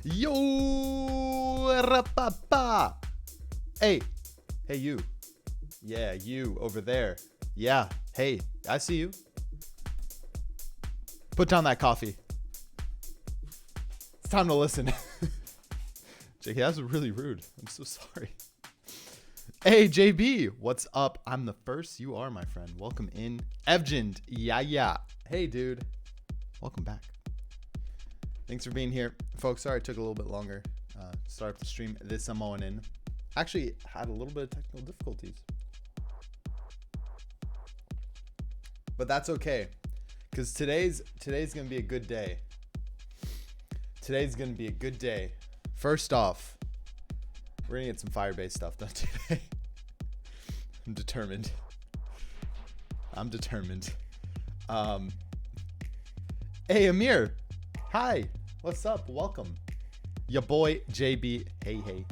Yo, rapapa. Hey, you. Yeah, you over there. Yeah, hey, I see you. Put down that coffee. It's time to listen. JK, that was really rude. I'm so sorry. Hey, JB, what's up? I'm the first. You are, my friend. Welcome in. Evgend, yeah. Hey, dude. Welcome back. Thanks for being here. Folks, sorry it took a little bit longer to start up the stream this morning. Actually, had a little bit of technical difficulties. But that's okay, because today's going to be a good day. Today's going to be a good day. First off, we're going to get some Firebase stuff done today. I'm determined. Hey, Amir. Hi. What's up? Welcome. Your boy, JB. Hey.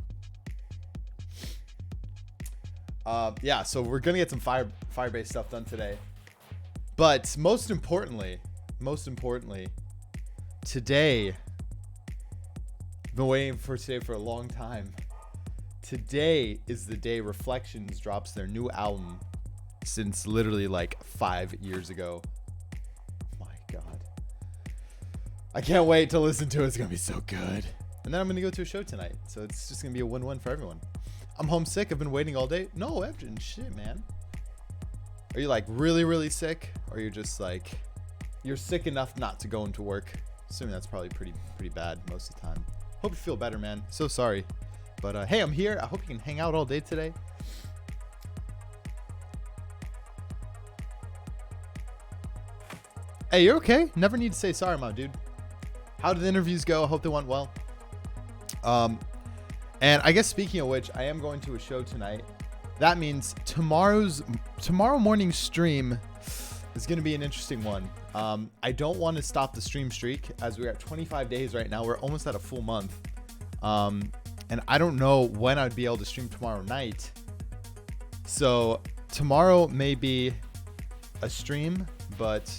Yeah, so we're going to get some Firebase stuff done today. But most importantly, today, I've been waiting for today for a long time. Today is the day Reflections drops their new album since literally like 5 years ago. My God. I can't wait to listen to it. It's going to be so good. And then I'm going to go to a show tonight. So it's just going to be a win-win for everyone. I'm homesick. I've been waiting all day. No, Evgen, shit, man. Are you like really, really sick? Or you're just like, you're sick enough not to go into work? Assuming that's probably pretty bad most of the time. Hope you feel better, man. So sorry. But hey, I'm here. I hope you can hang out all day today. Hey, you're okay. Never need to say sorry, my dude. How did the interviews go? I hope they went well. And I guess speaking of which, I am going to a show tonight. That means tomorrow morning's stream is going to be an interesting one. I don't want to stop the stream streak as we're at 25 days right now. We're almost at a full month. And I don't know when I'd be able to stream tomorrow night. So tomorrow may be a stream, but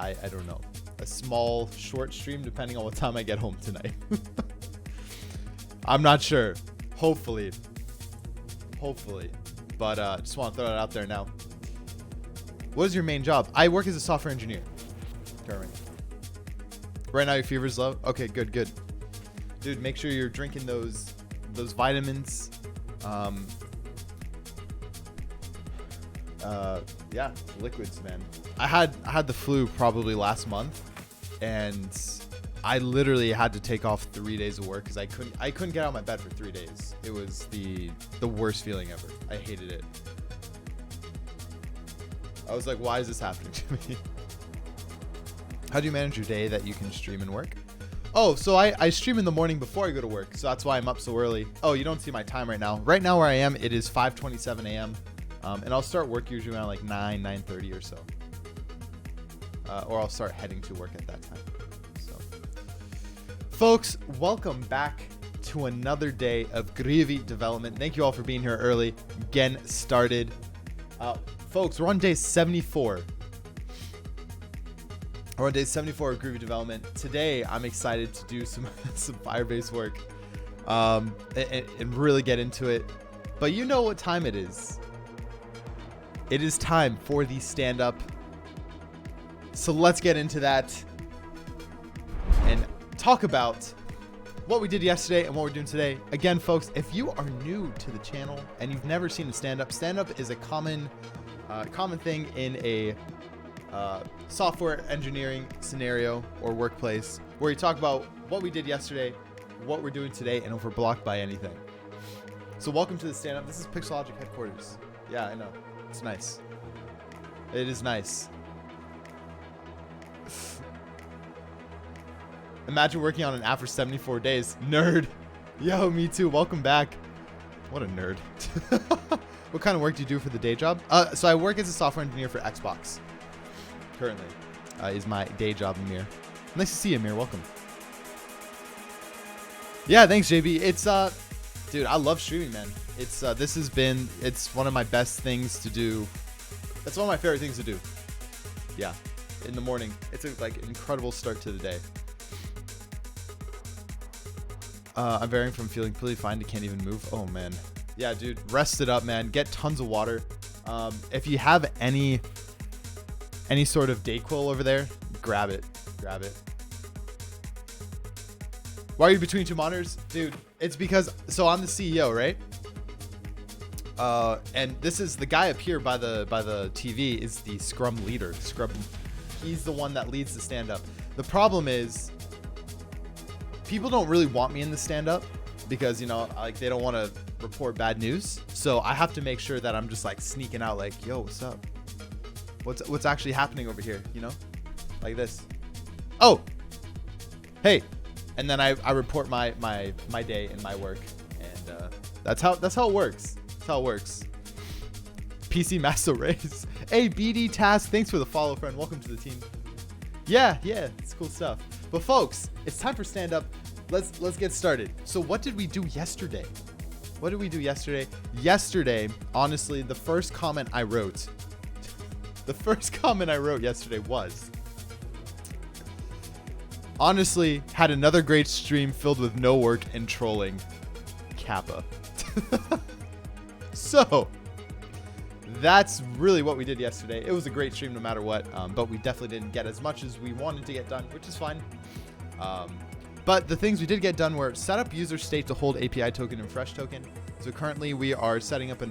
I don't know. A small, short stream depending on what time I get home tonight. I'm not sure. Hopefully. But just want to throw that out there now. What is your main job? I work as a software engineer currently. Right now your fever's low? Okay, good. Dude, make sure you're drinking those vitamins. Yeah, liquids, man. I had the flu probably last month, and I literally had to take off 3 days of work because I couldn't get out of my bed for 3 days. It was the worst feeling ever. I hated it. I was like, why is this happening to me? How do you manage your day that you can stream and work? Oh, so I stream in the morning before I go to work, so that's why I'm up so early. Oh, you don't see my time right now. Right now where I am, it is 5:27 a.m. And I'll start work usually around like 9:30 or so. Or I'll start heading to work at that time. So, folks, welcome back to another day of Grüvee development. Thank you all for being here early. Again, started. Folks, we're on day 74. We're on day 74 of Grüvee development. Today, I'm excited to do some Firebase work and really get into it. But you know what time it is. It is time for the stand-up. So let's get into that and talk about what we did yesterday and what we're doing today. Again, folks, if you are new to the channel and you've never seen a stand-up is a common thing in a software engineering scenario or workplace where you talk about what we did yesterday, what we're doing today, and if we're blocked by anything. So welcome to the stand-up. This is Pixelogic headquarters. Yeah, I know. It's nice. It is nice. Imagine working on an app for 74 days. Nerd. Yo, me too. Welcome back. What a nerd. What kind of work do you do for the day job? So I work as a software engineer for Xbox. Currently. Is my day job, Amir. Nice to see you, Amir. Welcome. Yeah, thanks, JB. It's, dude, I love streaming, man. It's, it's one of my best things to do. That's one of my favorite things to do. Yeah. In the morning. It's an incredible start to the day. I'm varying from feeling completely fine to can't even move. Oh, man. Yeah, dude. Rest it up, man. Get tons of water. If you have any sort of Dayquil over there, grab it. Why are you between two monitors? Dude, it's because, so I'm the CEO, right? And this is the guy up here by the TV is the Scrum leader. He's the one that leads the stand-up. The problem is people don't really want me in the stand-up because, you know, like they don't want to report bad news. So I have to make sure that I'm just like sneaking out like, yo, what's up? What's actually happening over here? You know, like this. Oh, hey. And then I report my day and my work. And that's how it works. That's how it works. PC Master Race. Hey, BD Task. Thanks for the follow, friend. Welcome to the team. Yeah, it's cool stuff. But folks, it's time for stand up. Let's get started. So what did we do yesterday? Yesterday, honestly, the first comment I wrote yesterday was, honestly, had another great stream filled with no work and trolling. Kappa. So that's really what we did yesterday. It was a great stream no matter what, but we definitely didn't get as much as we wanted to get done, which is fine. But the things we did get done were set up user state to hold API token and fresh token. So currently we are setting up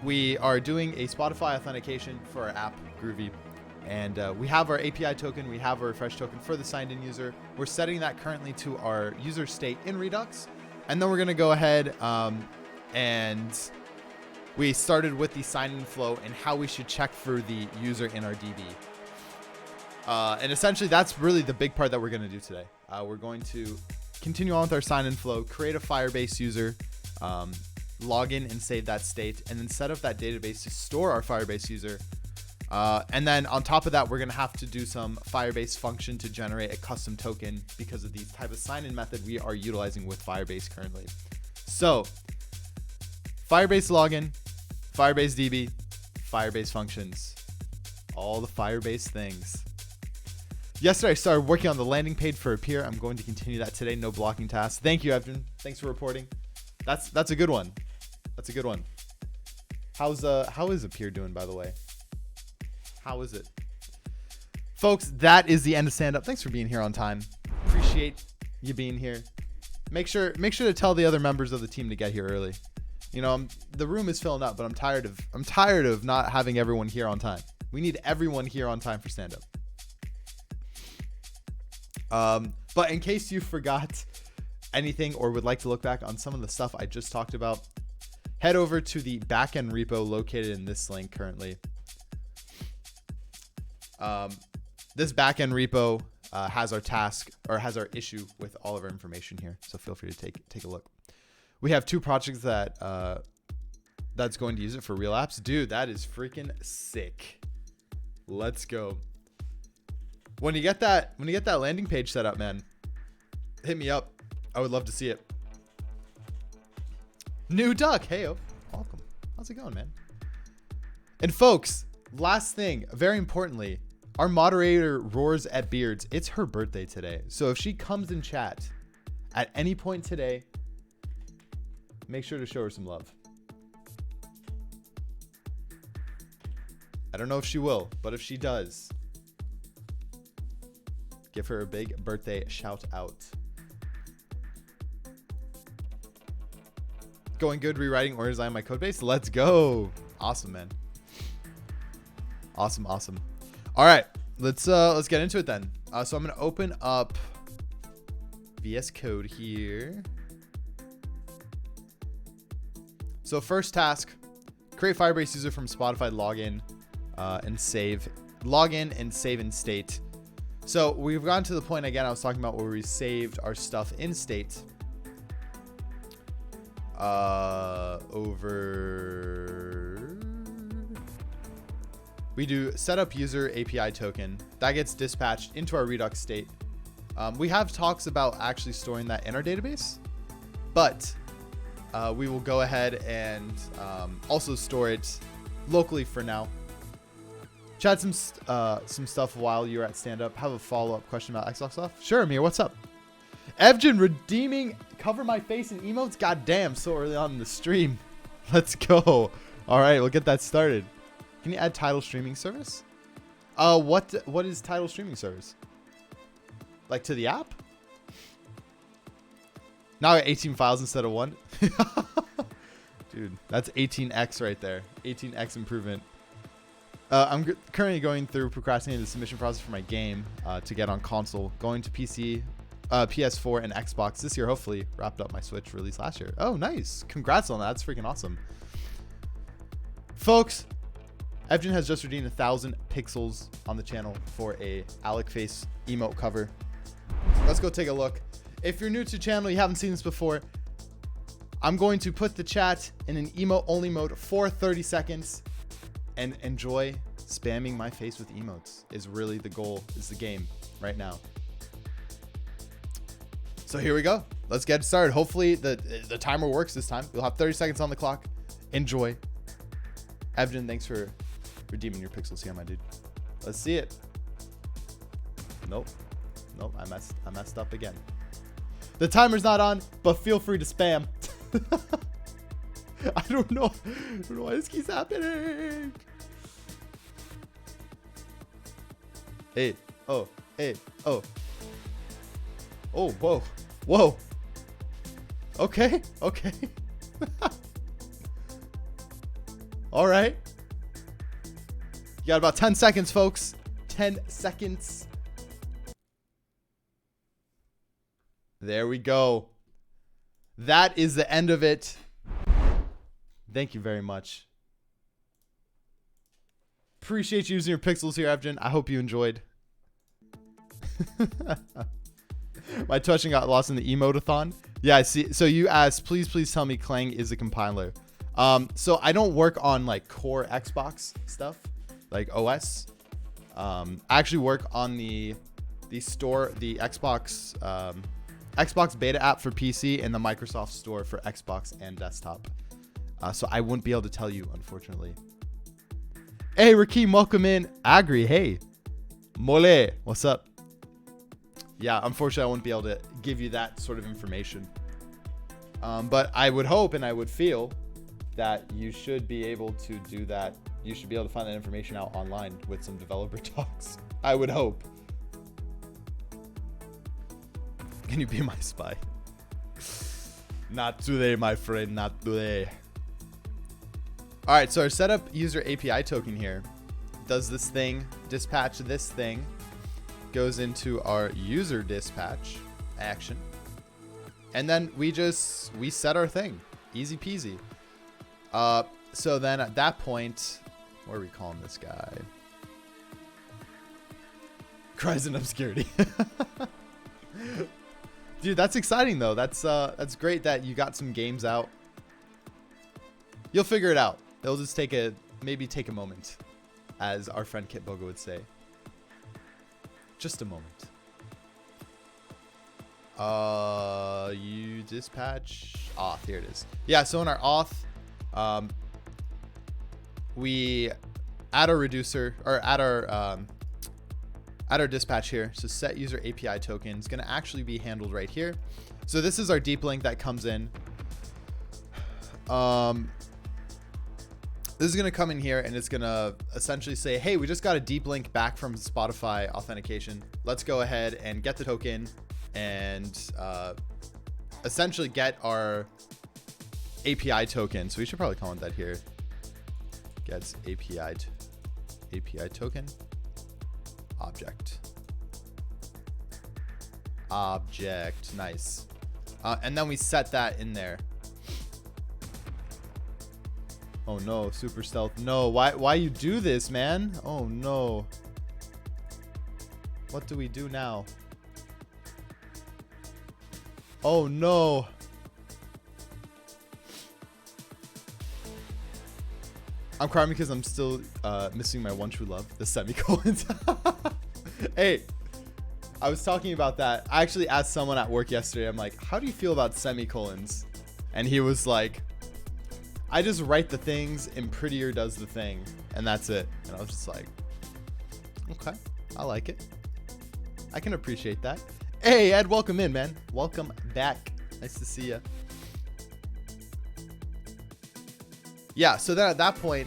we are doing a Spotify authentication for our app, Grüvee. And we have our API token, we have our refresh token for the signed in user. We're setting that currently to our user state in Redux. And then we're going to go ahead and we started with the sign-in flow and how we should check for the user in our DB. And essentially, that's really the big part that we're going to do today. We're going to continue on with our sign-in flow, create a Firebase user, log in and save that state, and then set up that database to store our Firebase user. And then on top of that, we're going to have to do some Firebase function to generate a custom token because of the type of sign-in method we are utilizing with Firebase currently. So Firebase login, Firebase DB, Firebase functions, all the Firebase things. Yesterday, I started working on the landing page for Appear. I'm going to continue that today. No blocking tasks. Thank you, Evan. Thanks for reporting. That's a good one. That's a good one. How is Appear doing, by the way? How is it? Folks, that is the end of stand up. Thanks for being here on time. Appreciate you being here. Make sure to tell the other members of the team to get here early. You know, the room is filling up, but I'm tired of not having everyone here on time. We need everyone here on time for stand up. But in case you forgot anything or would like to look back on some of the stuff I just talked about, head over to the backend repo located in this link currently. This backend repo has our task or has our issue with all of our information here. So feel free to take a look. We have 2 projects that that's going to use it for real apps. Dude, that is freaking sick. Let's go. When you get that landing page set up, man, hit me up. I would love to see it. New Duck, heyo, welcome. How's it going, man? And folks, last thing, very importantly, our moderator Roars at Beards. It's her birthday today, so if she comes in chat at any point today, make sure to show her some love. I don't know if she will, but if she does, give her a big birthday shout out. Going good, rewriting or designing my code base. Let's go. Awesome, man. Awesome. All right, let's get into it then. So I'm gonna open up VS Code here. So first task, create Firebase user from Spotify login and save. Login and save in state. So we've gotten to the point again I was talking about where we saved our stuff in state. We do setup user API token that gets dispatched into our Redux state. We have talks about actually storing that in our database, but we will go ahead and also store it locally for now. Chat some stuff while you're at stand up. Have a follow-up question about Xbox stuff? Sure, Amir, what's up? Evgen redeeming cover my face in emotes. God damn, so early on in the stream. Let's go. All right, we'll get that started. Can you add title streaming service? What is title streaming service? Like to the app? Now I got 18 files instead of 1. Dude, that's 18x right there. 18x improvement. I'm currently going through procrastinating the submission process for my game to get on console. Going to PC, PS4, and Xbox this year. Hopefully, wrapped up my Switch release last year. Oh, nice! Congrats on that. That's freaking awesome, folks. Evgen has just redeemed 1,000 pixels on the channel for a Alec face emote cover. Let's go take a look. If you're new to the channel, you haven't seen this before, I'm going to put the chat in an emote only mode for 30 seconds and enjoy spamming my face with emotes is really the goal, is the game right now. So here we go. Let's get started. Hopefully the timer works this time. We'll have 30 seconds on the clock. Enjoy. Evgen, thanks for redeeming your pixels here, my dude. Let's see it. Nope. I messed up again. The timer's not on, but feel free to spam. I don't know why this keeps happening. Hey, oh. Oh, whoa. Okay. All right. You got about 10 seconds, folks. 10 seconds. There we go. That is the end of it. Thank you very much. Appreciate you using your pixels here, Evgen. I hope you enjoyed. My touching got lost in the emotathon. Yeah, I see. So you asked, please tell me Clang is a compiler. So I don't work on like core Xbox stuff, like OS. I actually work on the store, the Xbox Xbox beta app for PC and the Microsoft store for Xbox and desktop. So I wouldn't be able to tell you, unfortunately. Hey, Rakeem, welcome in. Agri, hey. Mole, what's up? Yeah, unfortunately, I wouldn't be able to give you that sort of information. But I would hope and I would feel that you should be able to do that. You should be able to find that information out online with some developer talks. I would hope. Can you be my spy? Not today, my friend, not today. All right, so our setup user API token here does this thing, dispatch this thing, goes into our user dispatch action. And then we set our thing, easy peasy. So then at that point, what are we calling this guy? Cries in obscurity. Dude, that's exciting though. That's great that you got some games out. You'll figure it out. It'll just maybe take a moment, as our friend Kit Boga would say. Just a moment. You dispatch auth. Here it is. Yeah, so in our auth, we add our reducer or add our dispatch here. So set user API token is going to actually be handled right here. So this is our deep link that comes in. This is going to come in here and it's going to essentially say, hey, we just got a deep link back from Spotify authentication. Let's go ahead and get the token and essentially get our API token. So we should probably call it that here. Gets API token object. Nice. And then we set that in there. Oh no, super stealth. No, why you do this, man? Oh no. What do we do now? Oh no. I'm crying because I'm still missing my one true love, the semicolons. Hey, I was talking about that. I actually asked someone at work yesterday, I'm like, how do you feel about semicolons? And he was like, I just write the things and Prettier does the thing. And that's it. And I was just like, okay, I like it. I can appreciate that. Hey, Ed, welcome in, man. Welcome back. Nice to see you. Yeah, so then at that point,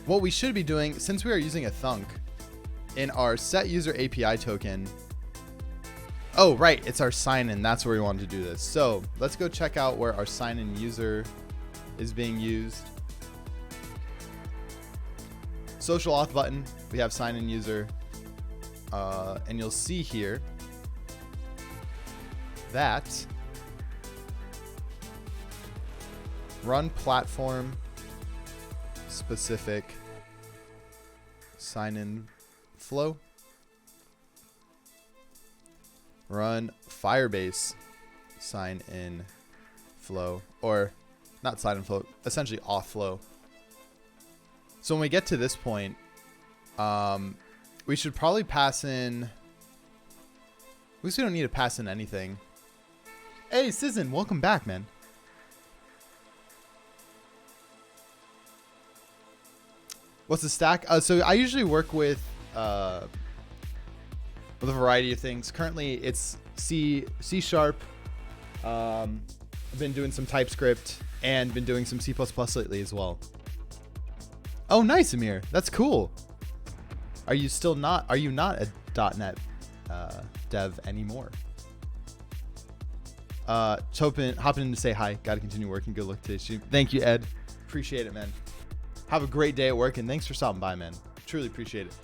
what we should be doing, since we are using a thunk in our set user API token. Oh, right. It's our sign in. That's where we wanted to do this. So let's go check out where our sign in user is being used. Social auth button. We have sign in user. And you'll see here that run platform specific sign in flow. Run Firebase sign in flow, or not sign in flow, essentially auth flow. So when we get to this point, we should probably pass in, at least we don't need to pass in anything. Hey, Sizzin, welcome back, man. What's the stack? So I usually work with a variety of things. Currently, it's C#. I've been doing some TypeScript and been doing some C++ lately as well. Oh, nice, Amir. That's cool. Are you not a .NET dev anymore? Hopping in to say hi. Got to continue working. Good luck today. Thank you, Ed. Appreciate it, man. Have a great day at work, and thanks for stopping by, man. Truly appreciate it.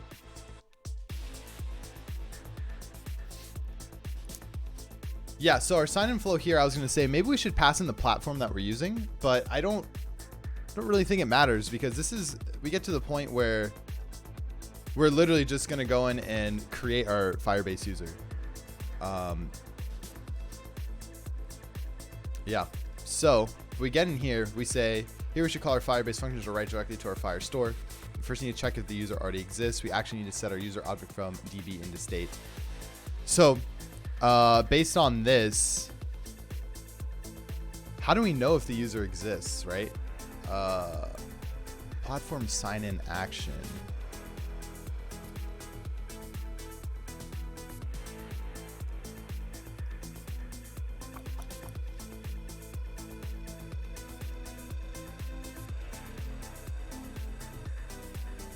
Yeah, so our sign-in flow here, I was going to say maybe we should pass in the platform that we're using, but I don't really think it matters, because we get to the point where we're literally just going to go in and create our Firebase user. Yeah, so if we get in here, we say, here we should call our Firebase functions to write directly to our Fire store. We first need to check if the user already exists. We actually need to set our user object from DB into state. So based on this, how do we know if the user exists, right? Platform sign-in action.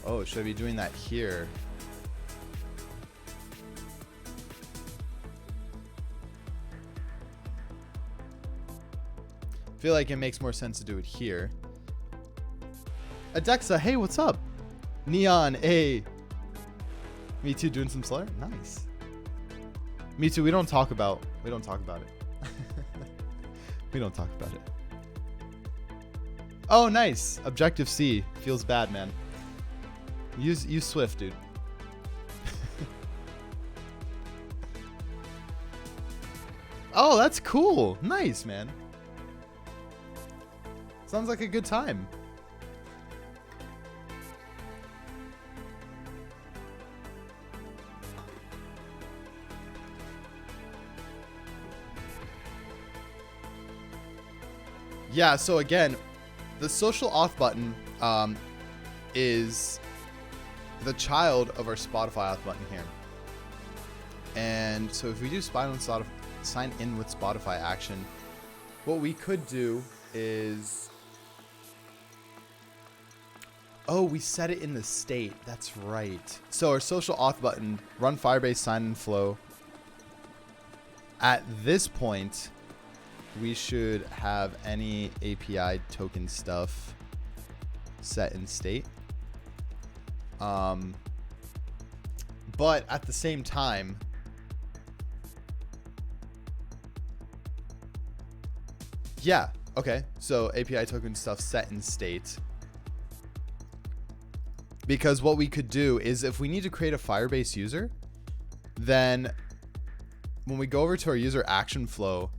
Oh, should I be doing that here? I feel like it makes more sense to do it here. Adexa, hey, what's up? Neon, hey. Me too, doing some Slayer? Nice. Me too, we don't talk about it. We don't talk about it. Oh, nice. Objective C. Feels bad, man. Use Swift, dude. Oh, that's cool. Nice, man. Sounds like a good time. Yeah, so again, the social auth button is the child of our Spotify auth button here. And so if we do sign in with Spotify action, what we could do is, oh, we set it in the state. That's right. So our social auth button, run Firebase sign-in flow. At this point, we should have any API token stuff set in state. But at the same time, yeah, okay. So API token stuff set in state. Because what we could do is, if we need to create a Firebase user, then when we go over to our user action flow,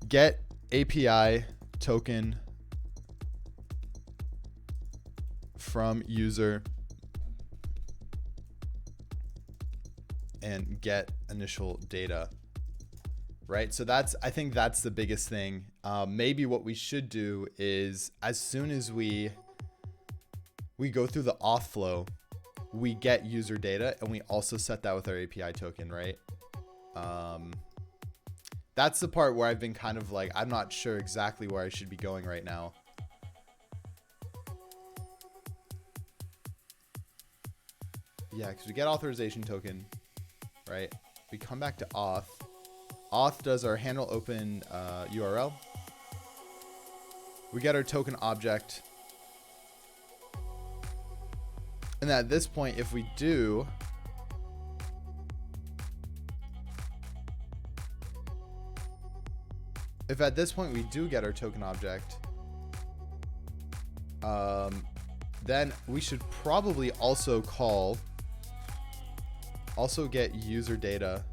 get API token from user and get initial data, right? So I think that's the biggest thing. Maybe what we should do is, as soon as we go through the auth flow, we get user data, and we also set that with our API token, right? That's the part where I've been kind of like, I'm not sure exactly where I should be going right now. Yeah, because we get authorization token, right? We come back to auth. Auth does our handle open URL. We get our token object. And at this point, if we do, if at this point we do get our token object, then we should probably also get user data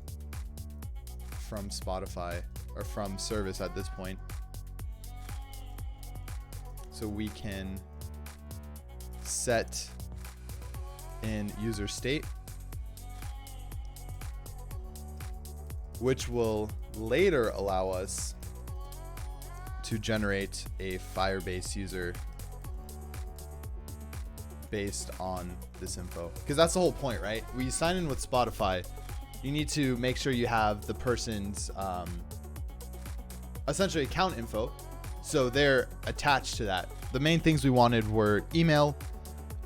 from Spotify, or from service at this point, so we can set in user state, which will later allow us to generate a Firebase user based on this info. Because that's the whole point, right? When you sign in with Spotify, you need to make sure you have the person's essentially account info, so they're attached to that. The main things we wanted were email,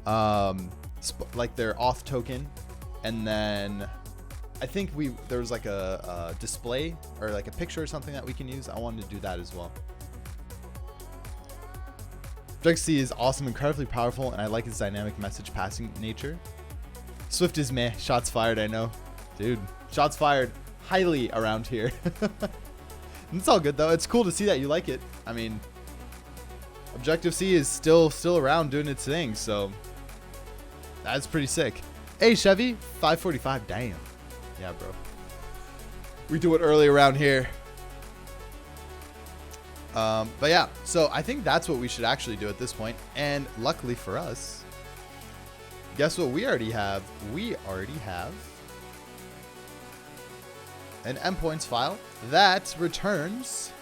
like their auth token, and then I think there was like a display or like a picture or something that we can use. I wanted to do that as well. Drexy is awesome, incredibly powerful, and I like its dynamic message passing nature. Swift is meh. Shots fired, I know. Dude, Shots fired highly around here. It's all good though. It's cool to see that you like it. I mean, Objective C is still around doing its thing, so that's pretty sick. Hey Chevy, 545. Damn. Yeah, bro. We do it early around here. But yeah, so I think that's what we should actually do at this point. And luckily for us, guess what we already have? We already have an endpoints file that returns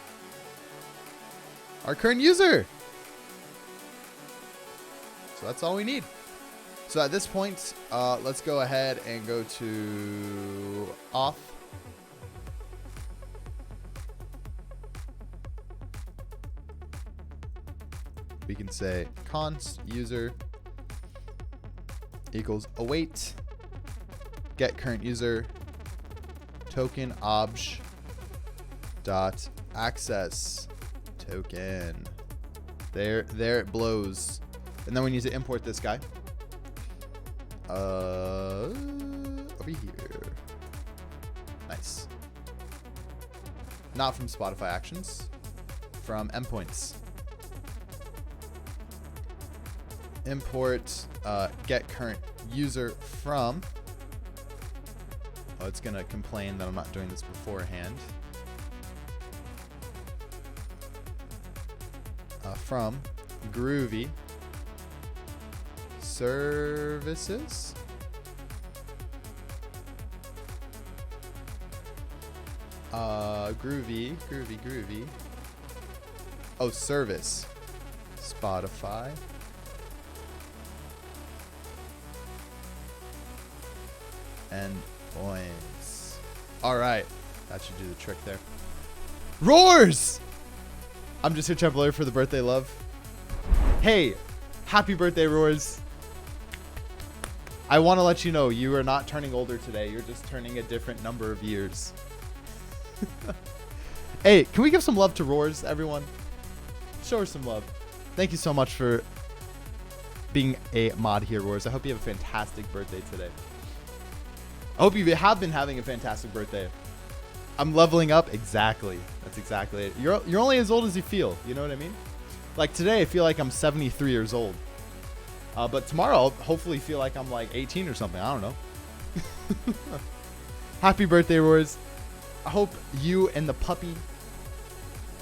our current user. So that's all we need. So at this point, let's go ahead and go to auth. We can say const user equals await get current user token obj dot access token. There it blows. And then we need to import this guy over here. Nice. Not from Spotify Actions, from endpoints. Import get current user from. Oh, it's gonna complain that I'm not doing this beforehand. From Grüvee services. Grüvee. Oh, service. Spotify. Endpoints. All right, that should do the trick there. Roars! I'm just here temporarily for the birthday love. Hey, happy birthday, Roars. I want to let you know you are not turning older today. You're just turning a different number of years. Hey, can we give some love to Roars, everyone? Show her some love. Thank you so much for being a mod here, Roars. I hope you have a fantastic birthday today. I hope you have been having a fantastic birthday. I'm leveling up. Exactly. That's exactly it. You're only as old as you feel. You know what I mean? Like today, I feel like I'm 73 years old. But tomorrow, I'll hopefully feel like I'm like 18 or something. I don't know. Happy birthday, Roars. I hope you and the puppy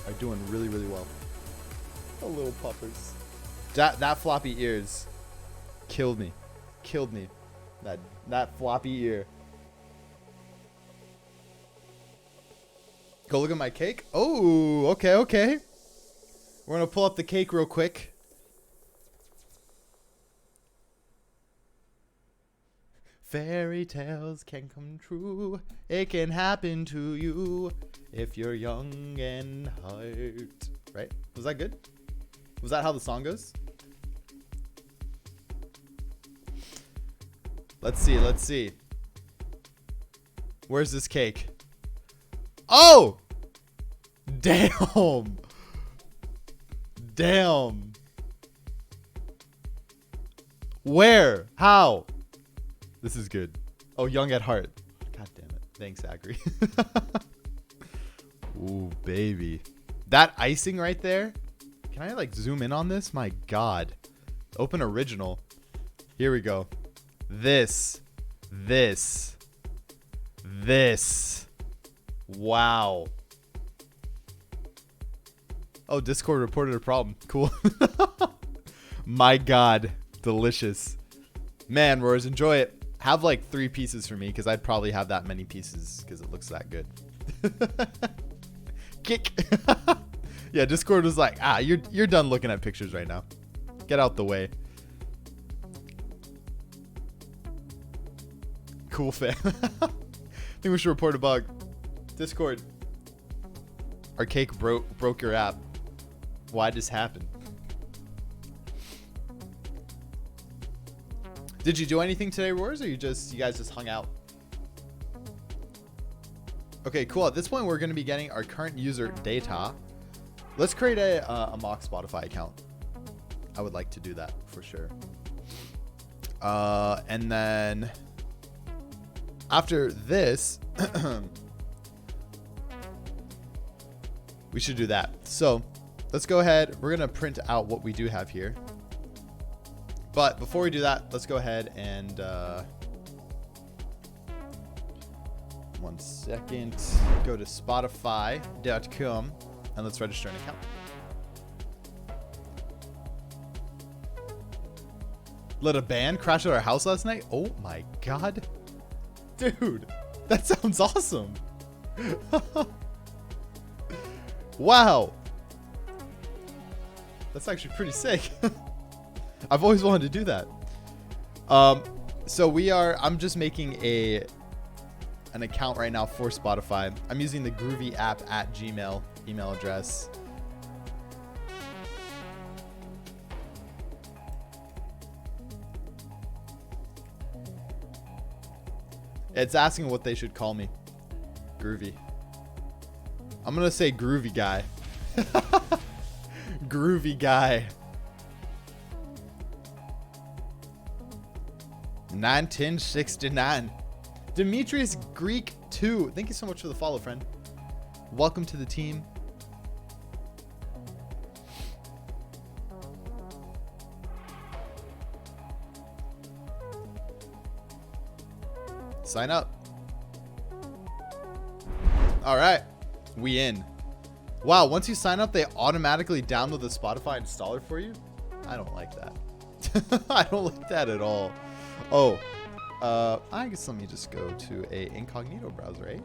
are doing really, really well. The little puppers. That floppy ears killed me. Killed me. That floppy ear. Go look at my cake. Oh, okay. We're going to pull up the cake real quick. Fairy tales can come true. It can happen to you if you're young and hurt. Right? Was that good? Was that how the song goes? Let's see. Where's this cake? Oh! Damn. Where? How? This is good. Oh, young at heart. God damn it. Thanks, Agri. Ooh, baby. That icing right there. Can I like zoom in on this? My God. Open original. Here we go. This. Wow. Oh, Discord reported a problem. Cool. My God. Delicious. Man, Roars, enjoy it. Have like 3 pieces for me because I'd probably have that many pieces because it looks that good. Kick. Yeah, Discord was like, you're done looking at pictures right now. Get out the way. Cool fan. I think we should report a bug. Discord. Our cake broke your app. Why'd this happen? Did you do anything today, Roars, or you guys just hung out? Okay, cool. At this point, we're going to be getting our current user data. Let's create a mock Spotify account. I would like to do that for sure. And then after this, we should do that. So let's go ahead. We're going to print out what we do have here. But before we do that, let's go ahead and 1 second, go to spotify.com and let's register an account. Let a band crash at our house last night? Oh my god. Dude, that sounds awesome. Wow. That's actually pretty sick. I've always wanted to do that. So I'm just making an account right now for Spotify. I'm using the Grüvee app at Gmail email address. It's asking what they should call me. Grüvee. I'm going to say Groovy Guy. Groovy Guy. 1969. Demetrius Greek 2. Thank you so much for the follow, friend. Welcome to the team. Sign up. All right, we in. Wow, once you sign up, they automatically download the Spotify installer for you. I don't like that. I don't like that at all. Oh, I guess let me just go to a incognito browser, eh?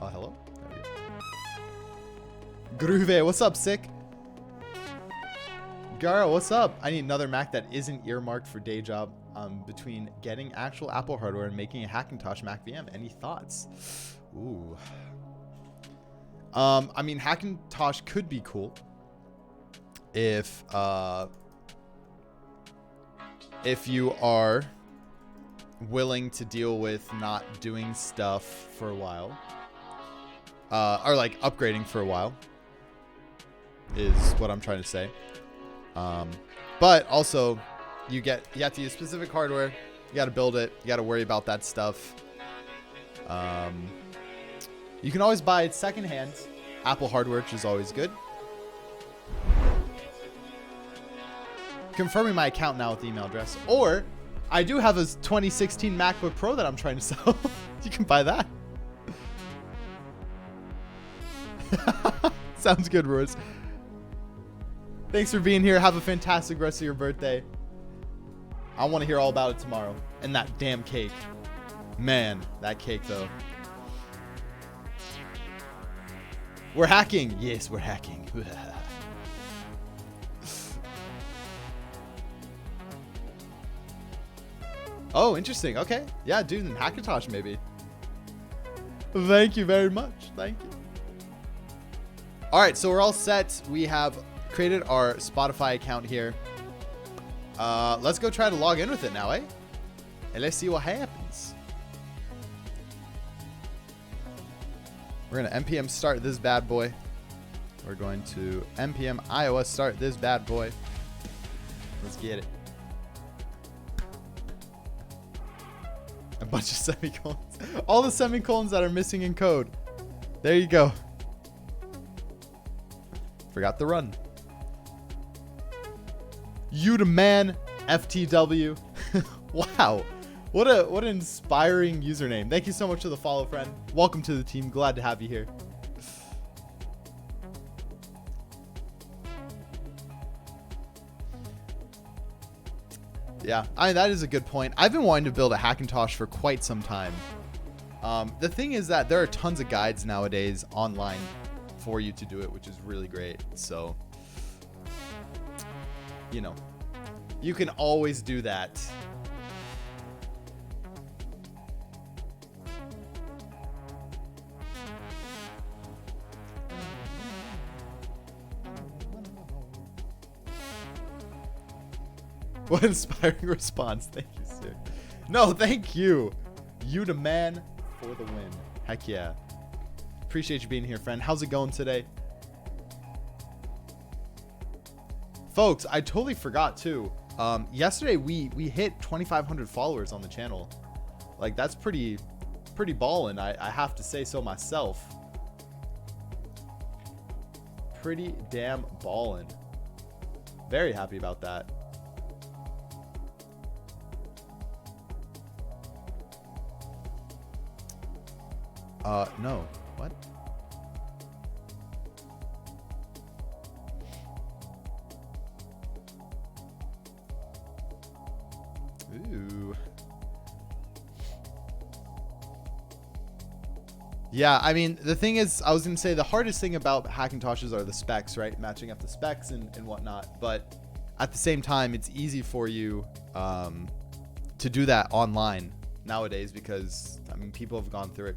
Oh, hello. There we go. Grüvee, what's up, sick? Gara, what's up? I need another Mac that isn't earmarked for day job. Between getting actual Apple hardware and making a Hackintosh Mac VM. Any thoughts? Ooh. I mean, Hackintosh could be cool if you are willing to deal with not doing stuff for a while, or like upgrading for a while, is what I'm trying to say. But also, you have to use specific hardware. You got to build it. You got to worry about that stuff. You can always buy secondhand Apple hardware, which is always good. Confirming my account now with the email address. Or I do have a 2016 MacBook Pro that I'm trying to sell. You can buy that. Sounds good, Royce. Thanks for being here. Have a fantastic rest of your birthday. I want to hear all about it tomorrow. And that damn cake. Man, that cake, though. We're hacking. Yes, we're hacking. Oh, interesting. Okay. Yeah, dude, in Hackintosh, maybe. Thank you very much. Thank you. All right, so we're all set. We have created our Spotify account here. Let's go try to log in with it now, eh? And let's see what happens. We're going to npm start this bad boy. We're going to npm iOS start this bad boy. Let's get it. A bunch of semicolons. All the semicolons that are missing in code. There you go. Forgot the run. You the man, FTW. Wow. What an inspiring username. Thank you so much for the follow, friend. Welcome to the team. Glad to have you here. Yeah, that is a good point. I've been wanting to build a Hackintosh for quite some time. The thing is that there are tons of guides nowadays online for you to do it, which is really great. So, you know, you can always do that. What inspiring response. Thank you, sir. No, thank you. You the man for the win. Heck yeah. Appreciate you being here, friend. How's it going today? Folks, I totally forgot too. Yesterday we hit 2,500 followers on the channel. Like, that's pretty ballin'. I have to say so myself. Pretty damn ballin'. Very happy about that. No. What? Ooh. Yeah, I mean, the thing is, I was going to say the hardest thing about Hackintoshes are the specs, right? Matching up the specs and whatnot. But at the same time, it's easy for you to do that online nowadays because, I mean, people have gone through it.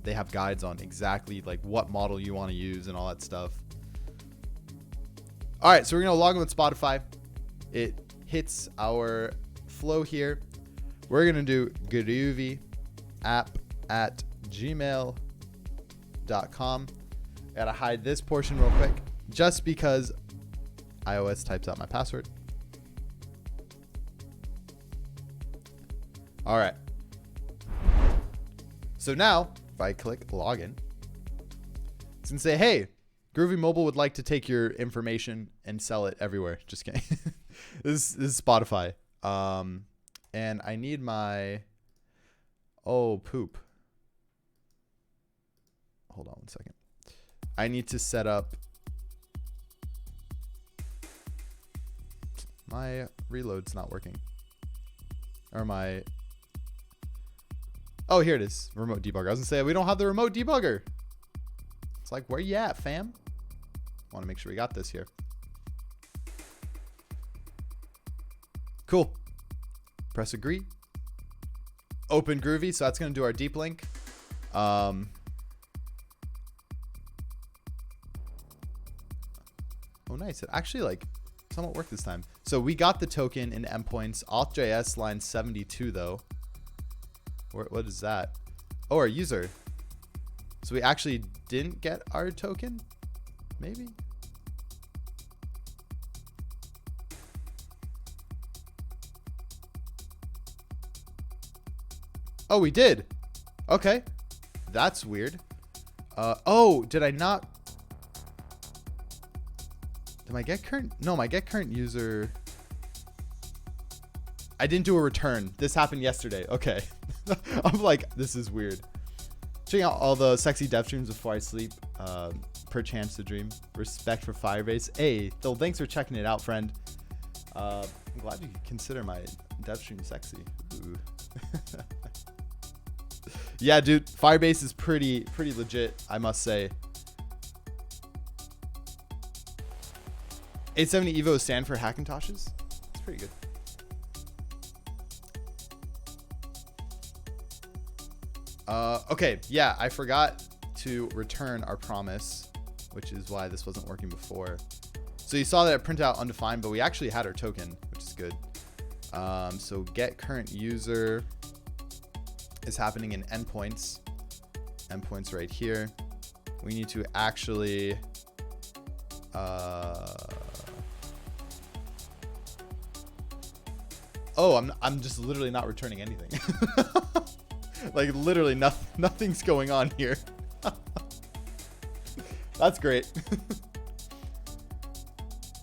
They have guides on exactly like what model you want to use and all that stuff. All right, so we're going to log in with Spotify. It hits our flow here. We're going to do Grüvee app@gmail.com. Gotta hide this portion real quick just because iOS types out my password. All right. So now if I click login, it's gonna say, hey, Grüvee Mobile would like to take your information and sell it everywhere. Just kidding. This is Spotify. And I need my, oh, poop. Hold on 1 second. I need to set up my reload's not working. Or my, oh, here it is. Remote debugger. I was gonna say we don't have the remote debugger. It's like, where you at, fam? Want to make sure we got this here. Cool. Press agree. Open Grüvee. So that's gonna do our deep link. Oh, nice. It actually like somewhat worked this time. So we got the token in endpoints. Auth.js line 72 though. What is that? Oh, our user. So we actually didn't get our token? Maybe? Oh, we did. Okay. That's weird. Oh, did I not? Did my get current? No, my get current user. I didn't do a return. This happened yesterday. Okay. I'm like, this is weird. Checking out all the sexy dev streams before I sleep. Per chance to dream. Respect for Firebase. Hey, Phil, thanks for checking it out, friend. I'm glad you consider my dev stream sexy. Ooh. Yeah, dude, Firebase is pretty legit, I must say. 870 Evo stand for Hackintoshes. It's pretty good. Okay, yeah, I forgot to return our promise, which is why this wasn't working before. So you saw that it printed out undefined, but we actually had our token, which is good. So get current user is happening in endpoints. Endpoints right here. We need to actually oh, I'm just literally not returning anything. Like literally nothing's going on here. That's great.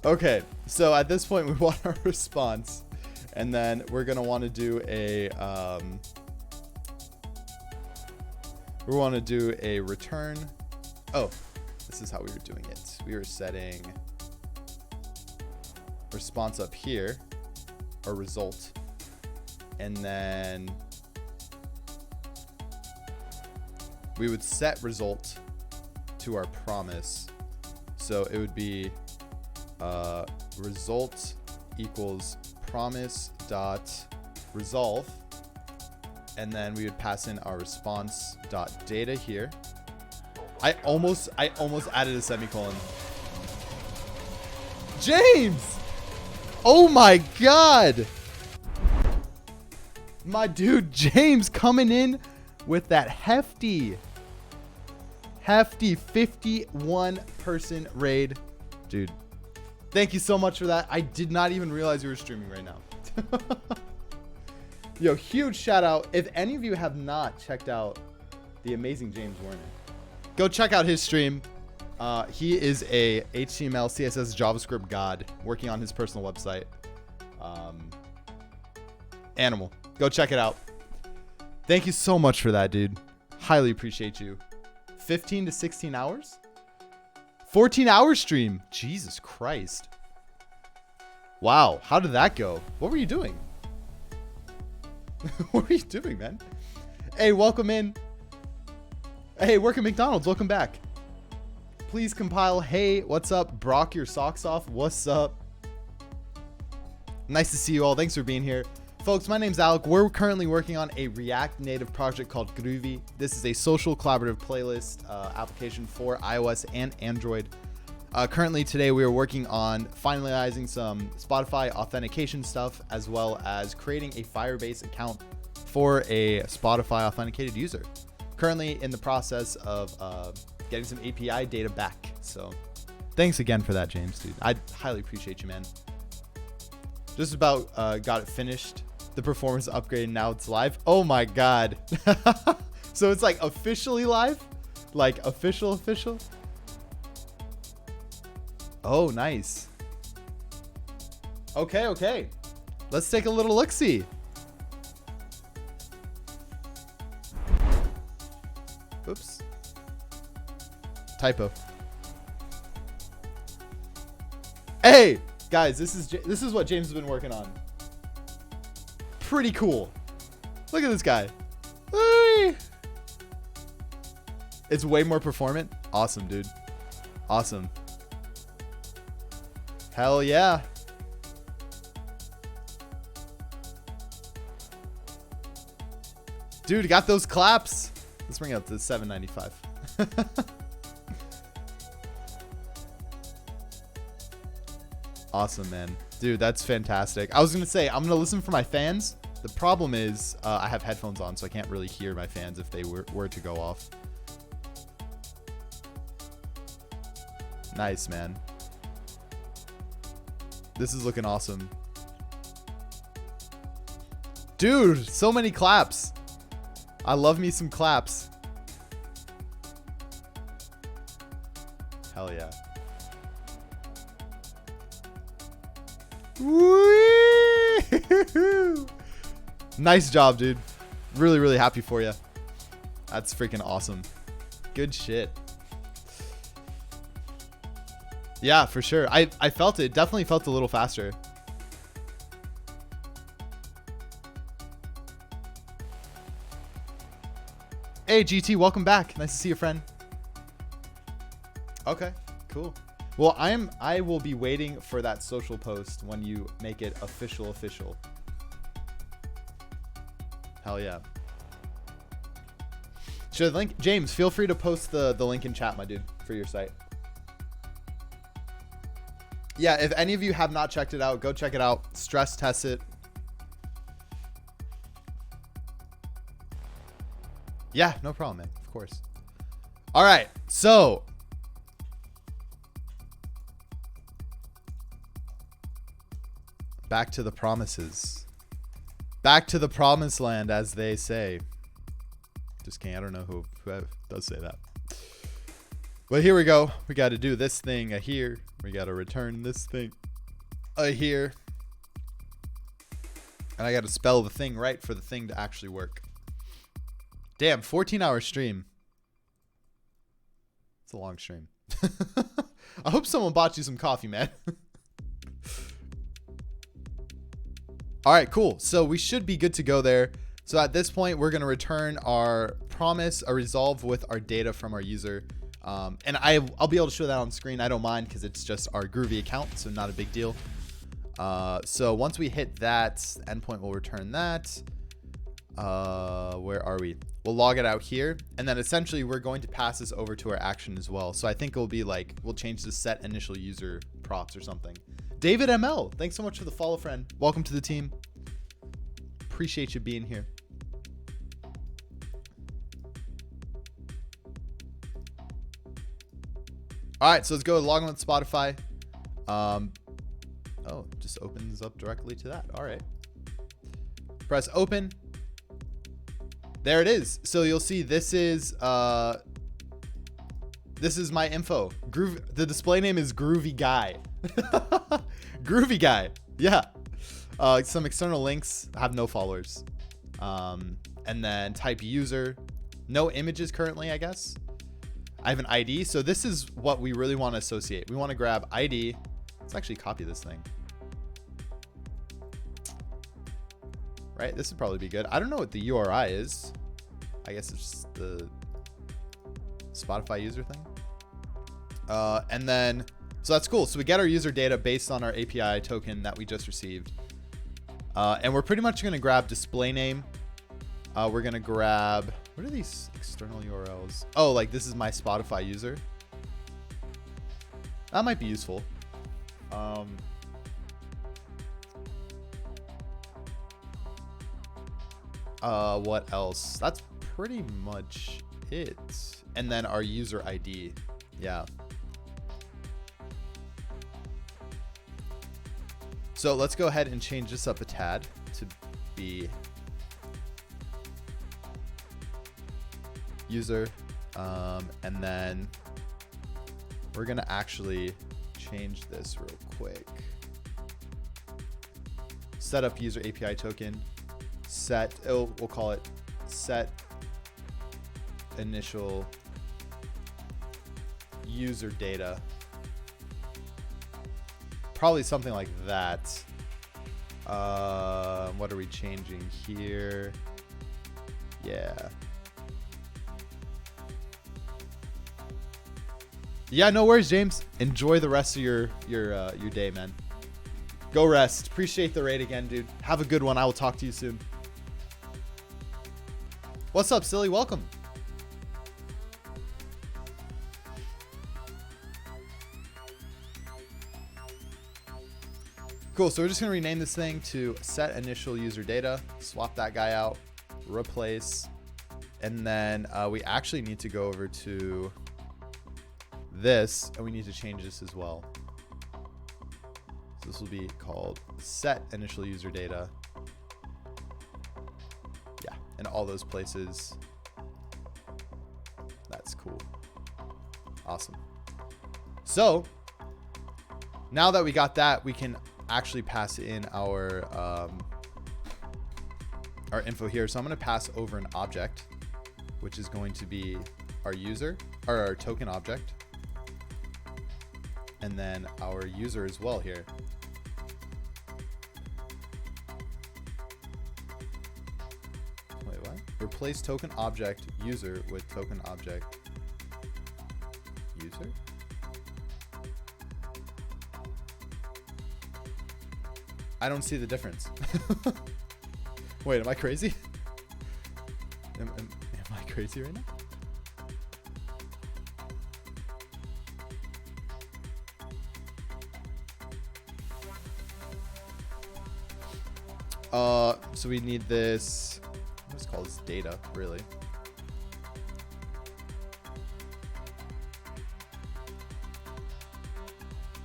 Okay, so at this point we want our response, and then we're gonna want to do a return. Oh, this is how we were doing it. We were setting response up here, or result, and then we would set result to our promise. So it would be result equals promise dot resolve, and then we would pass in our response dot data here. I almost added a semicolon. James! Oh my god! My dude James coming in with that hefty 51 person raid. Dude, Thank you so much for that. I did not even realize you were streaming right now. Yo, huge shout out. If any of you have not checked out the amazing James Werner, go check out his stream. He is a HTML, CSS, JavaScript god working on his personal website. Animal. Go check it out. Thank you so much for that, dude. Highly appreciate you. 15 to 16 hours? 14-hour stream. Jesus Christ. Wow. How did that go? What were you doing? What were you doing, man? Hey, welcome in. Hey, work at McDonald's. Welcome back. Please compile. Hey, what's up? Brock your socks off. What's up? Nice to see you all. Thanks for being here. Folks, my name's Alec. We're currently working on a React Native project called Grüvee. This is a social collaborative playlist application for iOS and Android. Currently today we are working on finalizing some Spotify authentication stuff, as well as creating a Firebase account for a Spotify authenticated user. Currently in the process of getting some API data back. So thanks again for that, James, dude. I highly appreciate you, man. Just about got it finished. The performance upgrade, now it's live. Oh my God. So it's like officially live? Like official? Oh, nice. Okay. Let's take a little look-see. Oops. Typo. Hey, guys, this is what James has been working on. Pretty cool. Look at this guy. Hey. It's way more performant. Awesome, dude. Awesome. Hell yeah. Dude, got those claps. Let's bring it up to $7.95. Awesome, man. Dude, that's fantastic. I was going to say, I'm going to listen for my fans. The problem is I have headphones on, so I can't really hear my fans if they were to go off. Nice, man. This is looking awesome. Dude, so many claps. I love me some claps. Hell yeah. Woo! Nice job, dude. Really, really happy for you. That's freaking awesome. Good shit. Yeah, for sure. I felt it. Definitely felt a little faster. Hey, GT, welcome back. Nice to see you, friend. Okay, cool. Well, I will be waiting for that social post when you make it official. Hell yeah. Should I link? James, feel free to post the link in chat, my dude, for your site. Yeah, if any of you have not checked it out, go check it out. Stress test it. Yeah, no problem, man. Of course. All right, so back to the promises. Back to the promised land, as they say. Just kidding. I don't know who does say that. But here we go. We got to do this thing here. We got to return this thing here. And I got to spell the thing right for the thing to actually work. Damn, 14-hour stream. It's a long stream. I hope someone bought you some coffee, man. All right, cool. So we should be good to go there. So at this point, we're going to return our promise, a resolve with our data from our user. And I'll be able to show that on screen. I don't mind because it's just our Grüvee account, so not a big deal. So once we hit that endpoint, we'll return that. Where are we? We'll log it out here. And then essentially we're going to pass this over to our action as well. So I think it'll be like, we'll change the set initial user props or something. David ML, thanks so much for the follow, friend. Welcome to the team. Appreciate you being here. All right, so let's go log on with Spotify. Oh, just opens up directly to that. All right. Press open. There it is. So you'll see this is my info. The display name is Grüvee Guy. Grüvee Guy. Yeah. Some external links. Have no followers. And then type user. No images currently, I guess. I have an ID. So this is what we really want to associate. We want to grab ID. Let's actually copy this thing. Right? This would probably be good. I don't know what the URI is. I guess it's just the Spotify user thing. And then, so that's cool. So we get our user data based on our API token that we just received. And we're pretty much going to grab display name. We're going to grab, what are these external URLs? Oh, like this is my Spotify user. That might be useful. What else? That's pretty much it. And then our user ID. Yeah. So let's go ahead and change this up a tad to be user. And then we're going to actually change this real quick. Set up user API token. Set, we'll call it set initial user data. Probably something like that. What are we changing here? Yeah. Yeah, no worries, James. Enjoy the rest of your day, man. Go rest. Appreciate the raid again, dude. Have a good one. I will talk to you soon. What's up, Silly? Welcome. Cool, so we're just gonna rename this thing to set initial user data, swap that guy out, replace, and then we actually need to go over to this, and we need to change this as well. So this will be called set initial user data. Yeah, in all those places. That's cool. Awesome. So now that we got that, we can actually pass in our info here. So I'm going to pass over an object, which is going to be our user or our token object, and then our user as well here. Wait, what? Replace token object user with token object user. I don't see the difference. Wait, am I crazy? Am I crazy right now? So we need this, let's call this data, really.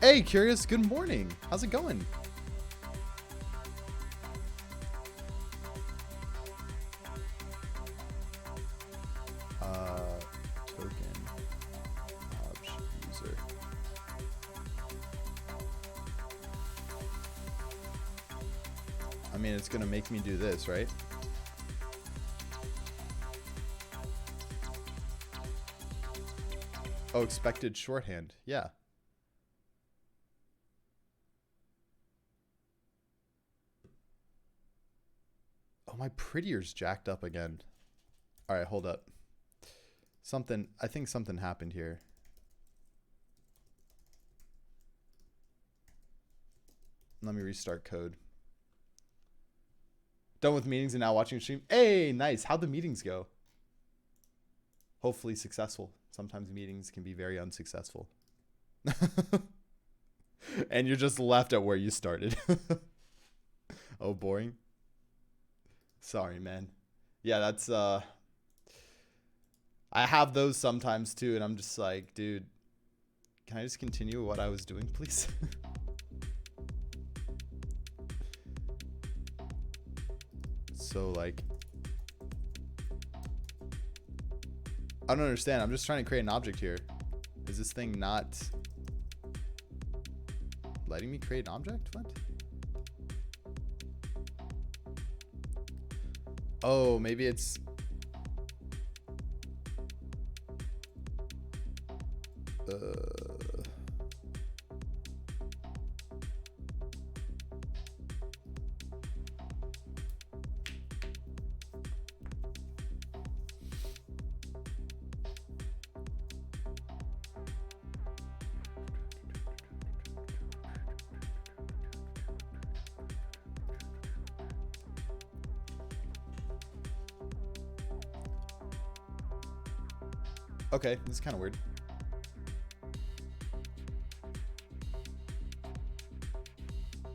Hey, Curious, good morning. How's it going? Token object user. I mean, it's gonna make me do this, right? Oh, expected shorthand. Yeah. Oh, my prettier's jacked up again. All right, hold up. I think something happened here. Let me restart code. Done with meetings and now watching a stream. Hey, nice. How'd the meetings go? Hopefully successful. Sometimes meetings can be very unsuccessful. And you're just left at where you started. Oh, boring. Sorry, man. Yeah, that's I have those sometimes too, and I'm just like, dude, can I just continue what I was doing, please? So like, I don't understand. I'm just trying to create an object here. Is this thing not letting me create an object? What? Oh, maybe it's... Okay, this is kind of weird.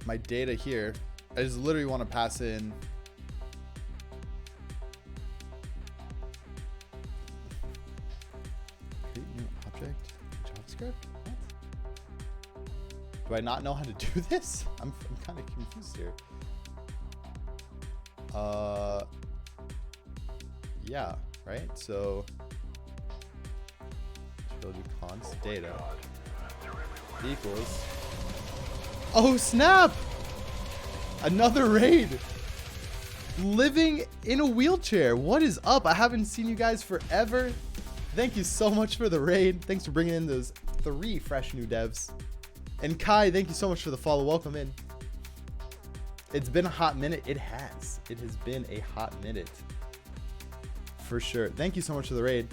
My data here, I just literally want to pass in create new object JavaScript. What? Do I not know how to do this? I'm kind of confused here. Yeah, right. So do const data equals, oh snap, another raid. Living in a wheelchair. What is up? I haven't seen you guys forever. Thank you so much for the raid. Thanks for bringing in those 3 fresh new devs. And Kai, thank you so much for the follow. Welcome in. It's been a hot minute. It has been a hot minute for sure. Thank you so much for the raid.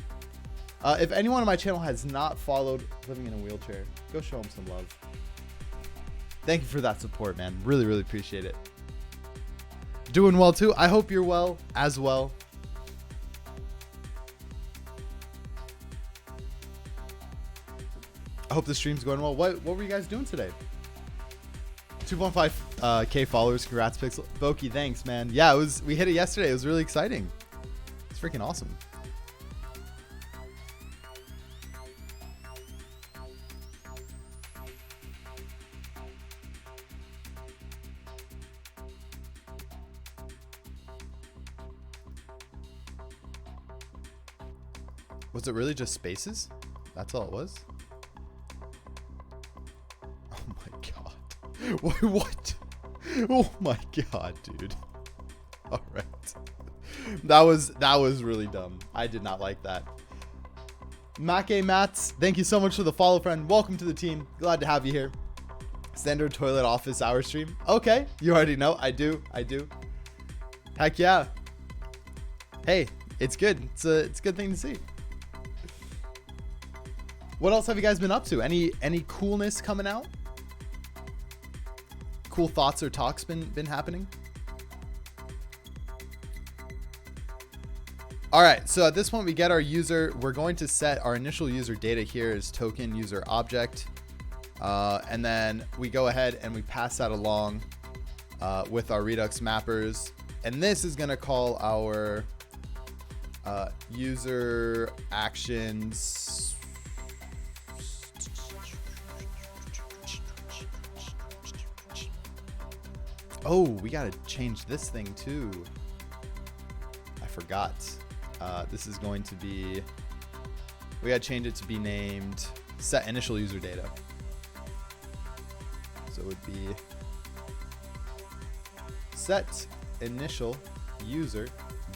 If anyone on my channel has not followed Living in a Wheelchair, go show them some love. Thank you for that support, man. Really, really appreciate it. Doing well, too. I hope you're well as well. I hope the stream's going well. What were you guys doing today? 2.5K followers. Congrats, Pixel. Boki, thanks, man. Yeah, we hit it yesterday. It was really exciting. It's freaking awesome. Was it really just spaces? That's all it was? Oh my god. What? Oh my god, dude. All right. That was really dumb. I did not like that. Make Mats, thank you so much for the follow, friend. Welcome to the team. Glad to have you here. Standard toilet office hour stream. Okay, you already know. I do. Heck yeah. Hey, it's good. It's a good thing to see. What else have you guys been up to? Any coolness coming out? Cool thoughts or talks been happening? All right, so at this point we get our user. We're going to set our initial user data here as token user object. And then we go ahead and we pass that along with our Redux mappers. And this is gonna call our user actions. Oh, we gotta change this thing too. I forgot. This is going to be, we gotta change it to be named set initial user data. So it would be set initial user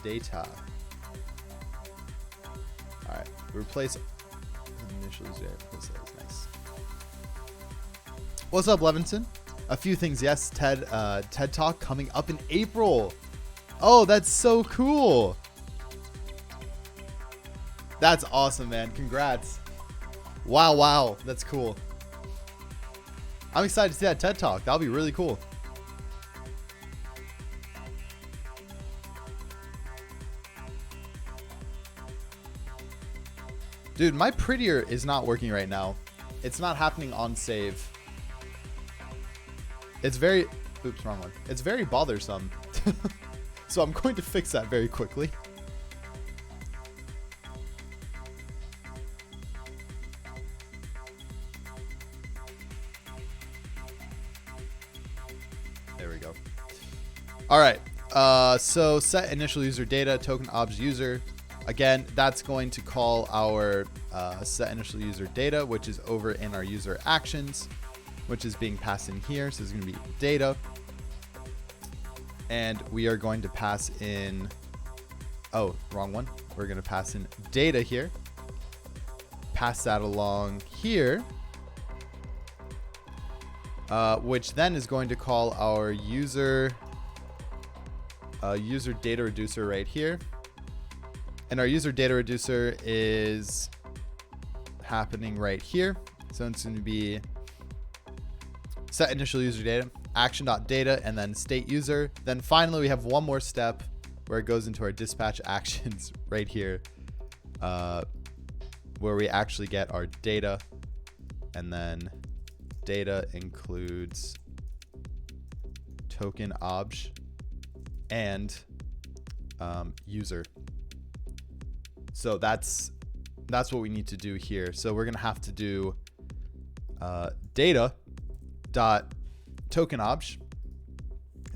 data. All right, replace initial user data. That is nice. What's up, Levinson? A few things, yes. TED Talk coming up in April. Oh, that's so cool. That's awesome, man. Congrats. Wow. That's cool. I'm excited to see that TED Talk. That'll be really cool. Dude, my prettier is not working right now. It's not happening on save. It's very, oops, wrong one. It's very bothersome. So I'm going to fix that very quickly. There we go. All right. So set initial user data token obj user. Again, that's going to call our set initial user data, which is over in our user actions, which is being passed in here. So it's going to be data. And we are going to pass in, oh, wrong one. We're going to pass in data here. Pass that along here. Which then is going to call our user data reducer right here. And our user data reducer is happening right here. So it's going to be set initial user data, action.data, and then state user. Then finally, we have one more step where it goes into our dispatch actions right here, where we actually get our data. And then data includes token obj and user. So that's what we need to do here. So we're gonna have to do data dot token obj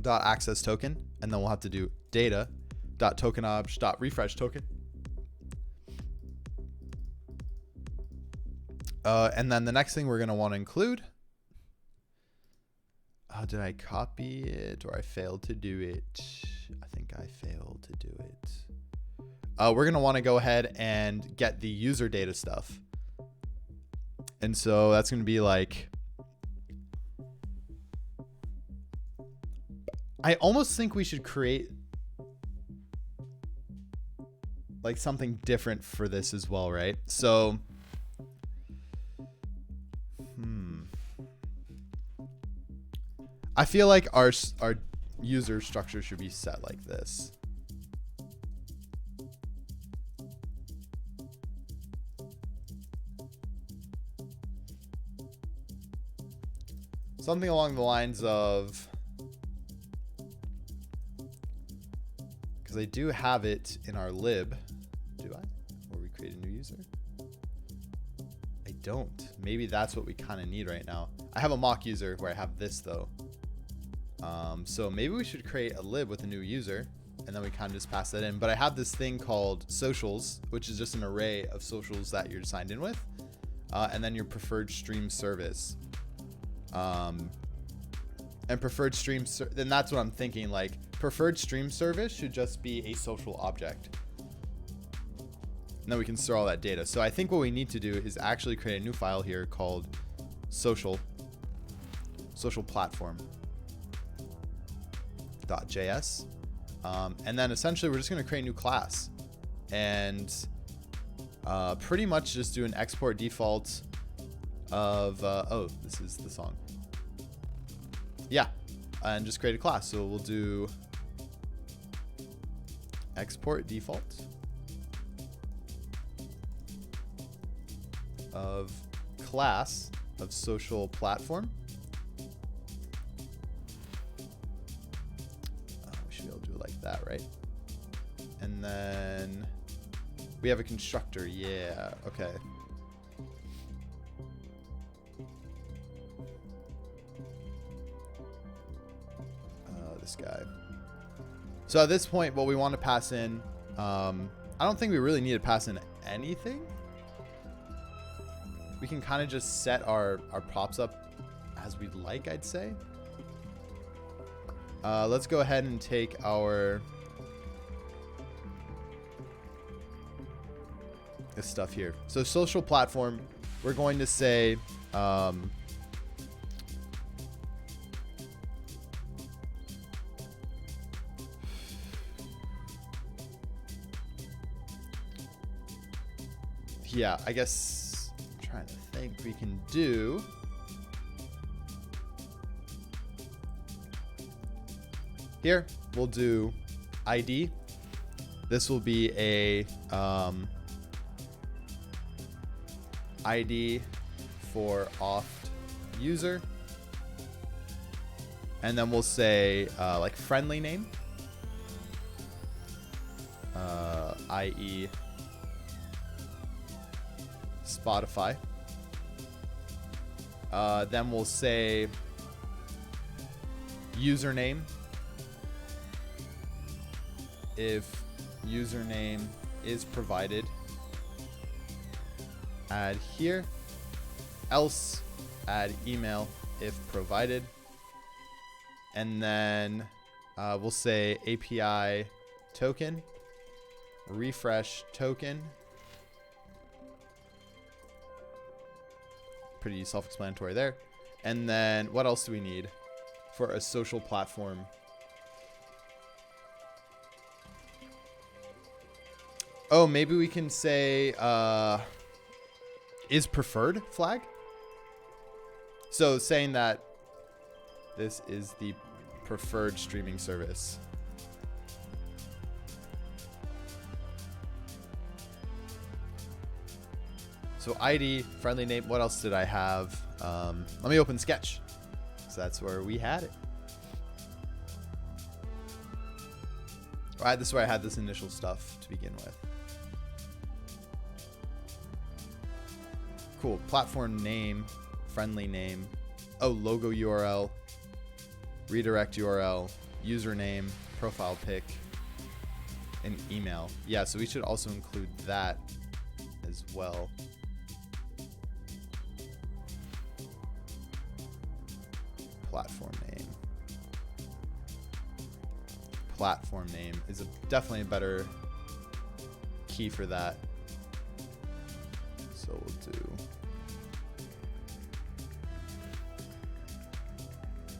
dot access token, and then we'll have to do data dot token obj dot refresh token. And then the next thing we're gonna want to include. Did I copy it or I failed to do it? I think I failed to do it. We're going to want to go ahead and get the user data stuff. And so that's going to be like, I almost think we should create like something different for this as well, right? So, I feel like our user structure should be set like this. Something along the lines of, because I do have it in our lib. Do I? Or we create a new user? I don't. Maybe that's what we kind of need right now. I have a mock user where I have this though. So maybe we should create a lib with a new user and then we kind of just pass that in. But I have this thing called socials, which is just an array of socials that you're signed in with. And then your preferred stream service. And preferred stream, then that's what I'm thinking, like preferred stream service should just be a social object. And then we can store all that data. So I think what we need to do is actually create a new file here called social platform.js. And then essentially we're just going to create a new class and pretty much just do an export default of, oh, this is the song. Yeah, and just create a class. So we'll do export default of class of social platform. We should be able to do it like that, right? And then we have a constructor. Yeah, okay. This guy. So at this point, what we want to pass in, I don't think we really need to pass in anything. We can kind of just set our props up as we'd like, I'd say. Let's go ahead and take our this stuff here. So social platform, we're going to say yeah, I guess I'm trying to think we can do here. We'll do ID. This will be a ID for oft user. And then we'll say like friendly name, i.e. Spotify. Then we'll say username if username is provided, add here, else add email if provided. And then we'll say API token, refresh token. Pretty self-explanatory there. And then what else do we need for a social platform? Oh, maybe we can say is preferred flag. So saying that this is the preferred streaming service. So ID, friendly name. What else did I have? Let me open Sketch. So that's where we had it. All right, this is where I had this initial stuff to begin with. Cool. Platform name, friendly name. Oh, logo URL, redirect URL, username, profile pic, and email. Yeah, so we should also include that as well. Platform name. Platform name is definitely a better key for that. So we'll do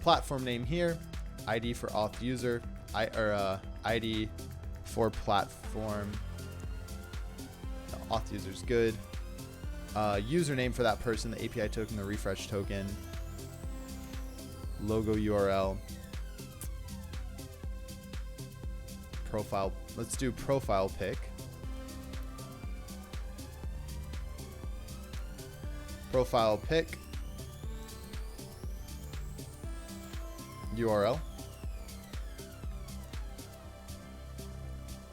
platform name here, ID for auth user, ID for platform. No, auth user is good. Username for that person, the API token, the refresh token, logo URL, profile. Let's do profile pic. Profile pic. URL.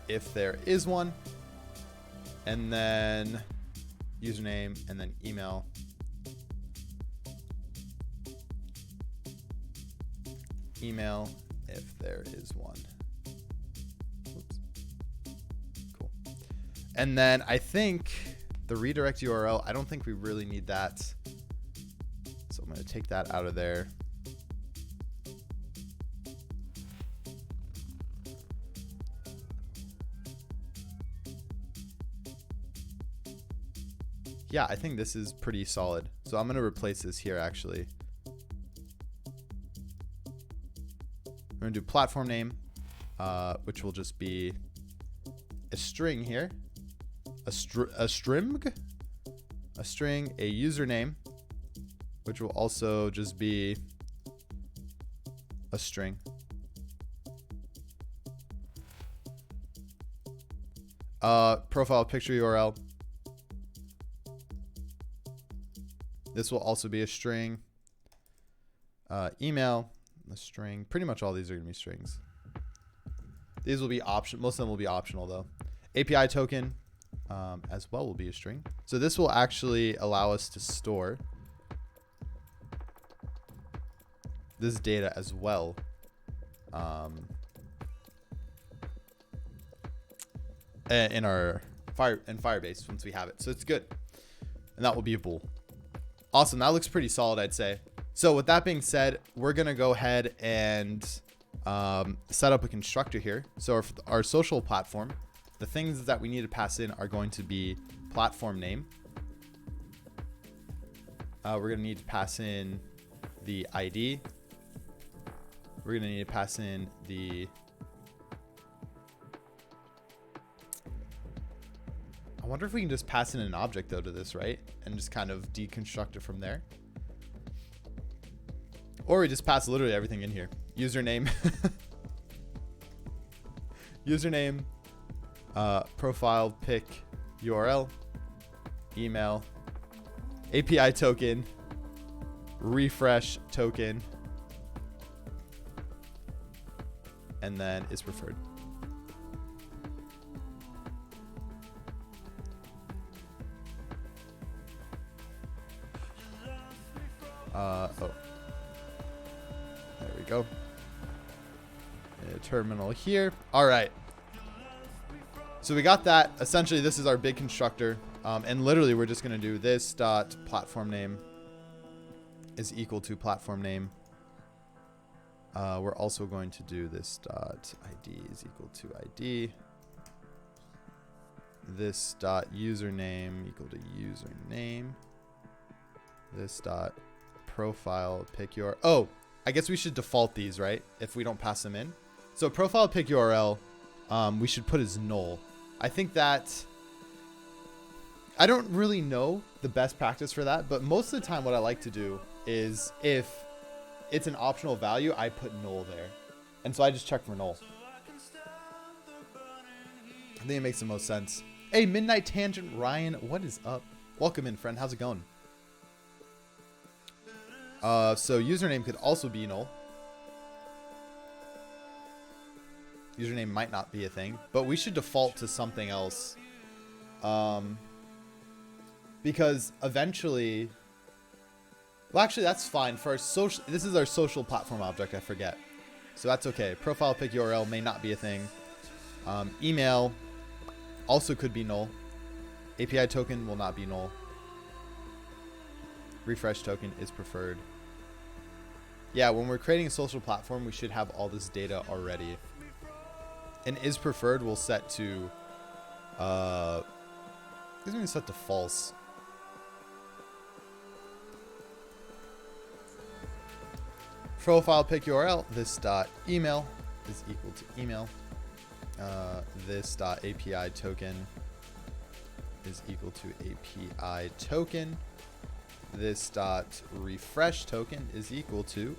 If there is one. And then username and then email. Email if there is one. Oops. Cool. And then I think the redirect URL, I don't think we really need that. So I'm going to take that out of there. Yeah, I think this is pretty solid. So I'm going to replace this here actually. We're going to do platform name, which will just be a string here. A string, a username, which will also just be a string. Profile picture URL. This will also be a string. Email, a string. Pretty much all these are going to be strings. These will be optional. Most of them will be optional though. API token as well will be a string. So this will actually allow us to store this data as well. In our Firebase once we have it. So it's good. And that will be a bool. Awesome. That looks pretty solid, I'd say. So with that being said, we're going to go ahead and set up a constructor here. So our social platform, the things that we need to pass in are going to be platform name. We're going to need to pass in the ID. We're going to need to pass in the... I wonder if we can just pass in an object though to this, right? And just kind of deconstruct it from there. Or we just pass literally everything in here. Username. Username. Profile pic URL. Email. API token. Refresh token. And then is preferred. Oh, there we go. A terminal here. All right. So we got that. Essentially, this is our big constructor. And literally, we're just going to do this dot platform name is equal to platform name. We're also going to do this dot ID is equal to ID. This dot username equal to username. This dot profile pick URL. Oh, I guess we should default these, right? If we don't pass them in. So profile pick URL, we should put as null. I think that I don't really know the best practice for that, but most of the time what I like to do is if it's an optional value, I put null there. And so I just check for null. I think it makes the most sense. Hey, Midnight Tangent Ryan, what is up? Welcome in, friend. How's it going? So username could also be null. Username might not be a thing, but we should default to something else. Because eventually, well, actually that's fine for our social. This is our social platform object. I forget. So that's okay. Profile pic URL may not be a thing. Email also could be null. API token will not be null. Refresh token is preferred. Yeah, when we're creating a social platform, we should have all this data already. And is preferred will set to, I guess we can set to false. Profile pic URL, this dot email is equal to email. This dot API token is equal to API token. This dot refresh token is equal to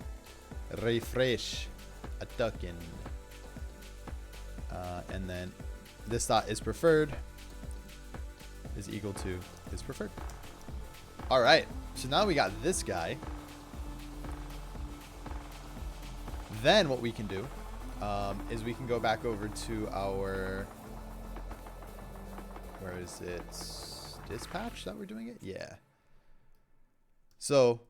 refresh a token. And then this dot is preferred is equal to is preferred. All right. So now we got this guy. Then what we can do is we can go back over to our, where is it? Dispatch that we're doing it? Yeah. So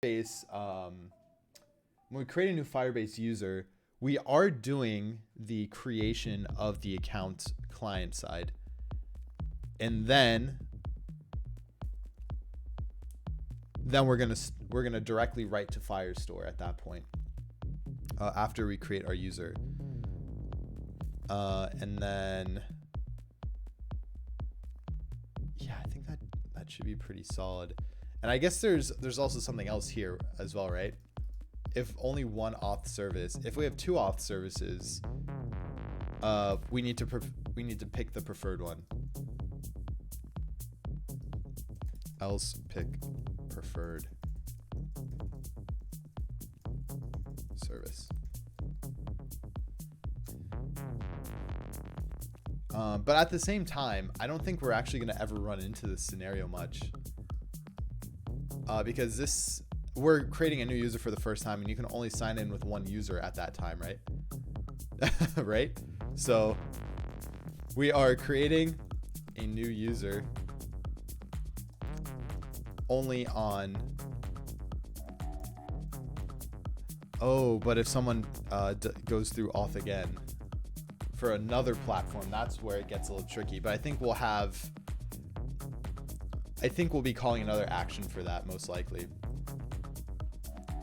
Firebase, when we create a new Firebase user, we are doing the creation of the account client side. And then we're gonna directly write to Firestore at that point, after we create our user. And then, yeah, I think that should be pretty solid. And I guess there's also something else here as well, right? If only one auth service, if we have two auth services, we need to pick the preferred one. Else pick preferred service. But at the same time, I don't think we're actually going to ever run into this scenario much, because we're creating a new user for the first time, and you can only sign in with one user at that time, right? Right? So we are creating a new user only on... Oh, but if someone goes through auth again for another platform, that's where it gets a little tricky. But I think we'll be calling another action for that, most likely.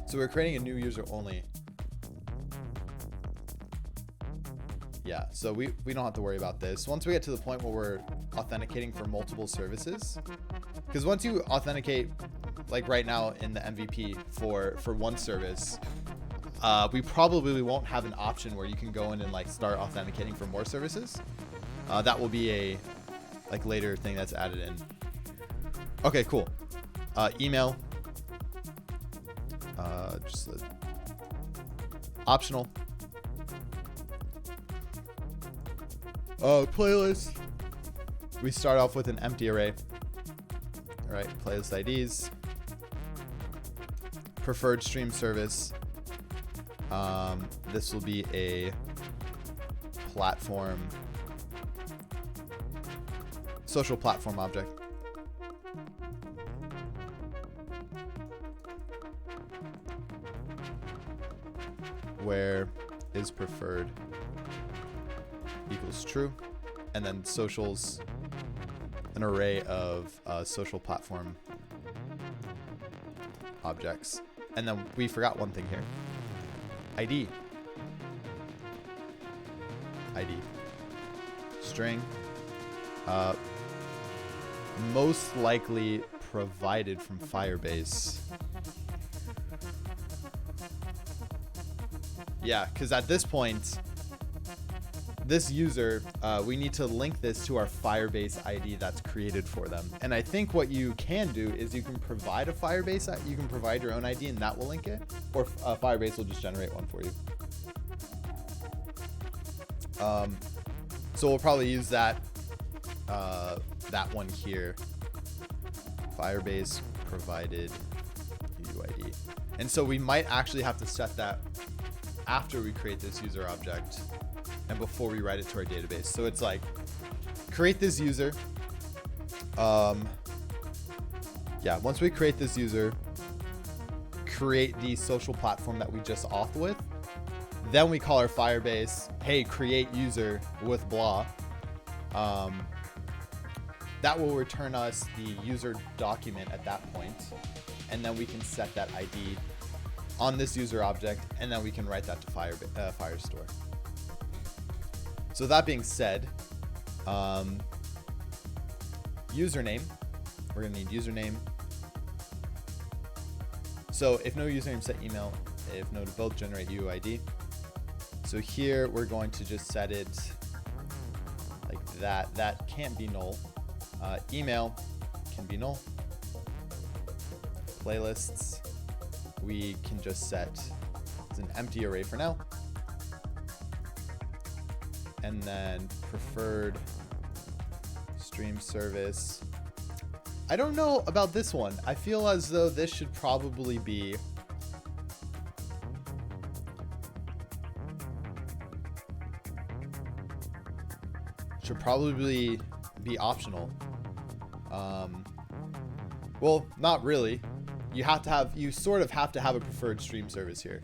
So we're creating a new user only. Yeah, so we don't have to worry about this. Once we get to the point where we're authenticating for multiple services, because once you authenticate, like right now in the MVP for one service, we probably won't have an option where you can go in and like start authenticating for more services. That will be a later thing that's added in. Okay, cool. Email. Just optional. Playlist. We start off with an empty array. All right, playlist IDs. Preferred stream service. This will be a platform, social platform object. Where is preferred equals true, and then socials, an array of social platform objects. And then we forgot one thing here. ID. String. Most likely provided from Firebase. Yeah, because at this point, this user, we need to link this to our Firebase ID that's created for them. And I think what you can do is you can provide a Firebase, you can provide your own ID and that will link it, or Firebase will just generate one for you. So we'll probably use that one here, Firebase provided UID. And so we might actually have to set that after we create this user object and before we write it to our database. So it's like, create this user. Yeah, once we create this user, create the social platform that we just auth with, then we call our Firebase, hey, create user with blah. That will return us the user document at that point, and then we can set that ID on this user object, and then we can write that to Firestore. So that being said, username, we're gonna need username. So if no username, set email. If no to both, generate UID. So here we're going to just set it like that. That can't be null. Email can be null. Playlists, we can just set, it's an empty array for now. And then preferred stream service. I don't know about this one. I feel as though this should probably be optional. Well, not really. you sort of have to have a preferred stream service here.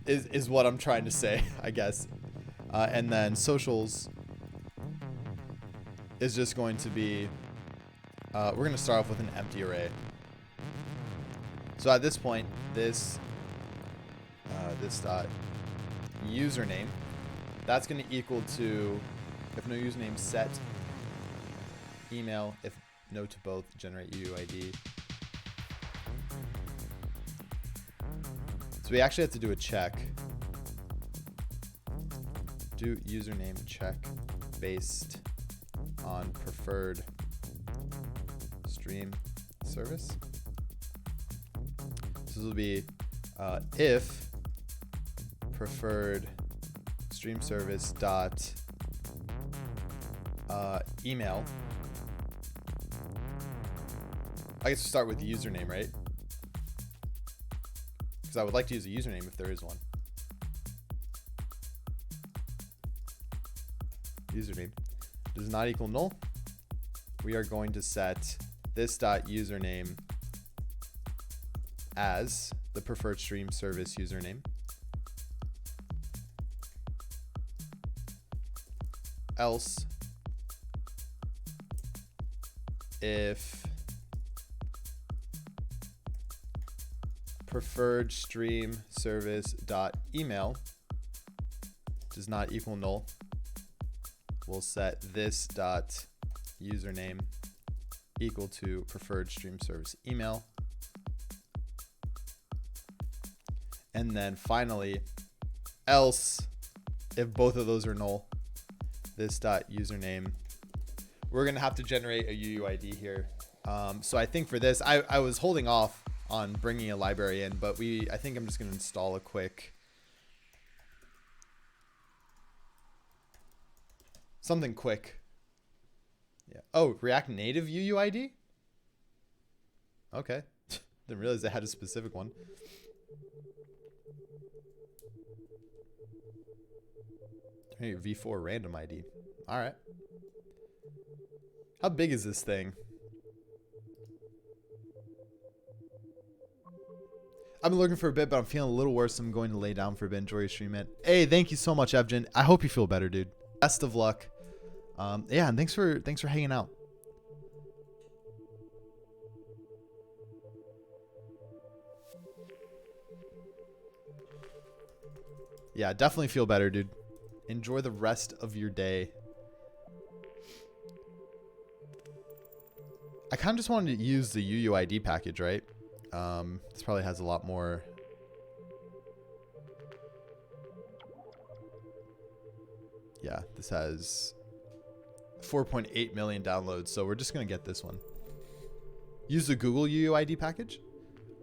is what I'm trying to say, I guess. And then socials is just going to be, we're going to start off with an empty array. So at this point, this dot username, that's going to equal to, if no username, set email, if no to both, generate UUID. So we actually have to do a check. Do username check based on preferred stream service. So this will be if preferred stream service dot email. I guess we start with the username, right? Because I would like to use a username if there is one. Username does not equal null. We are going to set this dot username as the preferred stream service username. Else, if preferred stream service dot email does not equal null, we'll set this dot username equal to preferred stream service email. And then finally, else, if both of those are null, this dot username, we're going to have to generate a UUID here. So I think for this, I was holding off on bringing a library in, but I think I'm just going to install a quick something quick. Yeah. Oh, React Native UUID? Okay. Didn't realize they had a specific one. Hey, V4 random ID. All right. How big is this thing? I've been looking for a bit, but I'm feeling a little worse. I'm going to lay down for a bit. Enjoy your stream, man. Hey, thank you so much, Evgen. I hope you feel better, dude. Best of luck. Yeah, and thanks for hanging out. Yeah, definitely feel better, dude. Enjoy the rest of your day. I kind of just wanted to use the UUID package, right? This probably has a lot more. Yeah, this has 4.8 million downloads, so we're just going to get this one. Use the Google UUID package?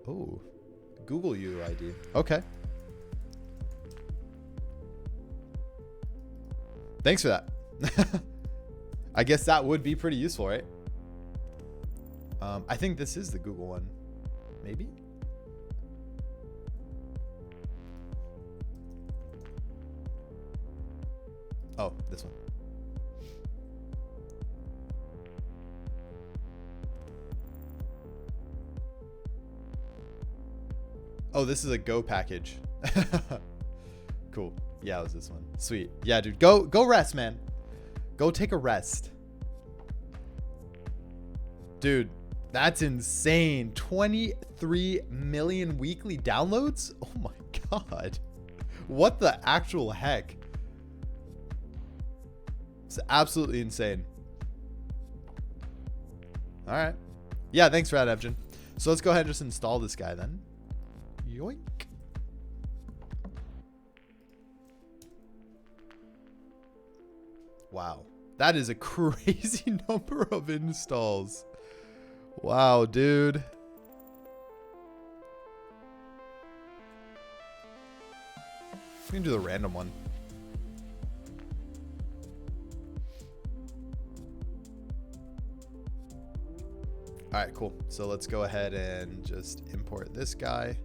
Oh, Google UUID. Okay. Thanks for that. I guess that would be pretty useful, right? I think this is the Google one. Maybe? Oh, this one. Oh, this is a Go package. Cool. Yeah, it was this one. Sweet. Yeah, dude. Go rest, man. Go take a rest. Dude, that's insane. 23 million weekly downloads? Oh my god. What the actual heck? It's absolutely insane. All right. Yeah, thanks for that, Evgen. So let's go ahead and just install this guy then. Yoink. Wow. That is a crazy number of installs. Wow, dude. I'm gonna do the random one. All right, cool. So let's go ahead and just import this guy.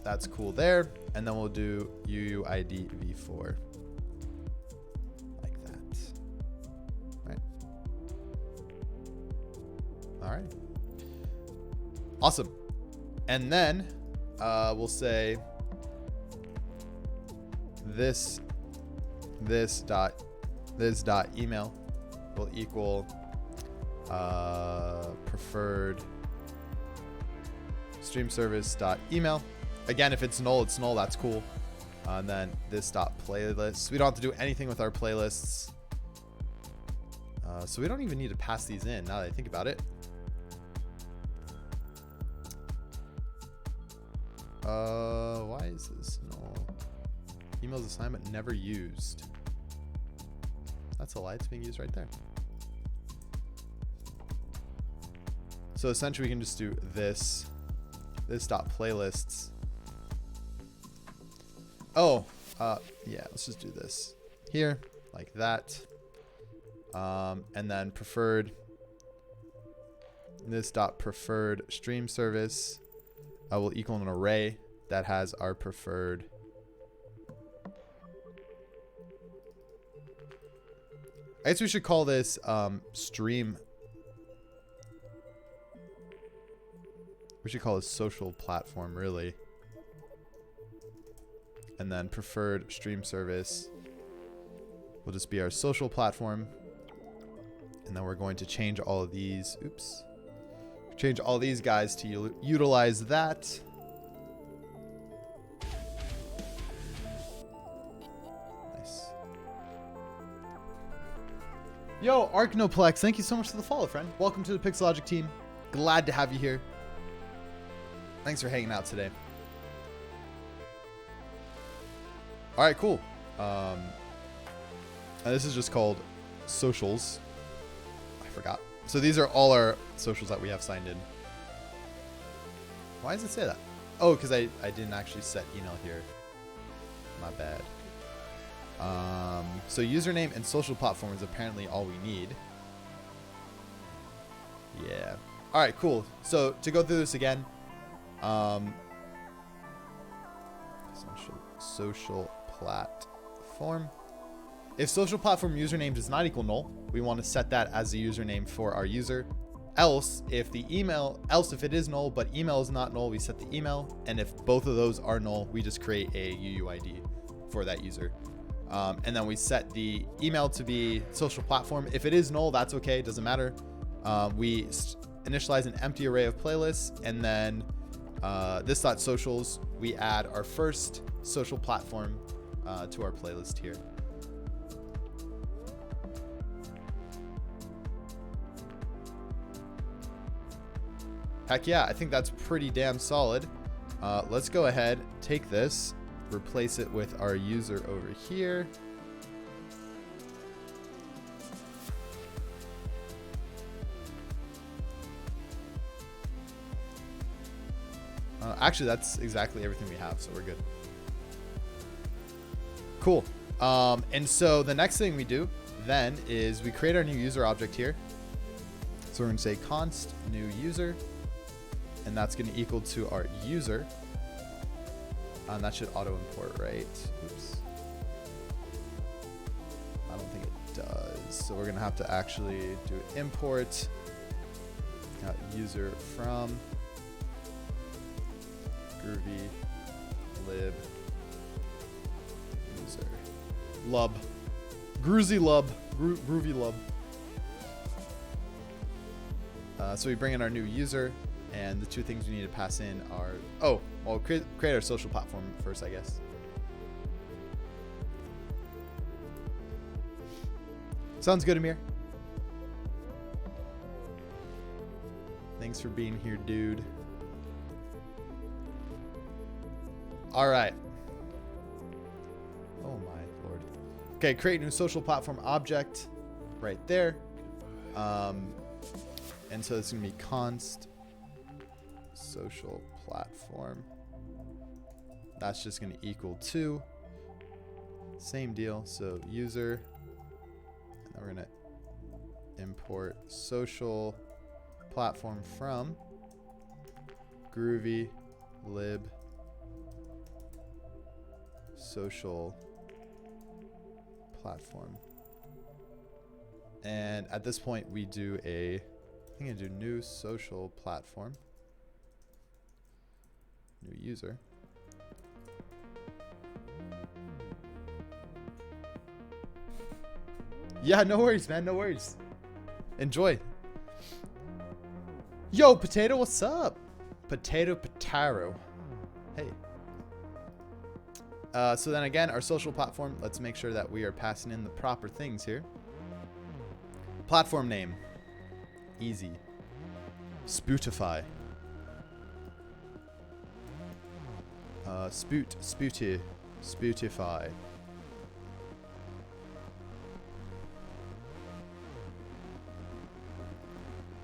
That's cool there. And then we'll do UUID v4. Like that. Right. right. Awesome. And then we'll say this dot email will equal preferred stream service dot email. Again, if it's null, it's null. That's cool. And then this dot playlist. We don't have to do anything with our playlists. So we don't even need to pass these in now that I think about it. Why is this null? Emails assignment never used. That's a lie. It's being used right there. So essentially we can just do this dot playlists. Oh, yeah, let's just do this here like that. And then preferred, this dot preferred stream service will equal an array that has our preferred. I guess we should call this stream. We should call this social platform, really. And then preferred stream service will just be our social platform. And then we're going to change all of these. Oops. Change all these guys to utilize that. Nice. Yo, Archnoplex, thank you so much for the follow, friend. Welcome to the Pixelogic team. Glad to have you here. Thanks for hanging out today. All right, cool. This is just called socials. I forgot. So these are all our socials that we have signed in. Why does it say that? Oh, because I didn't actually set email here. My bad. So username and social platform is apparently all we need. Yeah. All right, cool. So to go through this again, social platform. If social platform username does not equal null, we want to set that as the username for our user. Else, if it is null, but email is not null, we set the email. And if both of those are null, we just create a UUID for that user. And then we set the email to be social platform. If it is null, that's okay. It doesn't matter. We initialize an empty array of playlists, and then this dot socials, we add our first social platform to our playlist here. Heck yeah, I think that's pretty damn solid. Let's go ahead, take this, replace it with our user over here. Actually, that's exactly everything we have, so we're good. Cool. And so the next thing we do then is we create our new user object here. So we're going to say const new user, and that's going to equal to our user. And that should auto import, right? Oops. I don't think it does. So we're going to have to actually do import user from Grüvee lib user lub Grüvee lub Grüvee lub. So we bring in our new user, and the two things we need to pass in are create our social platform first, I guess. Sounds good, Amir. Thanks for being here, dude. All right. Oh my lord. Okay, create new social platform object right there. And so it's gonna be const social platform. That's just gonna equal to same deal. So user, and then we're gonna import social platform from Grüvee lib social platform. And at this point we do a I'm gonna do new social platform. New user. Yeah, no worries, man. No worries. Enjoy. Yo, Potato, what's up? Potato. Hey. So then again, our social platform, let's make sure that we are passing in the proper things here. Platform name. Easy. Spootify. Spootify.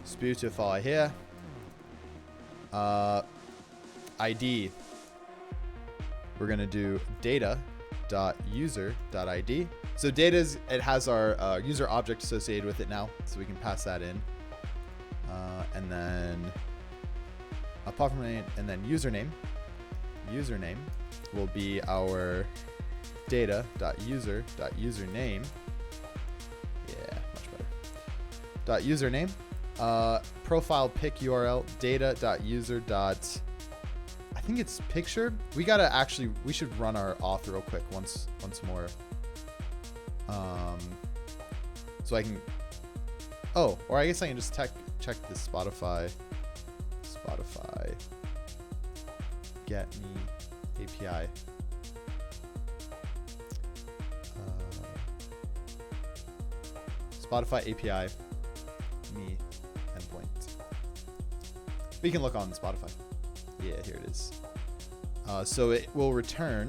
Spootify here. ID. We're gonna do data.user.id. So data is, it has our user object associated with it now, so we can pass that in. And then a platform name, and then username. Username will be our data.user.username. Yeah, much better. .username. Profile pic URL data.user. I think it's picture. We gotta actually, we should run our auth real quick once more. So I can, oh, or I guess I can just check the Spotify get me API. Spotify API me endpoint. We can look on Spotify. Yeah, here it is. So it will return.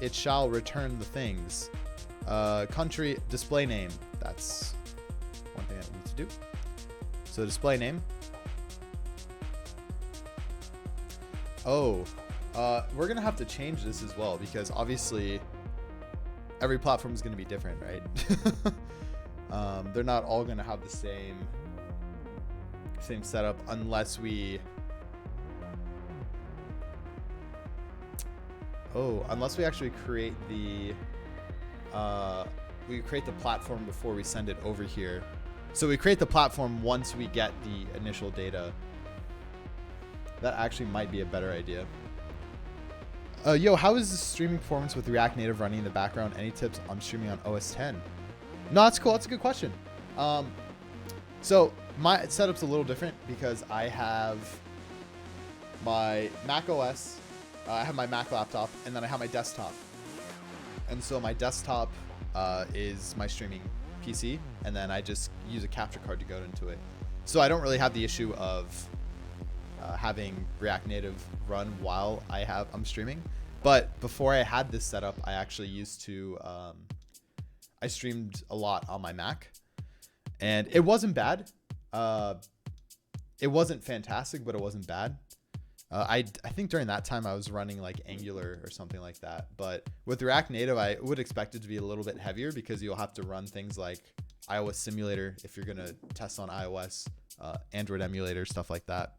It shall return the things. Country display name. That's one thing that we need to do. So display name. Oh, we're gonna have to change this as well because obviously every platform is gonna be different, right? They're not all gonna have the same setup unless we. Oh, unless we actually create the platform before we send it over here. So we create the platform once we get the initial data. That actually might be a better idea. Yo, how is the streaming performance with React Native running in the background? Any tips on streaming on OS 10? No, that's cool. That's a good question. So my setup's a little different because I have my Mac OS, I have my Mac laptop, and then I have my desktop. And so my desktop is my streaming PC, and then I just use a capture card to go into it. So I don't really have the issue of having React Native run while I'm streaming. But before I had this setup, I actually used to, I streamed a lot on my Mac, and it wasn't bad. It wasn't fantastic, but it wasn't bad. I think during that time I was running like Angular or something like that. But with React Native, I would expect it to be a little bit heavier because you'll have to run things like iOS Simulator if you're going to test on iOS, Android emulator, stuff like that.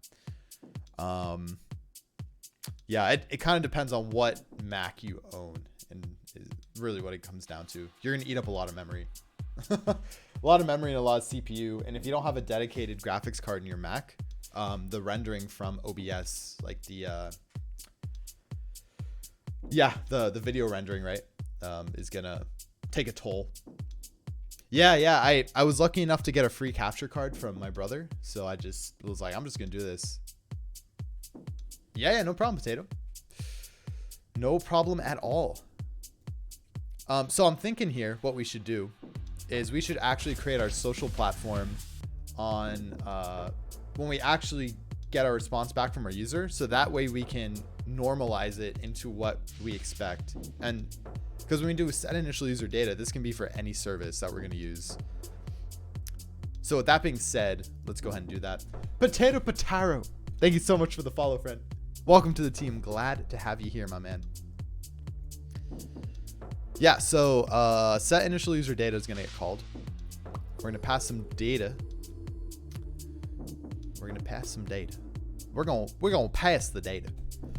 Yeah, it kind of depends on what Mac you own and is really what it comes down to. You're going to eat up a lot of memory. A lot of memory and a lot of CPU. And if you don't have a dedicated graphics card in your Mac, the rendering from OBS, like the video rendering, right, is gonna take a toll. I was lucky enough to get a free capture card from my brother, so I just was like, I'm just gonna do this. Yeah, no problem, Potato. No problem at all. So I'm thinking here what we should do is we should actually create our social platform on when we actually get our response back from our user, so that way we can normalize it into what we expect. And because when we do set initial user data, this can be for any service that we're going to use. So with that being said, let's go ahead and do that. Potato, thank you so much for the follow, friend. Welcome to the team. Glad to have you here, my man. Yeah, so set initial user data is going to get called. We're going to pass some data. We're going to pass some data. We're going to pass the data.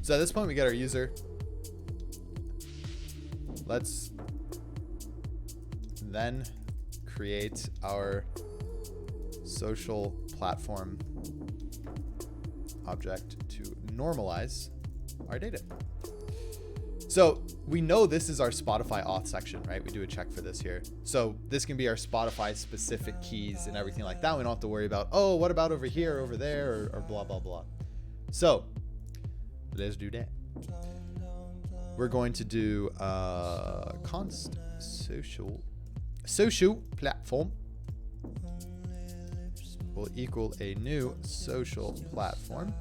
So at this point, we get our user. Let's then create our social platform object to normalize our data. So we know this is our Spotify auth section, right? We do a check for this here. So this can be our Spotify specific keys and everything like that. We don't have to worry about, oh, what about over here, over there, or blah, blah, blah. So let's do that. We're going to do const social platform will equal a new social platform.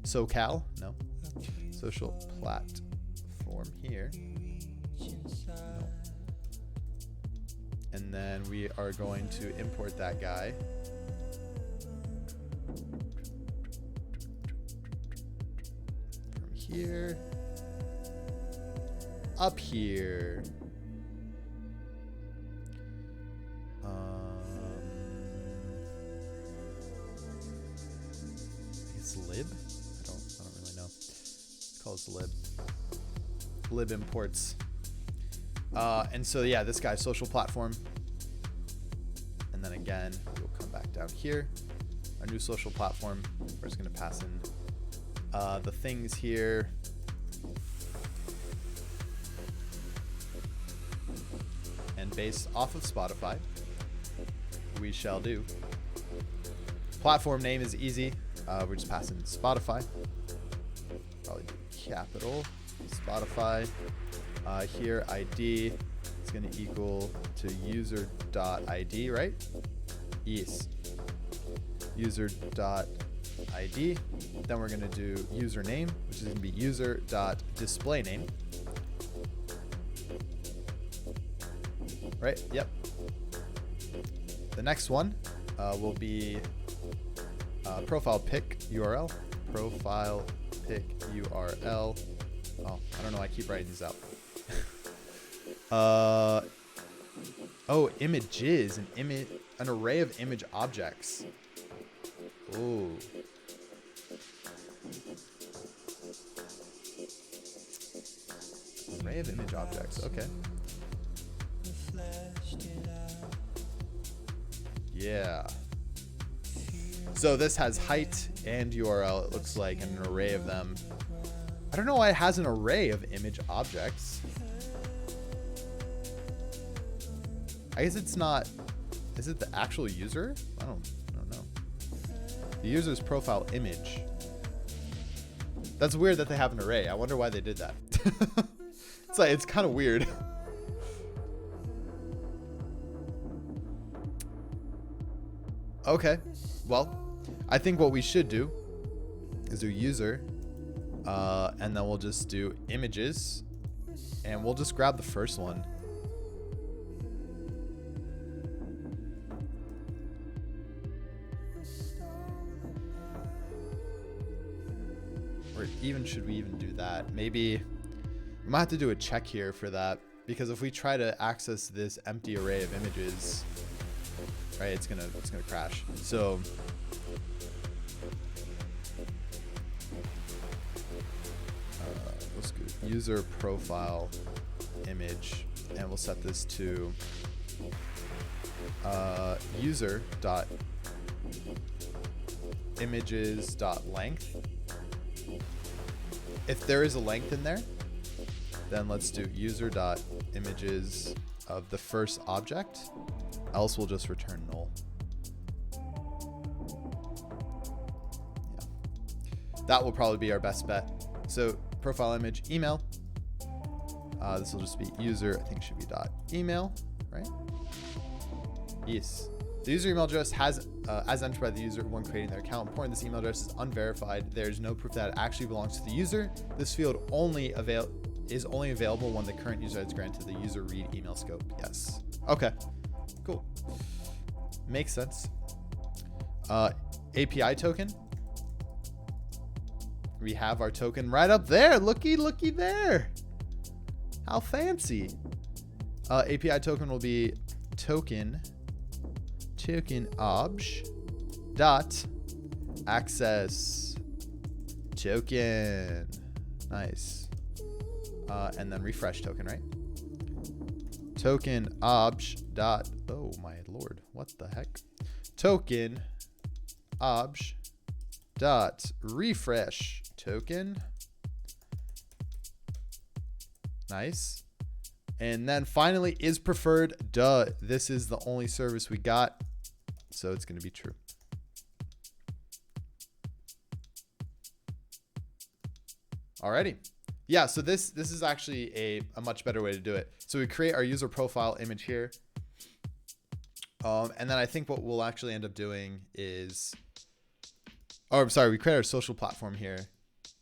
SoCal, no. Social platform here. No. And then we are going to import that guy. From here. Up here. It's lib? I don't really know. Let's call this lib. Lib imports. And so yeah, this guy's social platform. And then again, we'll come back down here. Our new social platform. We're just gonna pass in the things here. And based off of Spotify, we shall do. Platform name is easy. We're just passing Spotify. Probably capital Spotify. Here ID is going to equal to user.id, right? Yes. User.id. Then we're going to do username, which is going to be user.displayname. Right? Yep. The next one will be profile pic URL. Profile pic URL. Oh, I don't know. I keep writing these out. Oh, images. An array of image objects. Ooh. Array of image objects. Okay. Yeah. So this has height and URL. It looks like an array of them. I don't know why it has an array of image objects. I guess it's not. Is it the actual user? I don't know. The user's profile image. That's weird that they have an array. I wonder why they did that. It's kind of weird. Okay, well, I think what we should do is do user, and then we'll just do images, and we'll just grab the first one. Or even, should we even do that? Maybe we might have to do a check here for that, because if we try to access this empty array of images, right, it's gonna crash. So let's go user profile image, and we'll set this to user dot images dot length. If there is a length in there, then let's do user dot images of the first object. Else we'll just return null. Yeah. That will probably be our best bet. So profile image, email. This will just be user, I think it should be dot email, right? Yes. The user email address has, as entered by the user when creating their account. Important, this email address is unverified. There's no proof that it actually belongs to the user. This field is only available when the current user is granted the user read email scope. Yes. Okay. Cool. Makes sense. API token. We have our token right up there. Looky there. How fancy. API token will be token obj dot access token. Nice. And then refresh token, right? Token obj dot, oh my lord, what the heck? token obj dot refresh token. Nice. And then finally is preferred. Duh. This is the only service we got, so it's going to be true. Alrighty. Yeah, so this is actually a much better way to do it. So we create our user profile image here. And then I think what we'll actually end up doing is, oh, I'm sorry, we create our social platform here.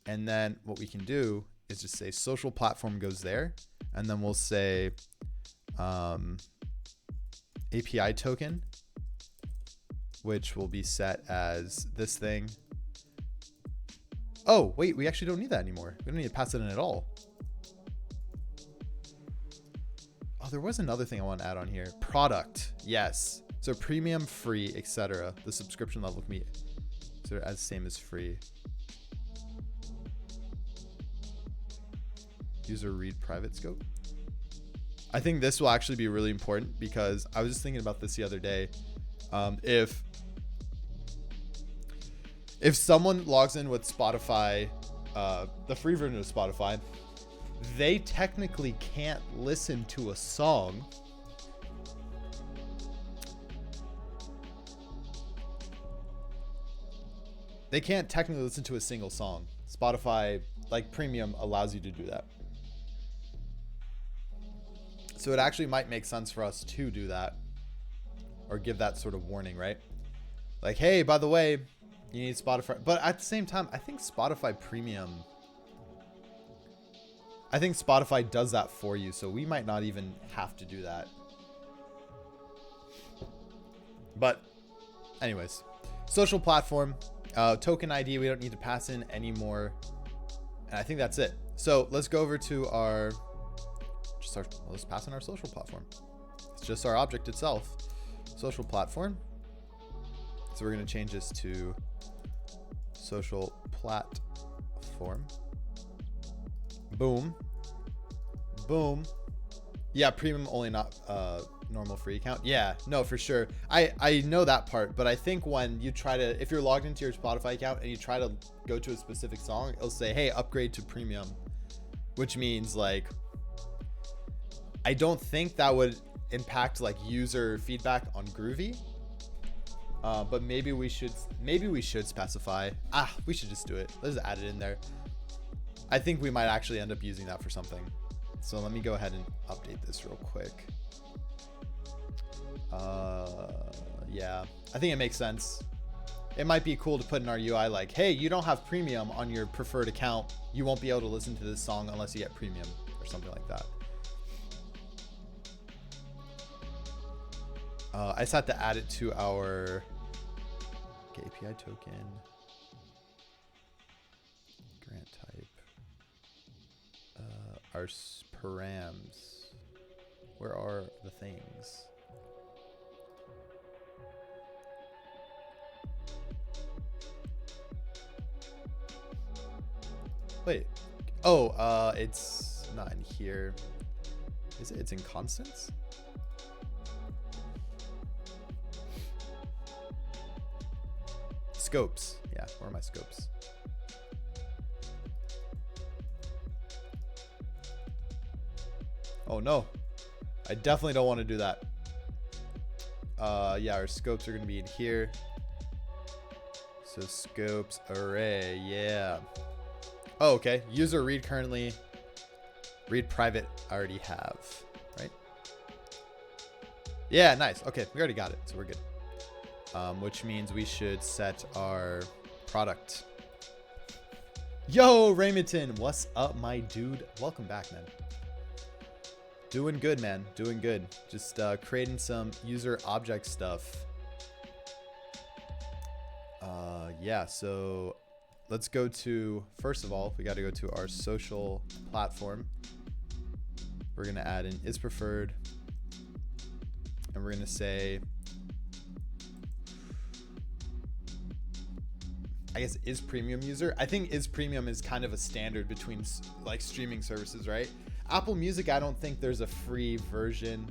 And then what we can do is just say social platform goes there. And then we'll say API token, which will be set as this thing. Oh, wait, we actually don't need that anymore. We don't need to pass it in at all. Oh, there was another thing I want to add on here. Product, yes. So premium, free, etc. The subscription level can be so as same as free. User read private scope. I think this will actually be really important because I was just thinking about this the other day. If someone logs in with Spotify, the free version of Spotify, they technically can't listen to a song they can't technically listen to a single song. Spotify, like premium, allows you to do that. So it actually might make sense for us to do that or give that sort of warning, right? Like, hey, by the way, you need Spotify. But at the same time, I think Spotify Premium, I think Spotify does that for you. So we might not even have to do that. But anyways, social platform, token ID, we don't need to pass in anymore. And I think that's it. So let's go over to our, let's pass in our social platform. It's just our object itself. Social platform. So we're going to change this to social platform. Boom. Boom. Yeah, premium only, not normal free account. Yeah, no, for sure. I know that part, but I think when you try to, if you're logged into your Spotify account and you try to go to a specific song, it'll say, hey, upgrade to premium, which means like, I don't think that would impact like user feedback on Grüvee. But maybe we should specify. We should just do it. Let's add it in there. I think we might actually end up using that for something. So let me go ahead and update this real quick. Yeah, I think it makes sense. It might be cool to put in our UI like, hey, you don't have premium on your preferred account. You won't be able to listen to this song unless you get premium or something like that. I just have to add it to our API token, grant type, our params. Where are the things? Wait. Oh, it's not in here. Is it? It's in constants? Scopes. Yeah, where are my scopes? Oh no. I definitely don't want to do that. Yeah, our scopes are going to be in here. So scopes array, yeah. Oh, okay. User read currently. Read private I already have, right? Yeah, nice. Okay, we already got it, so we're good. Which means we should set our product. Yo, Raymondton, what's up, my dude? Welcome back, man. Doing good, man. Doing good. Just creating some user object stuff. Yeah, so let's go to, first of all, we got to go to our social platform. We're going to add in is preferred. And we're going to say, I guess is premium user. I think is premium is kind of a standard between like streaming services, right? Apple Music, I don't think there's a free version.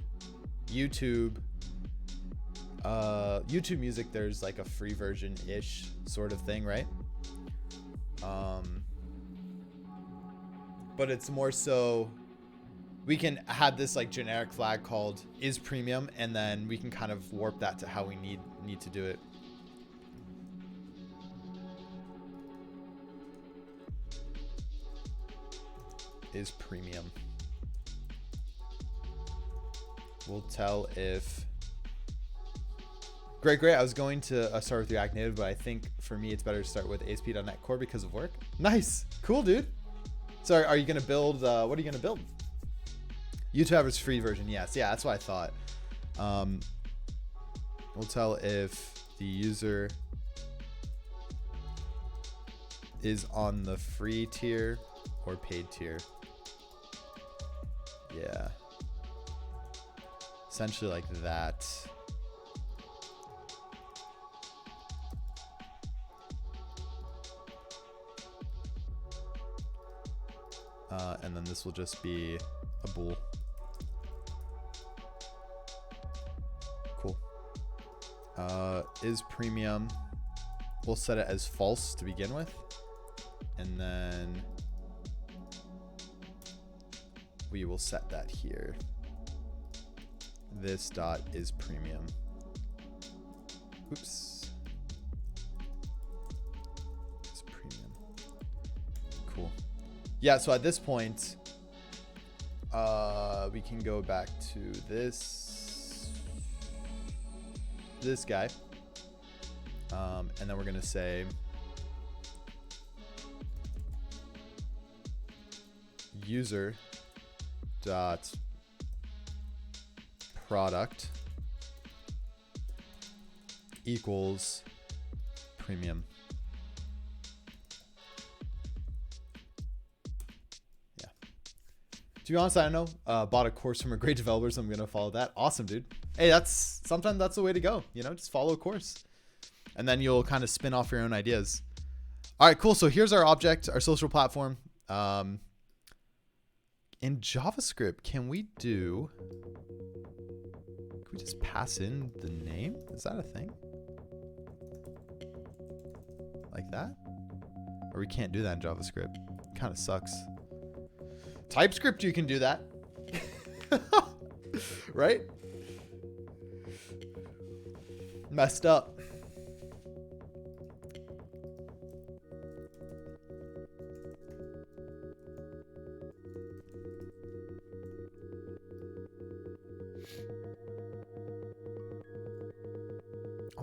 YouTube, YouTube Music, there's like a free version-ish sort of thing, right? But it's more so we can have this like generic flag called is premium, and then we can kind of warp that to how we need to do it. Is premium. We'll tell if great. I was going to start with React Native, but I think for me it's better to start with ASP.NET Core because of work. Nice, cool, dude. So are you gonna build? What are you gonna build? YouTube has free version. Yes, yeah, that's what I thought. We'll tell if the user is on the free tier or paid tier. Yeah. Essentially like that. And then this will just be a bool. Cool. Is premium. We'll set it as false to begin with. And then we will set that here. This dot is premium. Oops. It's premium. Cool. Yeah, so at this point, we can go back to this guy. And then we're gonna say user dot product equals premium. Yeah. To be honest, I don't know. Bought a course from a great developer, so I'm gonna follow that. Awesome, dude. Hey, sometimes that's the way to go. You know, just follow a course, and then you'll kind of spin off your own ideas. All right, cool. So here's our object, our social platform. In JavaScript, can we just pass in the name? Is that a thing? Like that? Or we can't do that in JavaScript. Kind of sucks. TypeScript, you can do that. Right? Messed up.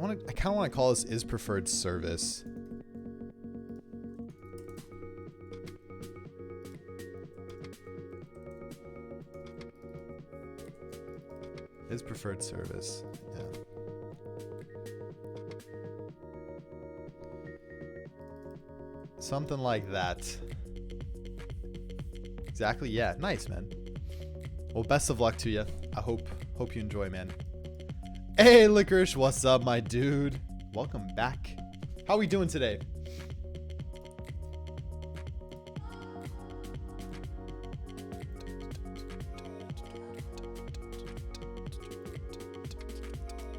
I kind of want to call this is preferred service. Is preferred service. Yeah. Something like that. Exactly. Yeah. Nice, man. Well, best of luck to you. I hope you enjoy, man. Hey, Licorice, what's up, my dude? Welcome back. How are we doing today?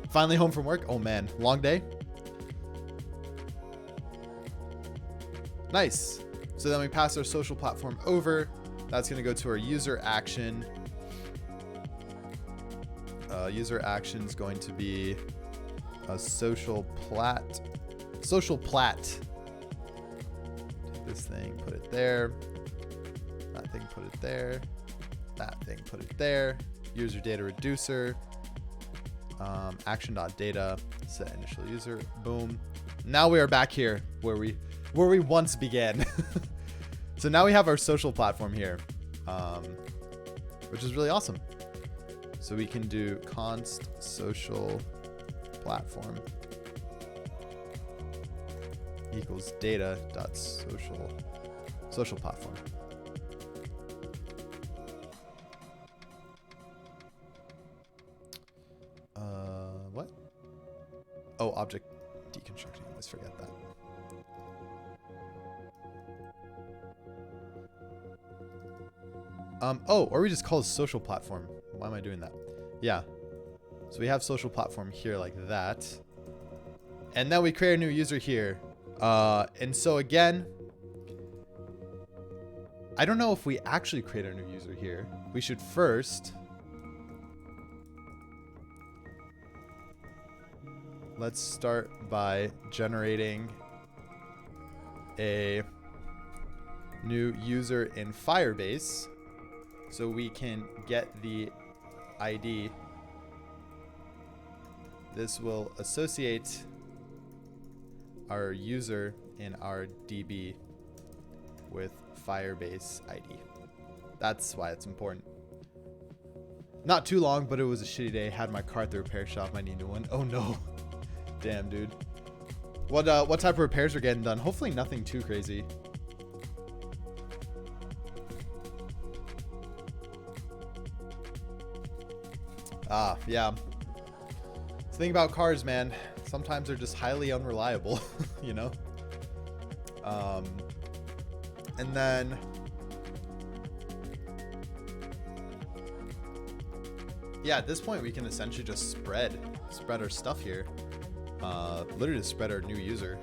Finally home from work? Oh man, long day? Nice. So then we pass our social platform over. That's gonna go to our user action. User action is going to be a social plat. Take this thing, put it there. That thing, put it there. That thing, put it there. User data reducer. Action.data, set initial user. Boom. Now we are back here where we once began. So now we have our social platform here, which is really awesome. So we can do const social platform equals data dot social platform. What? Oh, object deconstructing. Let's forget that. Oh, or we just call it social platform. Why am I doing that? Yeah. So we have social platform here like that. And then we create a new user here. And so again, I don't know if we actually create a new user here. We should first, let's start by generating a new user in Firebase so we can get the ID. This will associate our user in our DB with Firebase ID. That's why it's important. Not too long, but it was a shitty day. Had my car at the repair shop. I need a new one. Oh no. Damn, dude. What type of repairs are getting done? Hopefully nothing too crazy. Yeah. The thing about cars, man, sometimes they're just highly unreliable, you know? And then yeah, at this point we can essentially just spread our stuff here. Literally just spread our new user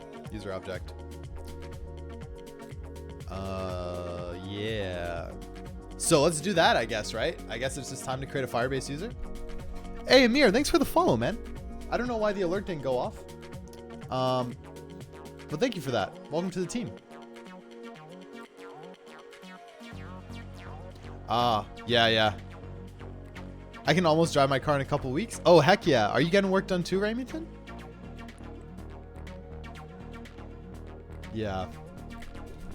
object. Yeah. So let's do that, I guess, right? I guess it's just time to create a Firebase user. Hey, Amir, thanks for the follow, man. I don't know why the alert didn't go off. But thank you for that. Welcome to the team. Yeah. I can almost drive my car in a couple weeks. Oh, heck yeah. Are you getting work done too, Remington? Yeah.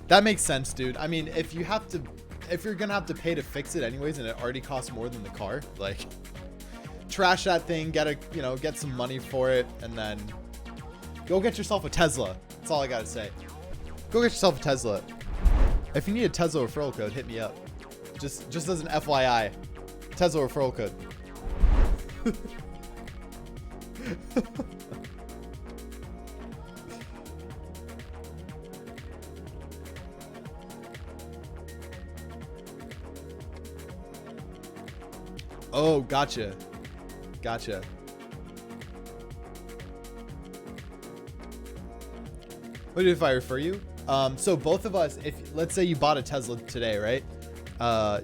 That makes sense, dude. I mean, if you're gonna have to pay to fix it anyways, and it already costs more than the car, like, trash that thing, get some money for it, and then go get yourself a Tesla. That's all I gotta say. Go get yourself a Tesla. If you need a Tesla referral code, hit me up. Just as an FYI, Tesla referral code. Oh, gotcha. What if I refer you? So both of us, if let's say you bought a Tesla today, right?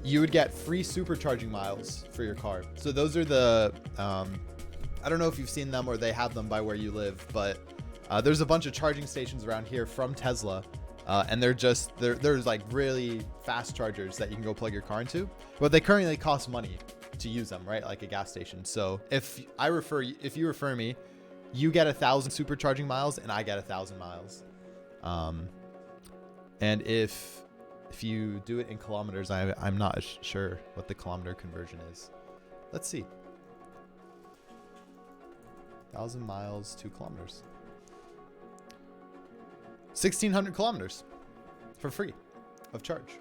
You would get free supercharging miles for your car. So those are the, I don't know if you've seen them or they have them by where you live, but there's a bunch of charging stations around here from Tesla. And there's like really fast chargers that you can go plug your car into, but they currently cost money to use them, right? Like a gas station. So if you refer me, you get 1,000 supercharging miles and I get 1,000 miles. And if you do it in kilometers, I'm not sure what the kilometer conversion is. Let's see. 1,000 miles to kilometers. 1,600 kilometers for free of charge.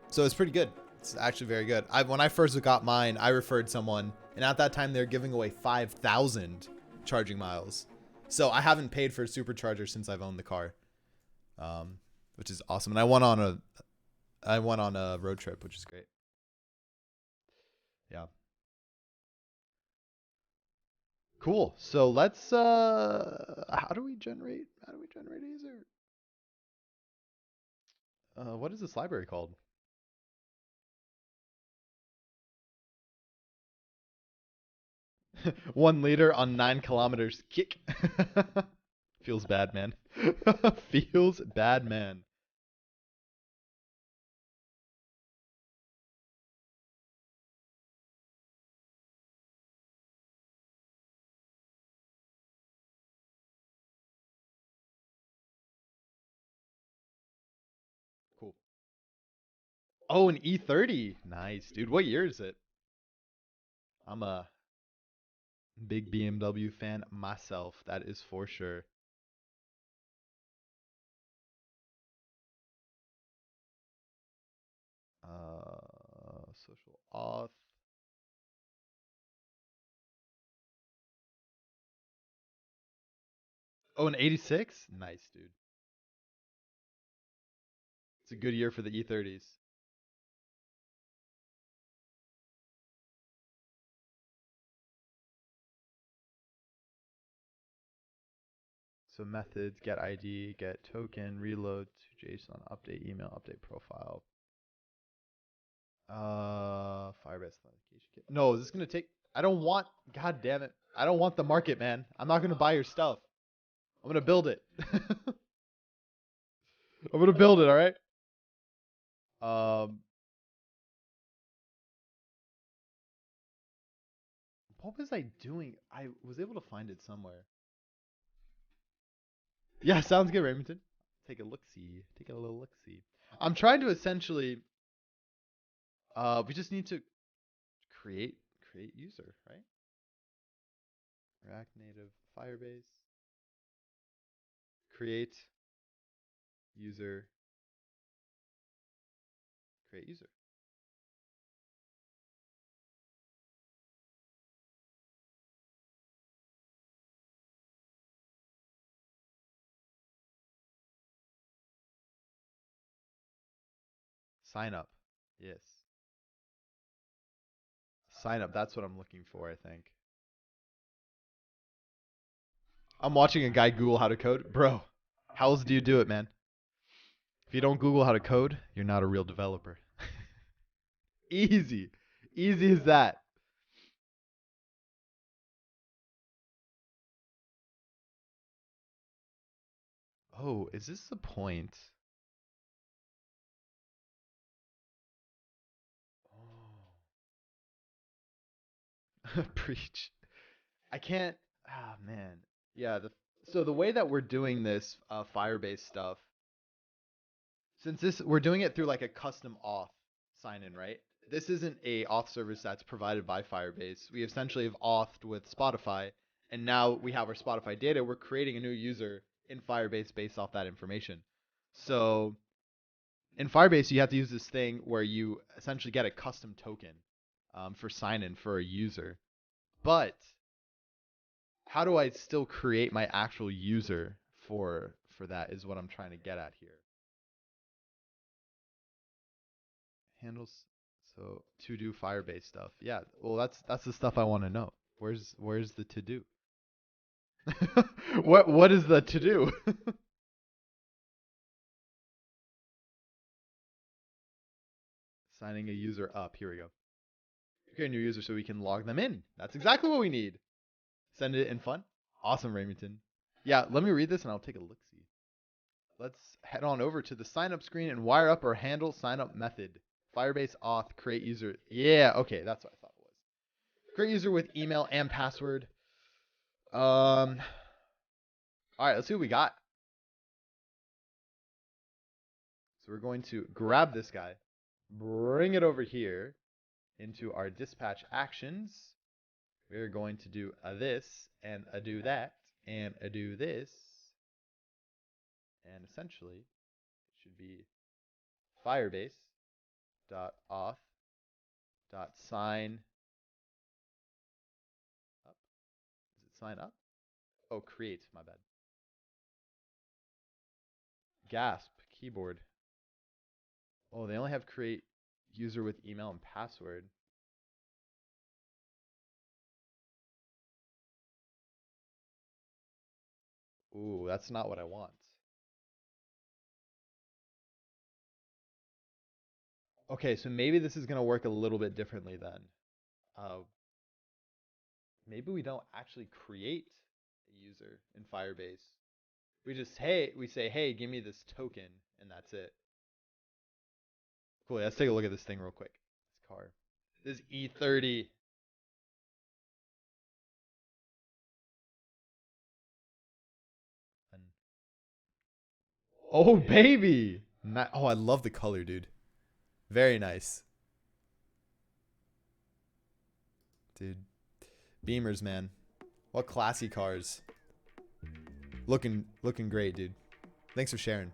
So it's pretty good. It's actually very good. When I first got mine, I referred someone, and at that time they're giving away 5,000 charging miles. So I haven't paid for a supercharger since I've owned the car, which is awesome. And I went on a road trip, which is great. Yeah. Cool. So let's how do we generate a user? What is this library called? One liter on 9 kilometers. Kick. Feels bad, man. Feels bad, man. Cool. Oh, an E30. Nice, dude. What year is it? I'm a big BMW fan myself. That is for sure. Social auth. Oh, an 86? Nice, dude. It's a good year for the E30s. So methods, get ID, get token, reload to JSON, update email, update profile. Firebase authentication kit. No, this is gonna take. I don't want. God damn it! I don't want the market, man. I'm not gonna buy your stuff. I'm gonna build it. I'm gonna build it. All right. What was I doing? I was able to find it somewhere. Yeah, sounds good, Raymondton. Take a look see. Take a little look see. I'm trying to essentially. We just need to create user, right? React Native Firebase. Create user. Create user. Sign up. Yes. Sign up. That's what I'm looking for, I think. I'm watching a guy Google how to code. Bro, how else do you do it, man? If you don't Google how to code, you're not a real developer. Easy. Easy as that. Oh, is this the point? Oh. Preach. I can't. Ah, man. Yeah. So the way that we're doing this Firebase stuff, since we're doing it through like a custom auth sign in, right? This isn't a auth service that's provided by Firebase. We essentially have authed with Spotify, and now we have our Spotify data. We're creating a new user in Firebase based off that information. So in Firebase, you have to use this thing where you essentially get a custom token for sign in for a user. But how do I still create my actual user for that is what I'm trying to get at here. Handles so to do Firebase stuff. Yeah, well that's the stuff I want to know. Where's the to do? What is the to do? Signing a user up. Here we go. Create a new user so we can log them in. That's exactly what we need. Send it in fun. Awesome, Raymondton. Yeah, let me read this and I'll take a look see. Let's head on over to the sign up screen and wire up our handle sign up method. Firebase auth create user. Yeah, okay, that's what I thought it was. Create user with email and password. All right, let's see what we got. So we're going to grab this guy, bring it over here into our dispatch actions. We're going to do a this and a do that and a do this. And essentially, it should be Firebase dot auth dot sign up. Is it sign up? Oh, create. My bad. Gasp. Keyboard. Oh, they only have create user with email and password. Ooh, that's not what I want. Okay, so maybe this is going to work a little bit differently then. Maybe we don't actually create a user in Firebase. We say, hey, give me this token, and that's it. Cool, let's take a look at this thing real quick. This car. This E30. Oh, baby. Oh, I love the color, dude. Very nice. Dude. Beamers, man. What classy cars. Looking great, dude. Thanks for sharing.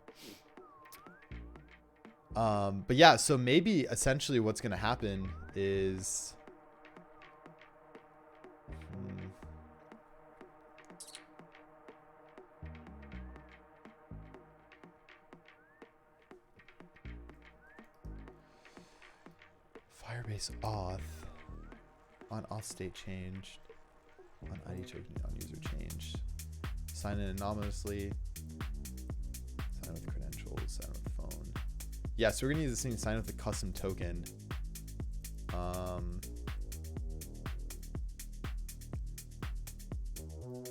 But yeah, so maybe essentially what's gonna happen is Firebase auth on auth state changed on ID token on user changed. Sign in anonymously. Sign with credentials. Sign with phone. Yeah, so we're gonna use this thing to sign with a custom token.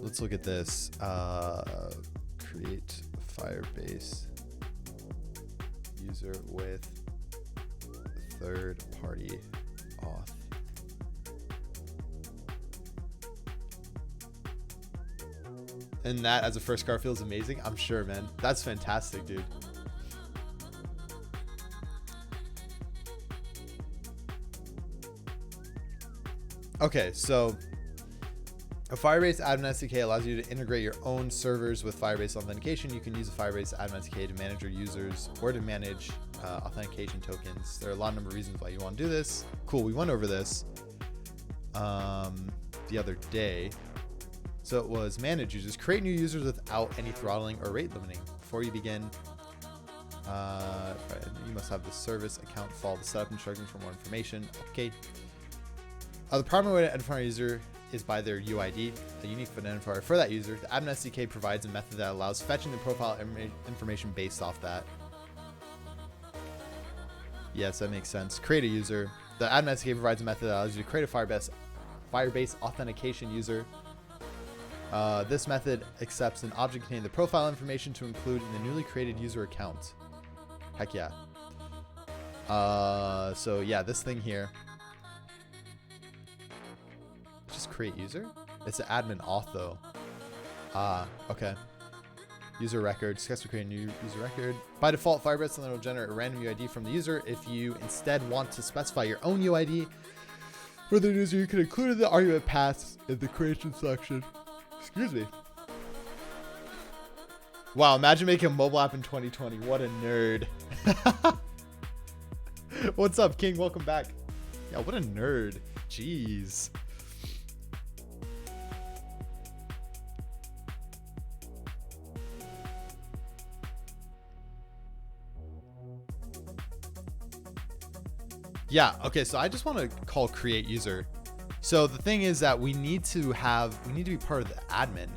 Let's look at this. Create Firebase user with third-party auth. And that as a first car feels amazing. I'm sure, man. That's fantastic, dude. Okay, so a Firebase admin SDK allows you to integrate your own servers with Firebase authentication. You can use a Firebase admin SDK to manage your users or to manage authentication tokens. There are a lot of reasons why you want to do this. Cool, we went over this the other day. So it was manage users. Create new users without any throttling or rate limiting. Before you begin, you must have the service account. Follow the setup instructions for more information. Okay. The primary way to identify a user is by their UID, a unique identifier for that user. The admin SDK provides a method that allows fetching the profile information based off that. Yes, that makes sense. Create a user. The admin SDK provides a method that allows you to create a Firebase authentication user. This method accepts an object containing the profile information to include in the newly created user account. Heck yeah. So yeah, this thing here. Just create user? It's an admin auth though. Okay. User record. Discuss to create a new user record. By default, Firebase will generate a random UID from the user. If you instead want to specify your own UID for the user, you can include the argument paths in the creation section. Excuse me. Wow, imagine making a mobile app in 2020. What a nerd. What's up, King? Welcome back. Yeah, what a nerd. Jeez. Yeah, okay, so I just want to call create user. So the thing is that we need to be part of the admin.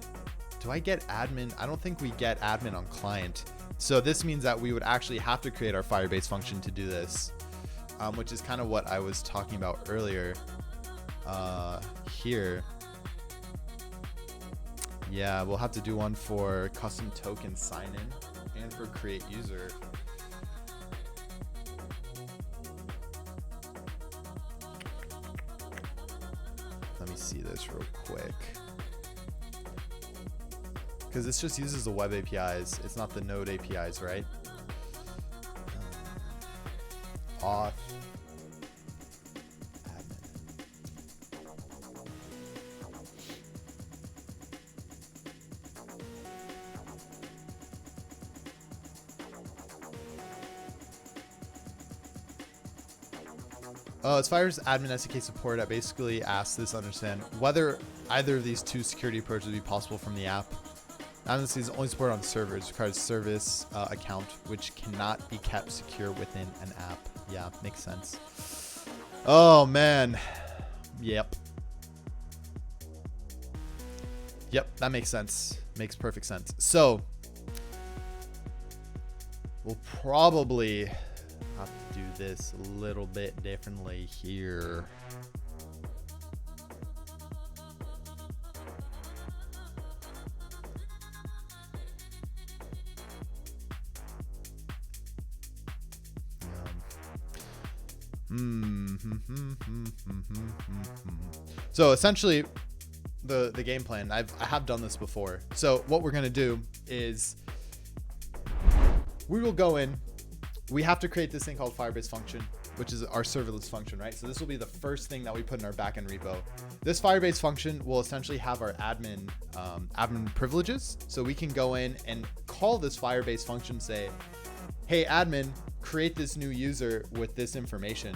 Do I get admin? I don't think we get admin on client. So this means that we would actually have to create our Firebase function to do this, which is kind of what I was talking about earlier here. Yeah, we'll have to do one for custom token sign in and for create user. Let me see this real quick. Because this just uses the web APIs. It's not the node APIs, right? Auth. As far as admin SDK support, I basically asked this to understand whether either of these two security approaches would be possible from the app. Admin SDK is only supported on servers, requires a service account, which cannot be kept secure within an app. Yeah, makes sense. Oh, man. Yep. Yep, that makes sense. Makes perfect sense. So, we'll probably have to do this a little bit differently here. So essentially the game plan, I have done this before. So what we're going to do is we will go in. We have to create this thing called Firebase function, which is our serverless function, right? So this will be the first thing that we put in our backend repo. This Firebase function will essentially have our admin privileges. So we can go in and call this Firebase function, say, hey, admin, create this new user with this information.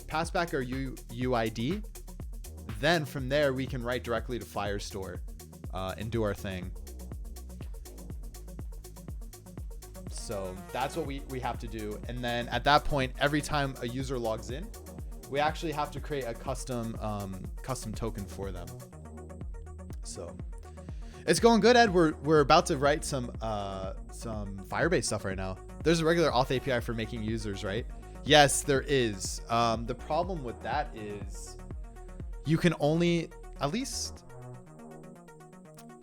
Pass back our UID. Then from there, we can write directly to Firestore and do our thing. So that's what we have to do. And then at that point, every time a user logs in, we actually have to create a custom token for them. So It's going good, Ed. We're about to write some Firebase stuff right now. There's a regular auth API for making users, right? Yes, there is. The problem with that is you can only, at least,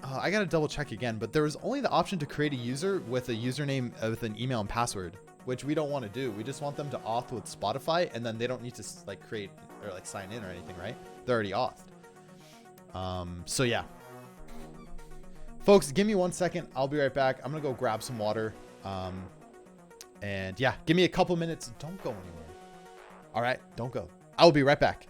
I gotta double check again, but there was only the option to create a user with a username with an email and password, which we don't want to do. We just want them to auth with Spotify, and then they don't need to like create or like sign in or anything, right? They're already authed. So yeah. Folks, give me 1 second. I'll be right back. I'm gonna go grab some water. And yeah, give me a couple minutes. Don't go anywhere. All right, don't go. I will be right back.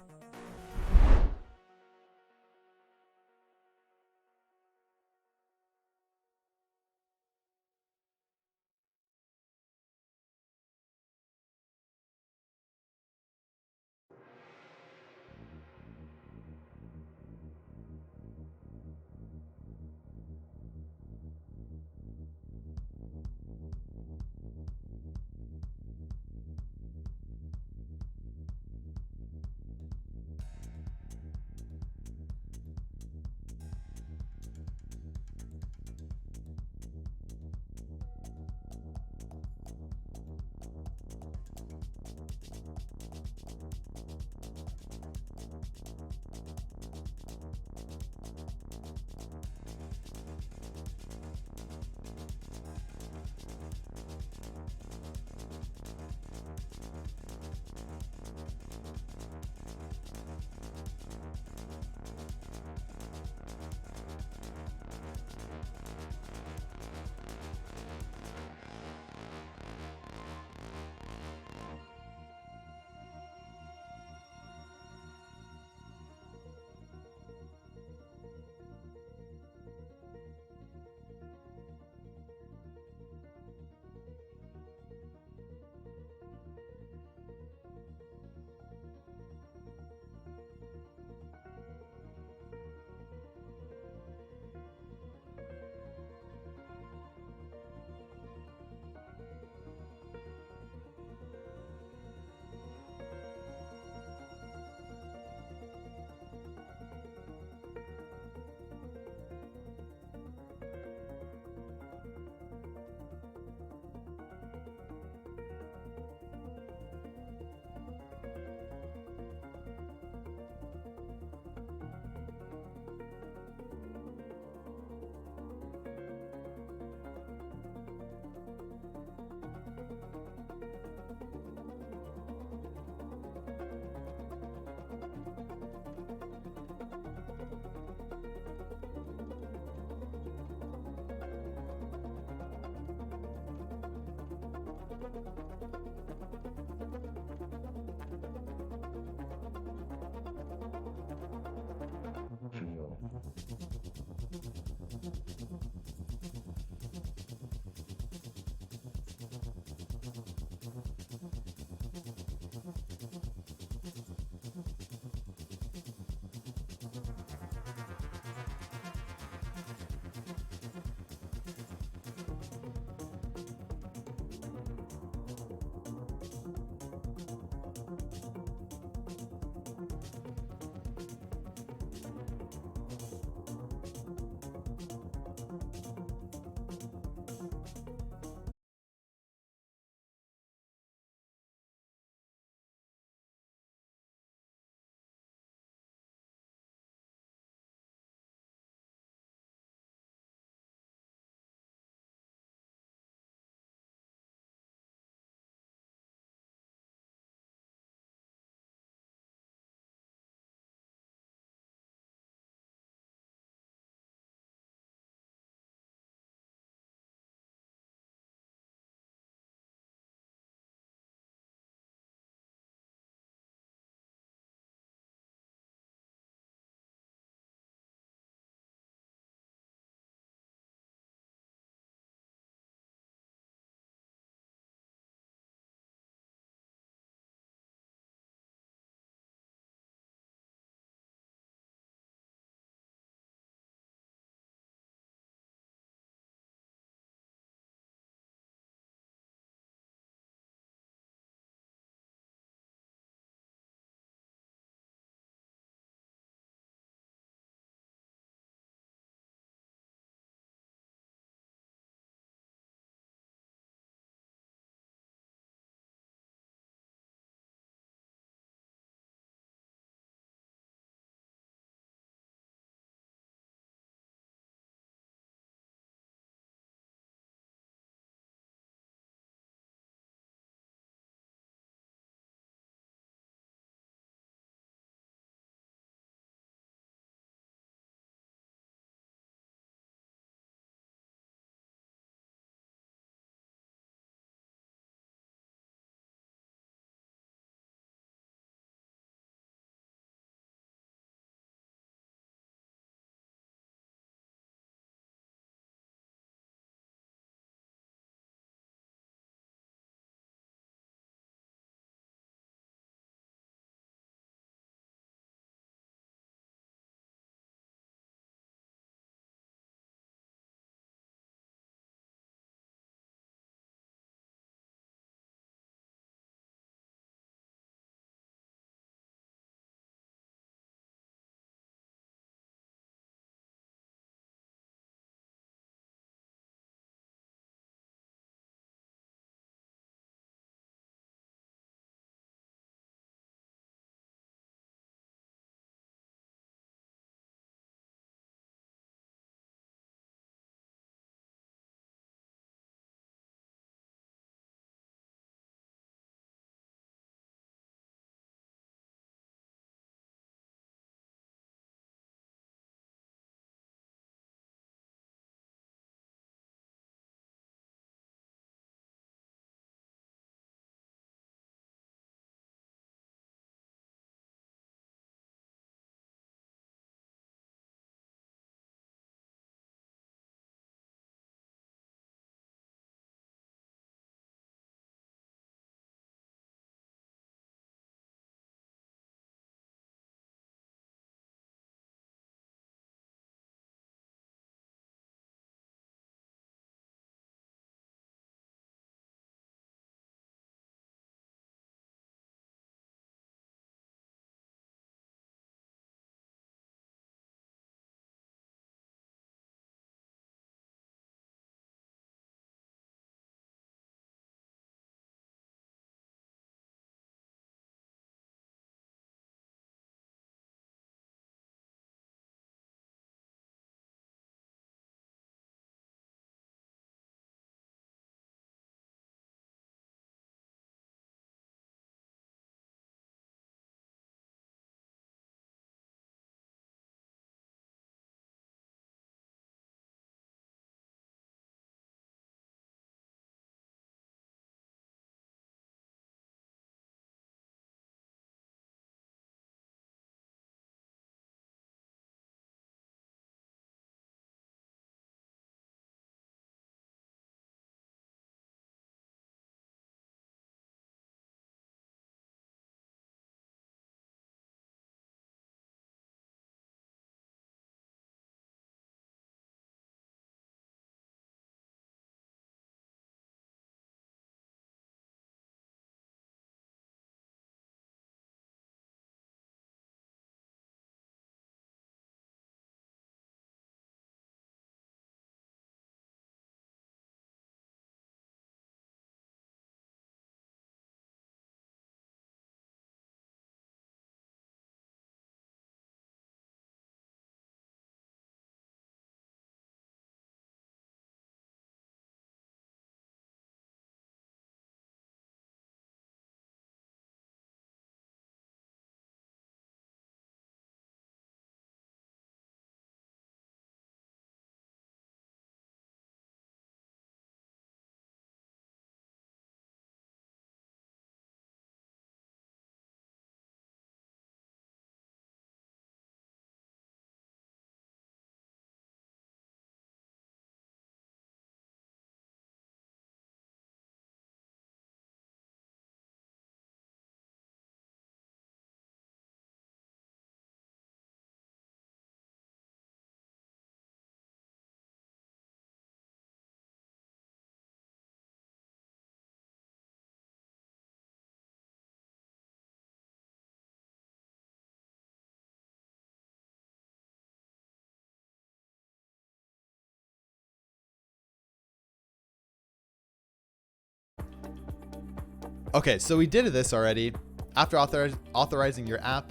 Okay, so we did this already. After authorizing your app,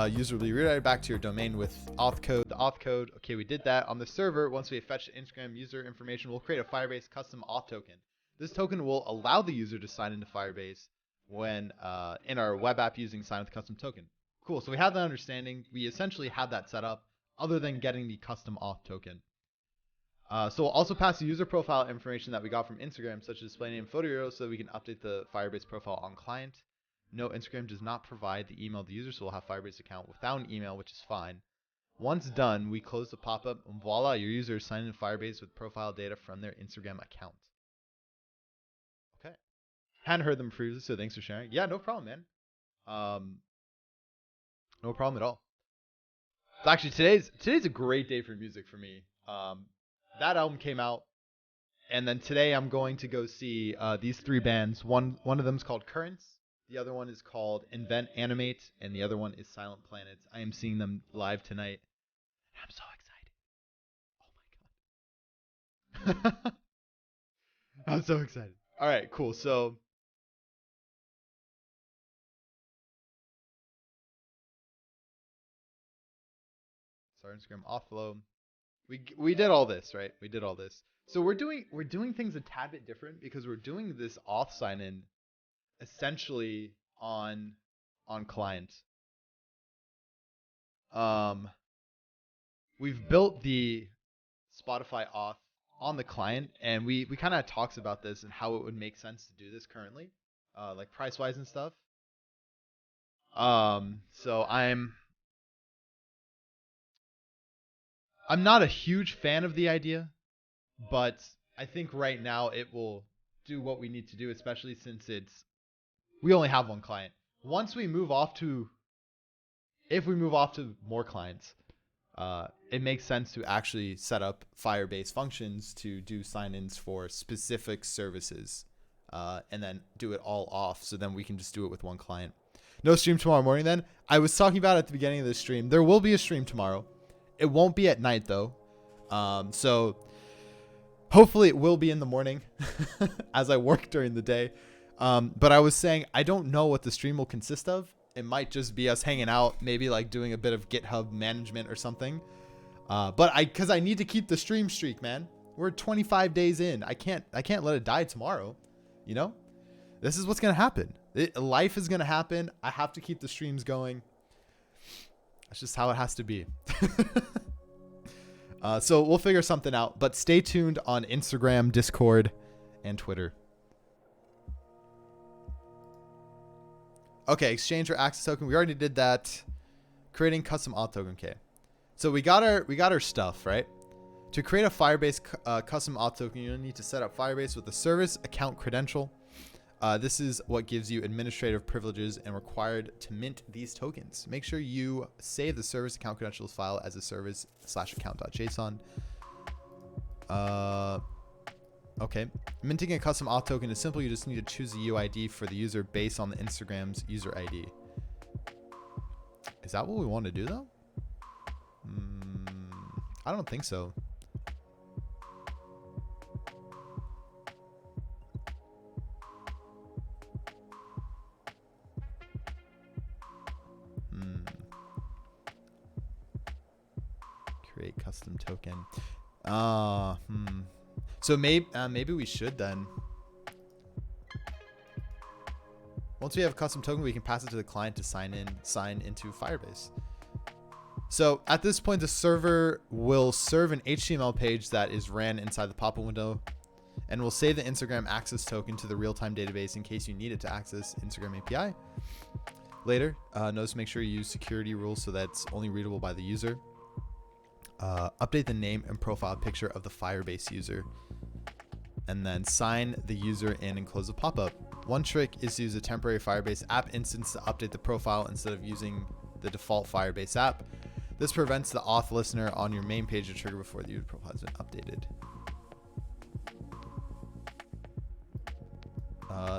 user will be redirected back to your domain with auth code. The auth code, okay, we did that. On the server, once we fetch Instagram user information, we'll create a Firebase custom auth token. This token will allow the user to sign into Firebase when in our web app using sign with custom token. Cool, so we have that understanding. We essentially have that set up other than getting the custom auth token. So we'll also pass the user profile information that we got from Instagram, such as display name, photo hero, so we can update the Firebase profile on client. No, Instagram does not provide the email to the user, so we'll have Firebase account without an email, which is fine. Once done, we close the pop-up, and voila, your user is signed in Firebase with profile data from their Instagram account. Okay. Hadn't heard them previously, so thanks for sharing. Yeah, no problem, man. No problem at all. So actually, today's a great day for music for me. That album came out, and then today I'm going to go see these 3 bands. One of them is called Currents. The other one is called Invent Animate, and the other one is Silent Planets. I am seeing them live tonight. I'm so excited. Oh my god. I'm so excited. All right, cool. So sorry, Instagram offload. We did all this, right? We did all this. So we're doing things a tad bit different because we're doing this auth sign in essentially on client. We've built the Spotify auth on the client, and we kind of talks about this and how it would make sense to do this currently, like price wise and stuff. So I'm not a huge fan of the idea, but I think right now it will do what we need to do, especially since we only have one client. Once we move off to, if we move off to more clients, it makes sense to actually set up Firebase functions to do sign-ins for specific services, and then do it all off. So then we can just do it with one client. No stream tomorrow morning then. I was talking about at the beginning of the stream. There will be a stream tomorrow. It won't be at night though. So hopefully it will be in the morning as I work during the day. But I was saying, I don't know what the stream will consist of. It might just be us hanging out, maybe like doing a bit of GitHub management or something. But because I need to keep the stream streak, man. We're 25 days in. I can't let it die tomorrow. You know, this is what's going to happen. Life is going to happen. I have to keep the streams going. That's just how it has to be. So we'll figure something out, but stay tuned on Instagram, Discord, and Twitter. Okay, exchange or access token. We already did that. Creating custom auth token. Okay. So we got our stuff, right? To create a Firebase custom auth token, you'll need to set up Firebase with a service account credential. This is what gives you administrative privileges and required to mint these tokens. Make sure you save the service account credentials file as a service/account.json. Okay. Minting a custom auth token is simple. You just need to choose a UID for the user based on the Instagram's user ID. Is that what we want to do though? I don't think so. Create custom token. So maybe we should then. Once we have a custom token, we can pass it to the client to sign into Firebase. So at this point, the server will serve an HTML page that is ran inside the pop-up window, and will save the Instagram access token to the real-time database in case you need it to access Instagram API. Later, notice to make sure you use security rules so that it's only readable by the user. Update the name and profile picture of the Firebase user, and then sign the user in and close the pop-up. One trick is to use a temporary Firebase app instance to update the profile instead of using the default Firebase app. This prevents the auth listener on your main page to trigger before the user profile has been updated.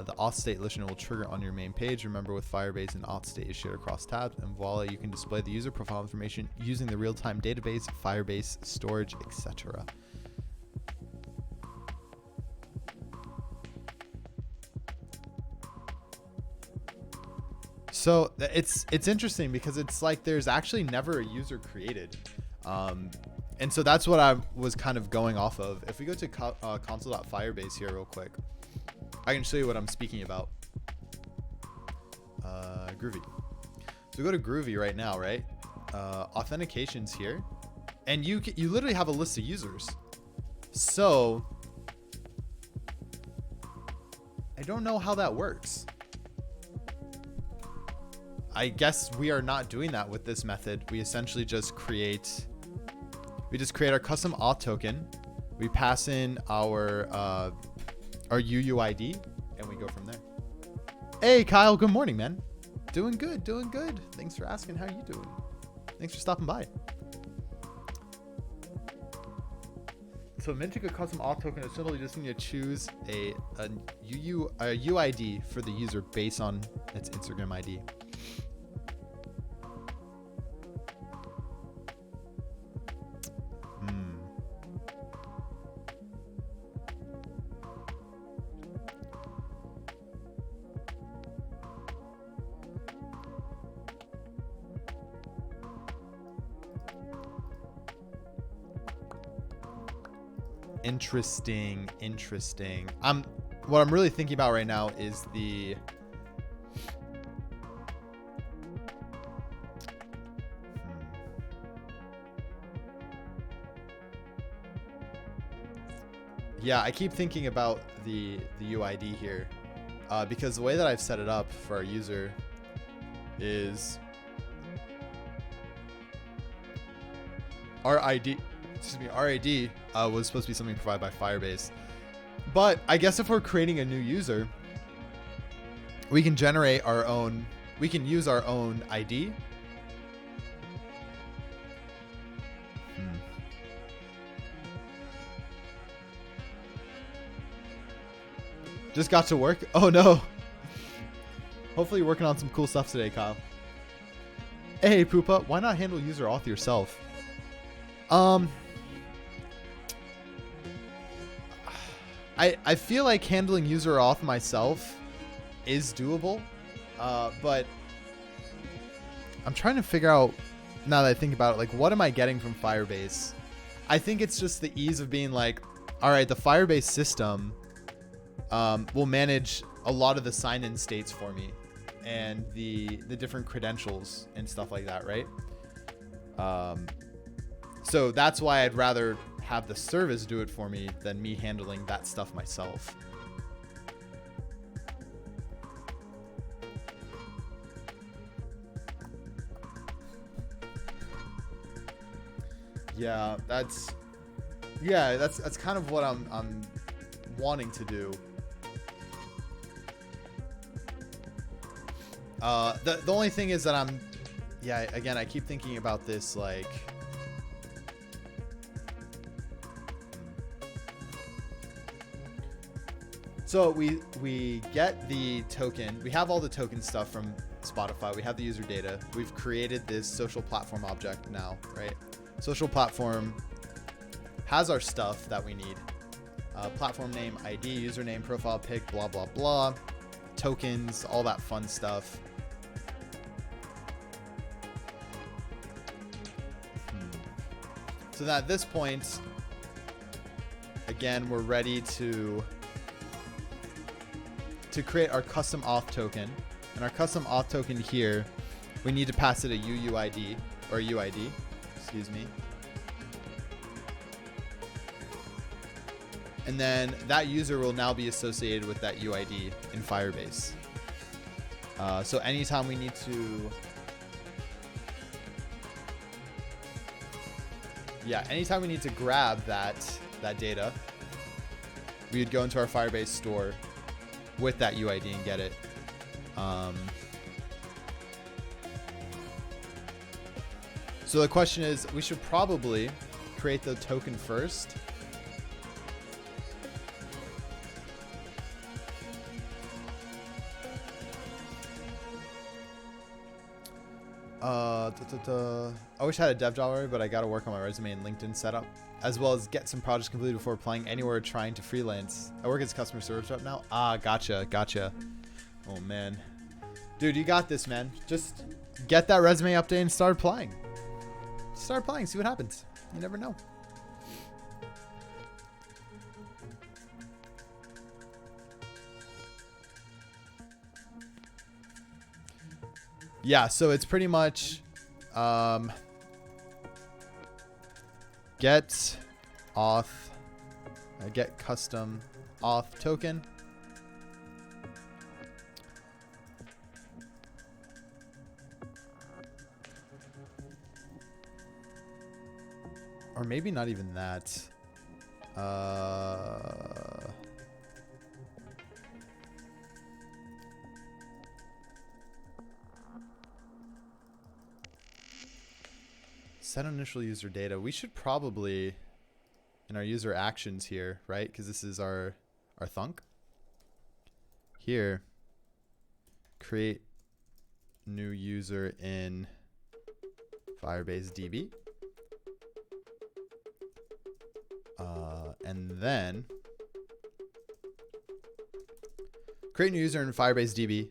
The auth state listener will trigger on your main page. Remember, with Firebase, an auth state is shared across tabs, and voila, you can display the user profile information using the real-time database, Firebase, storage, etc. So it's interesting because it's like there's actually never a user created. And so that's what I was kind of going off of. If we go to console.firebase here real quick, I can show you what I'm speaking about. Grüvee. So we go to Grüvee right now, right? Authentication's here, and you literally have a list of users. So I don't know how that works. I guess we are not doing that with this method. We essentially just create our custom auth token. We pass in our UUID, and we go from there. Hey, Kyle. Good morning, man. Doing good. Doing good. Thanks for asking. How are you doing? Thanks for stopping by. So minting a custom auth token is simply just need to choose a UID for the user based on its Instagram ID. Interesting. What I'm really thinking about right now is the yeah, I keep thinking about the UID here, because the way that I've set it up for our user is our ID was supposed to be something provided by Firebase. But I guess if we're creating a new user, we can generate our own, we can use our own ID. Just got to work? Oh no. Hopefully you're working on some cool stuff today, Kyle. Hey, Poopa, why not handle user auth yourself? I feel like handling user auth myself is doable, but I'm trying to figure out, now that I think about it, like, what am I getting from Firebase? I think it's just the ease of being like, all right, the Firebase system will manage a lot of the sign-in states for me and the different credentials and stuff like that, right? So that's why I'd rather have the service do it for me than me handling that stuff myself. Yeah, that's kind of what I'm wanting to do. The only thing is that again, I keep thinking about this, like, so we get the token. We have all the token stuff from Spotify. We have the user data. We've created this social platform object now, right? Social platform has our stuff that we need. Platform name, ID, username, profile pic, blah, blah, blah. Tokens, all that fun stuff. So that at this point, again, we're ready to create our custom auth token. And our custom auth token here, we need to pass it a UUID, or UID, excuse me. And then that user will now be associated with that UID in Firebase. So anytime we need to, anytime we need to grab that data, we would go into our Firebase store with that UID and get it. So the question is, we should probably create the token first. I wish I had a dev job already, but I got to work on my resume and LinkedIn setup, as well as get some projects completed before applying anywhere trying to freelance. I work as a customer service rep now. Ah, gotcha. Oh man. Dude, you got this, man. Just get that resume update and start applying. Start applying, see what happens. You never know. Yeah, so it's pretty much get auth, get custom auth token. Or maybe not even that. Set initial user data. We should probably, in our user actions here, right? Because this is our thunk. Here, create new user in Firebase DB. And then create new user in Firebase DB.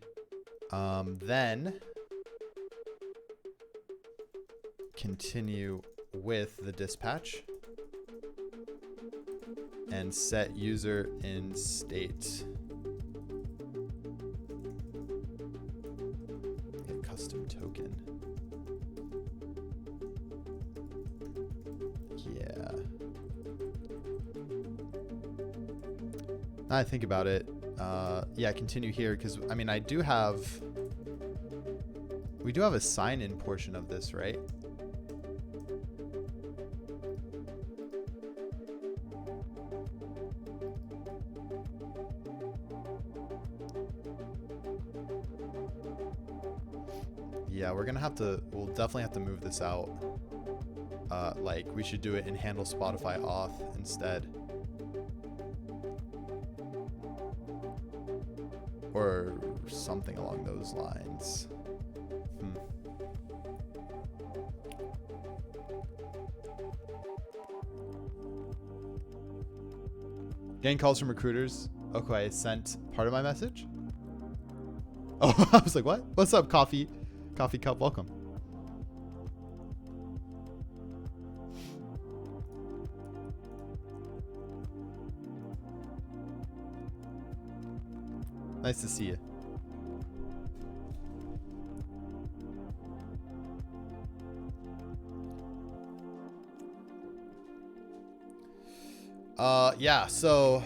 Then continue with the dispatch and set user in state. Get custom token. Yeah. Now I think about it. Yeah, continue here because I mean we do have a sign-in portion of this, right? Yeah, we'll definitely have to move this out. Like we should do it in handle Spotify auth instead. Or something along those lines. Getting calls from recruiters. Okay, I sent part of my message. Oh, I was like, what? What's up, coffee? Coffee cup, welcome. Nice to see you. Yeah, so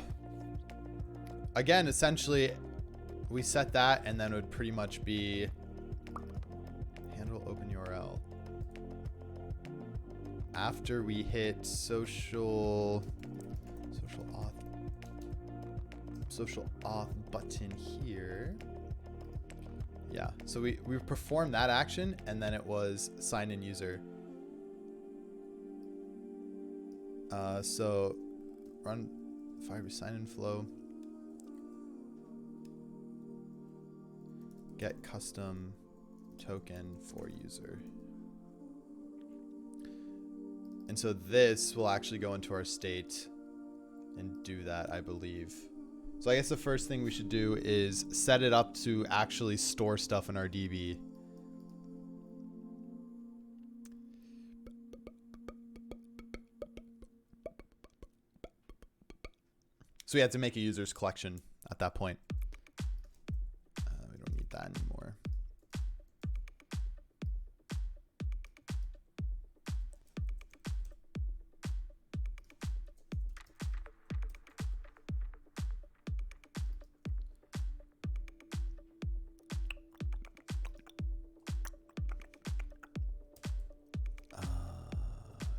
again, essentially we set that and then it would pretty much be handle open URL. After we hit social auth button here. Yeah, so we performed that action and then it was sign in user. So run Firebase sign in flow. Get custom token for user. And so this will actually go into our state and do that, I believe. So I guess the first thing we should do is set it up to actually store stuff in our DB. So we had to make a user's collection at that point. We don't need that anymore.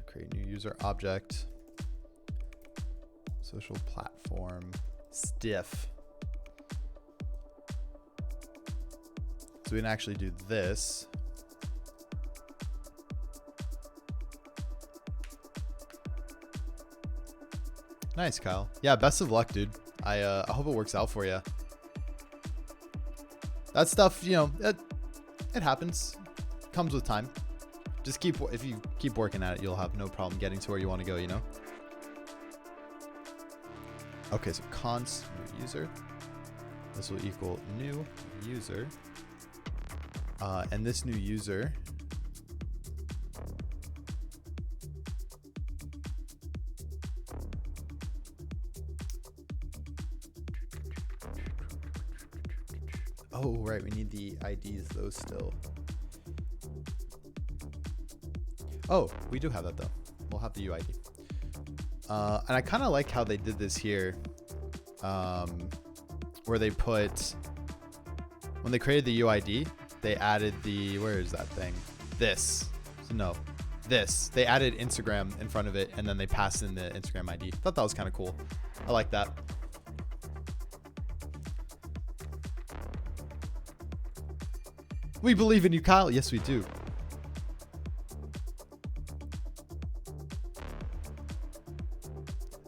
Create new user object. Social platform stiff. So we can actually do this. Nice, Kyle. Yeah, best of luck, dude. I hope it works out for you. That stuff, you know, it happens. Comes with time. Just if you keep working at it, you'll have no problem getting to where you want to go, you know? Okay, so const new user. This will equal new user. And this new user, oh, right, we need the IDs though still. Oh, we do have that though. We'll have the UID. And I kind of like how they did this here, where they put, when they created the UID, they added the, where is that thing? This. No, this. They added Instagram in front of it, and then they passed in the Instagram ID. Thought that was kind of cool. I like that. We believe in you, Kyle. Yes, we do.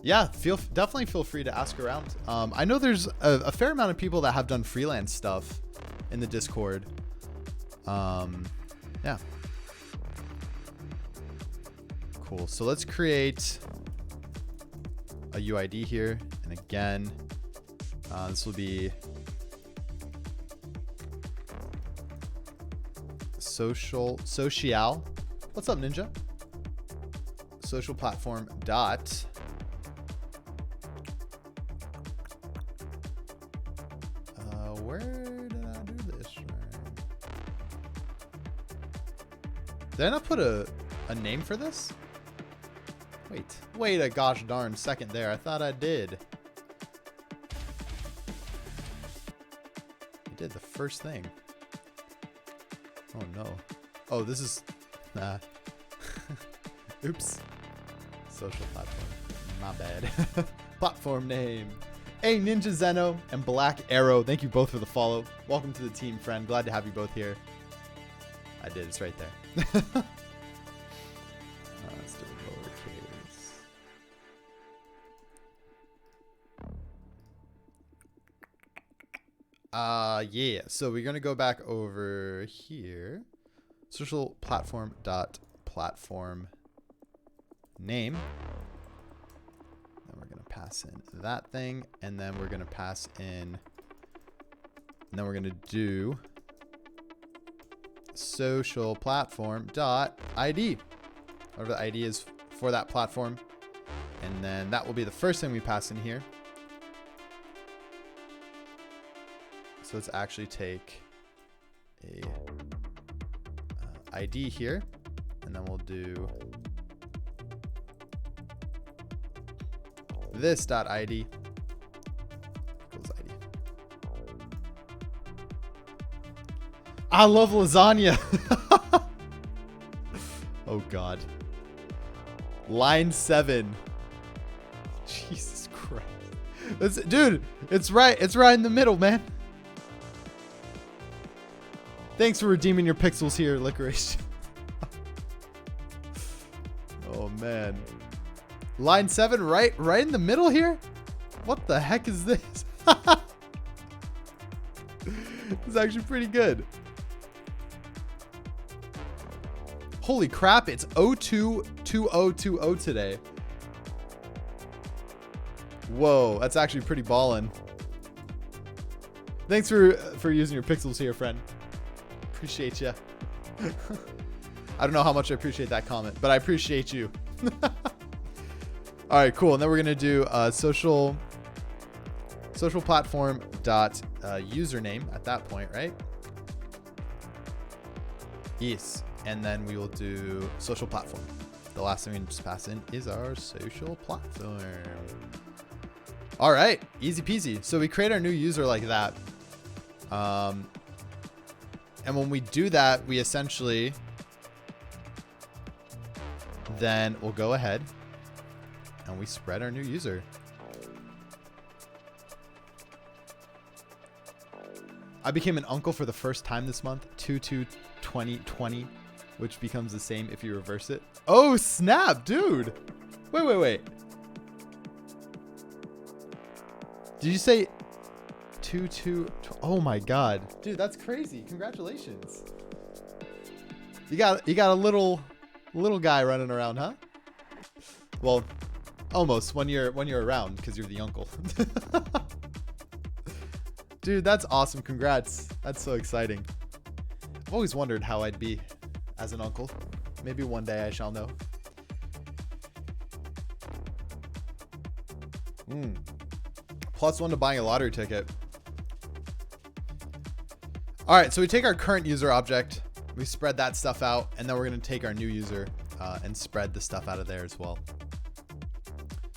Yeah, definitely feel free to ask around. I know there's a fair amount of people that have done freelance stuff in the Discord. Yeah. Cool. So let's create a UID here. And again, this will be social. What's up, Ninja? Social platform dot. Where did I do this? Did I not put a name for this? Wait a gosh darn second there. I thought I did. I did the first thing. Oh no. Oh, this is, nah. Oops. Social platform. My bad. Platform name. Hey, Ninja Zeno and Black Arrow. Thank you both for the follow. Welcome to the team, friend. Glad to have you both here. I did. It's right there. Let's do lowercase. Yeah. So we're going to go back over here. Social platform dot platform name. Then we're going to pass in that thing, and then we're going to pass in, and then we're going to do social platform dot ID, whatever the ID is for that platform. And then that will be the first thing we pass in here. So let's actually take a ID here, and then we'll do this dot ID equals ID. I love lasagna. Oh God. Line 7. Jesus Christ. Dude, it's right in the middle, man. Thanks for redeeming your pixels here, Licorice. Oh man. Line 7 right in the middle here? What the heck is this? It's actually pretty good. Holy crap, it's 022020 today. Whoa, that's actually pretty ballin'. Thanks for using your pixels here, friend. Appreciate you. I don't know how much I appreciate that comment, but I appreciate you. All right, cool. And then we're gonna do social platform dot username at that point, right? Yes. And then we will do social platform. The last thing we just pass in is our social platform. All right, easy peasy. So we create our new user like that. And when we do that, we essentially then we'll go ahead and we spread our new user. I became an uncle for the first time this month, 2/2/2020, which becomes the same if you reverse it. Oh, snap, dude. Wait. Did you say 2/2? Oh my God, dude, that's crazy. Congratulations. You got a little guy running around, huh? Well, almost when you're around because you're the uncle. Dude, that's awesome. Congrats. That's so exciting. I've always wondered how I'd be as an uncle. Maybe one day I shall know. +1 to buying a lottery ticket. All right, so we take our current user object, we spread that stuff out, and then we're going to take our new user and spread the stuff out of there as well.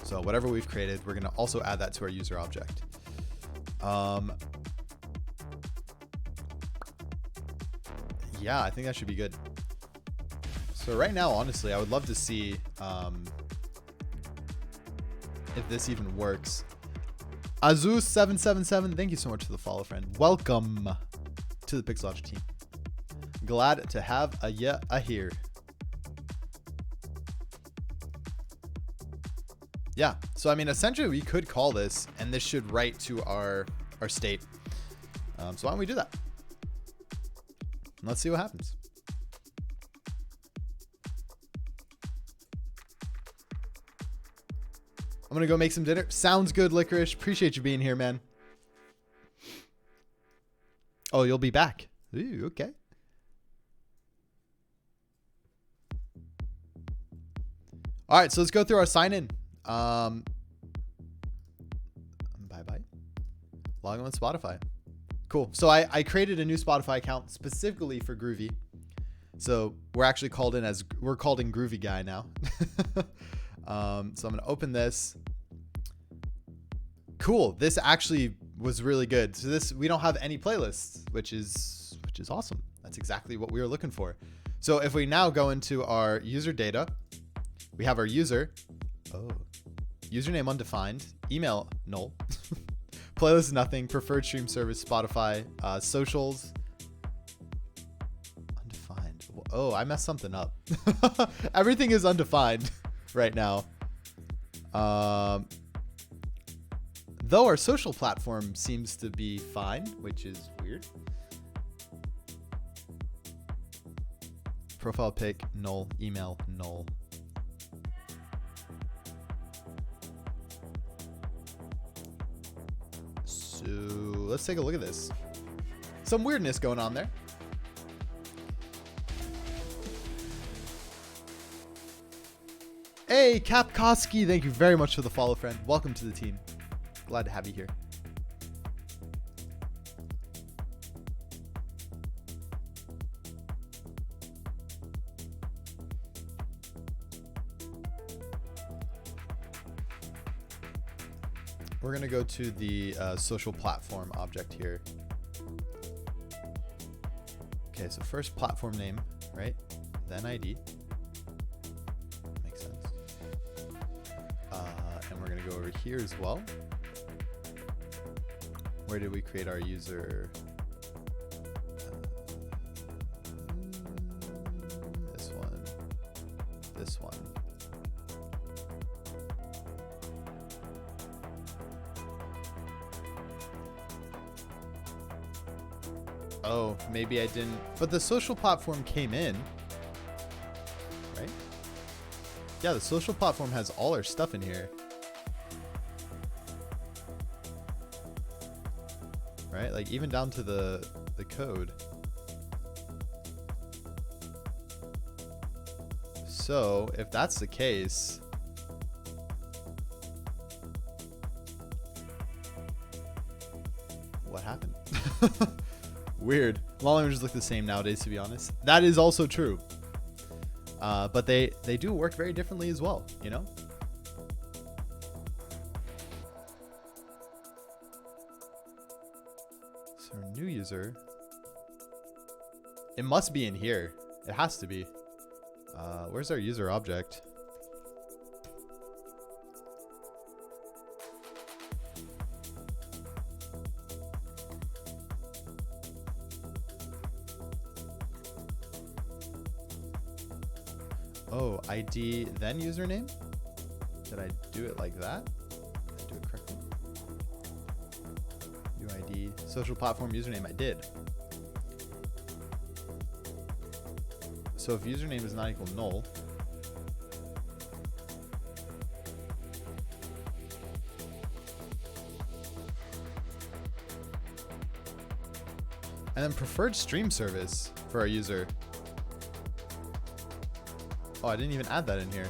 So whatever we've created, we're going to also add that to our user object. Yeah, I think that should be good. So right now, honestly, I would love to see if this even works. Azus777, thank you so much for the follow, friend. Welcome to the Pixelogic team. Glad to have a here. Yeah, so I mean, essentially we could call this, and this should write to our state. So why don't we do that? Let's see what happens. I'm gonna go make some dinner. Sounds good, Licorice. Appreciate you being here, man. Oh, you'll be back. Ooh, okay. All right, so let's go through our sign in. Bye-bye. Log on with Spotify. Cool. So I created a new Spotify account specifically for Grüvee. So we're actually called in Grüvee guy now. So I'm going to open this. Cool. This actually was really good. So we don't have any playlists, which is awesome. That's exactly what we were looking for. So if we now go into our user data, we have our user. Oh, username undefined, email null, playlist nothing, preferred stream service Spotify, socials undefined. Oh, I messed something up. Everything is undefined right now. Though our social platform seems to be fine, which is weird. Profile pic null, email null. So let's take a look at this. Some weirdness going on there. Hey, Kapkoski, thank you very much for the follow, friend. Welcome to the team. Glad to have you here. We're going to go to the social platform object here. Okay, so first platform name, right? Then ID. Makes sense. And we're going to go over here as well. Where did we create our user? This one. This one. Oh, maybe I didn't. But the social platform came in, right? Yeah, the social platform has all our stuff in here. Right? Like even down to the code. So if that's the case, what happened? Weird. Law languages look the same nowadays, to be honest. That is also true. But they do work very differently as well, you know? So our new user. It must be in here. It has to be. Where's our user object? Oh, ID then username? Did I do it like that? Did I do it correctly? UID, social platform username, I did. So if username is not equal null, and then preferred stream service. for our user. Oh, I didn't even add that in here.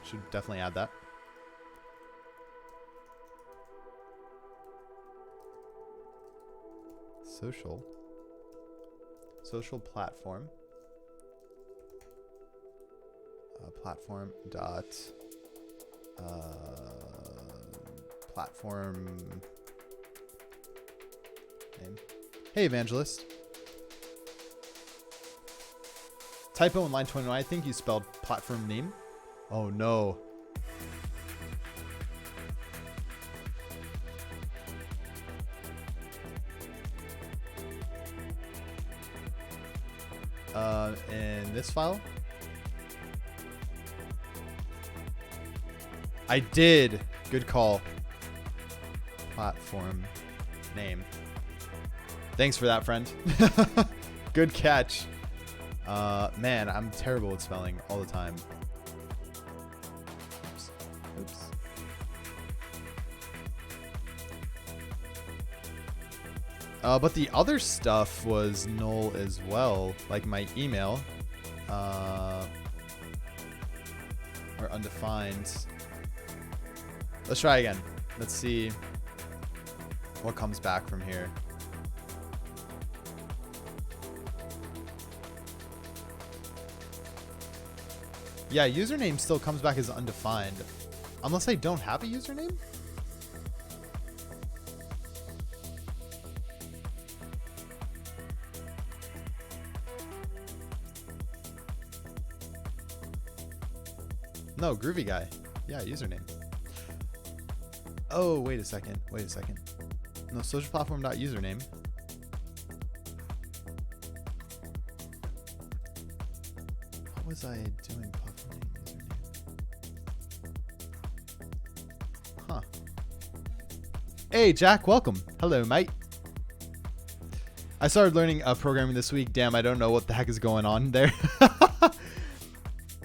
Should definitely add that. Social platform. Platform dot platform name. Hey, Evangelist. Typo in line 21. I think you spelled platform name. Oh no. In this file, I did. Good call. Platform name. Thanks for that, friend. Good catch. Man, I'm terrible at spelling all the time. Oops. But the other stuff was null as well, like my email, or undefined. Let's try again. Let's see what comes back from here. Yeah, username still comes back as undefined, unless I don't have a username. No, Grüvee guy. Yeah, username. Oh, wait a second. Wait a second. No, social platform dot username. What was I doing? Platform name, username. Huh. Hey, Jack. Welcome. Hello, mate. I started learning programming this week. Damn, I don't know what the heck is going on there.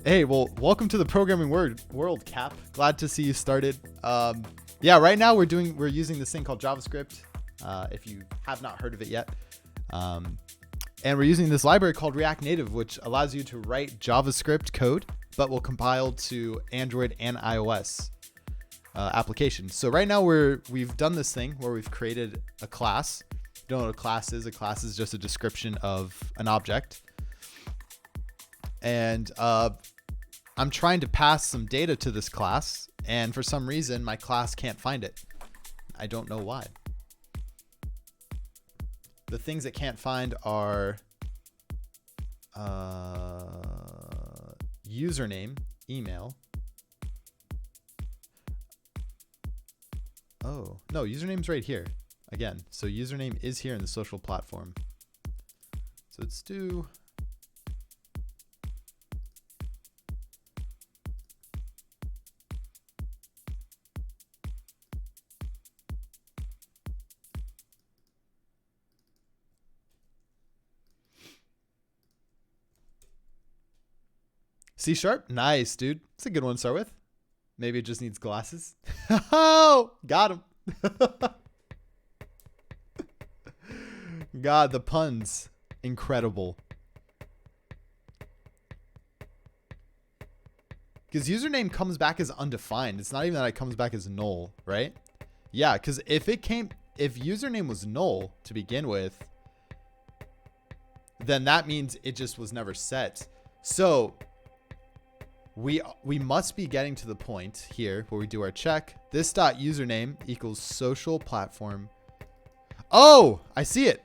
Hey, well, welcome to the programming world, Cap. Glad to see you started. Yeah, right now we're using this thing called JavaScript. If you have not heard of it yet, and we're using this library called React Native, which allows you to write JavaScript code, but will compile to Android and iOS applications. So right now we've done this thing where we've created a class. You don't know what a class is? A class is just a description of an object. And I'm trying to pass some data to this class, and for some reason my class can't find it. I don't know why. The things it can't find are username, email. Oh, no, username's right here. Again, so username is here in the social platform. So let's do... C#? Nice, dude. It's a good one to start with. Maybe it just needs glasses. Oh, got him. God, the puns. Incredible. Because username comes back as undefined. It's not even that it comes back as null, right? Yeah, because if username was null to begin with, then that means it just was never set. So we must be getting to the point here where we do our check. This dot username equals social platform. Oh, I see it.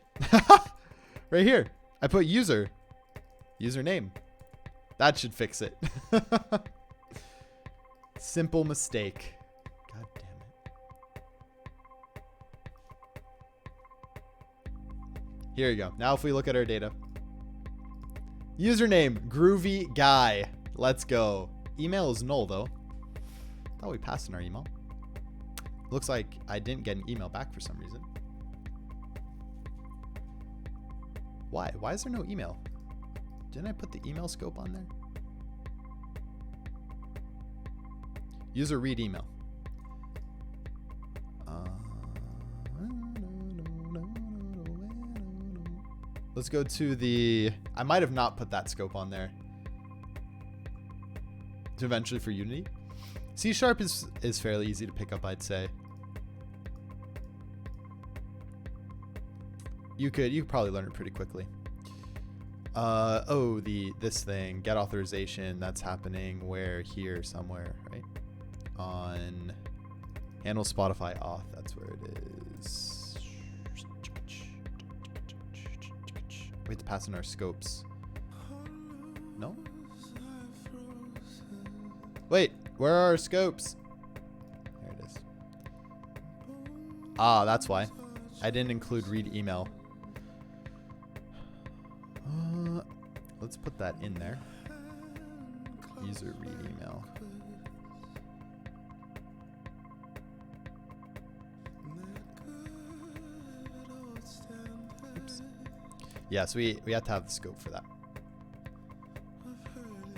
Right here. I put username. That should fix it. Simple mistake. God damn it. Here you go. Now if we look at our data. Username, Grüvee guy. Let's go. Email is null though. Thought we passed in our email. Looks like I didn't get an email back for some reason. Why? Why is there no email? Didn't I put the email scope on there? User read email. Let's go to the, I might have not put that scope on there. To eventually for Unity. C# is fairly easy to pick up, I'd say. You could probably learn it pretty quickly. Oh, this thing, get authorization, that's happening where? Here somewhere, right? On handle Spotify auth, that's where it is. We have to pass in our scopes. No? Wait, where are our scopes? There it is. Ah, that's why. I didn't include read email. Let's put that in there. User read email. Oops. Yeah, so we have to have the scope for that.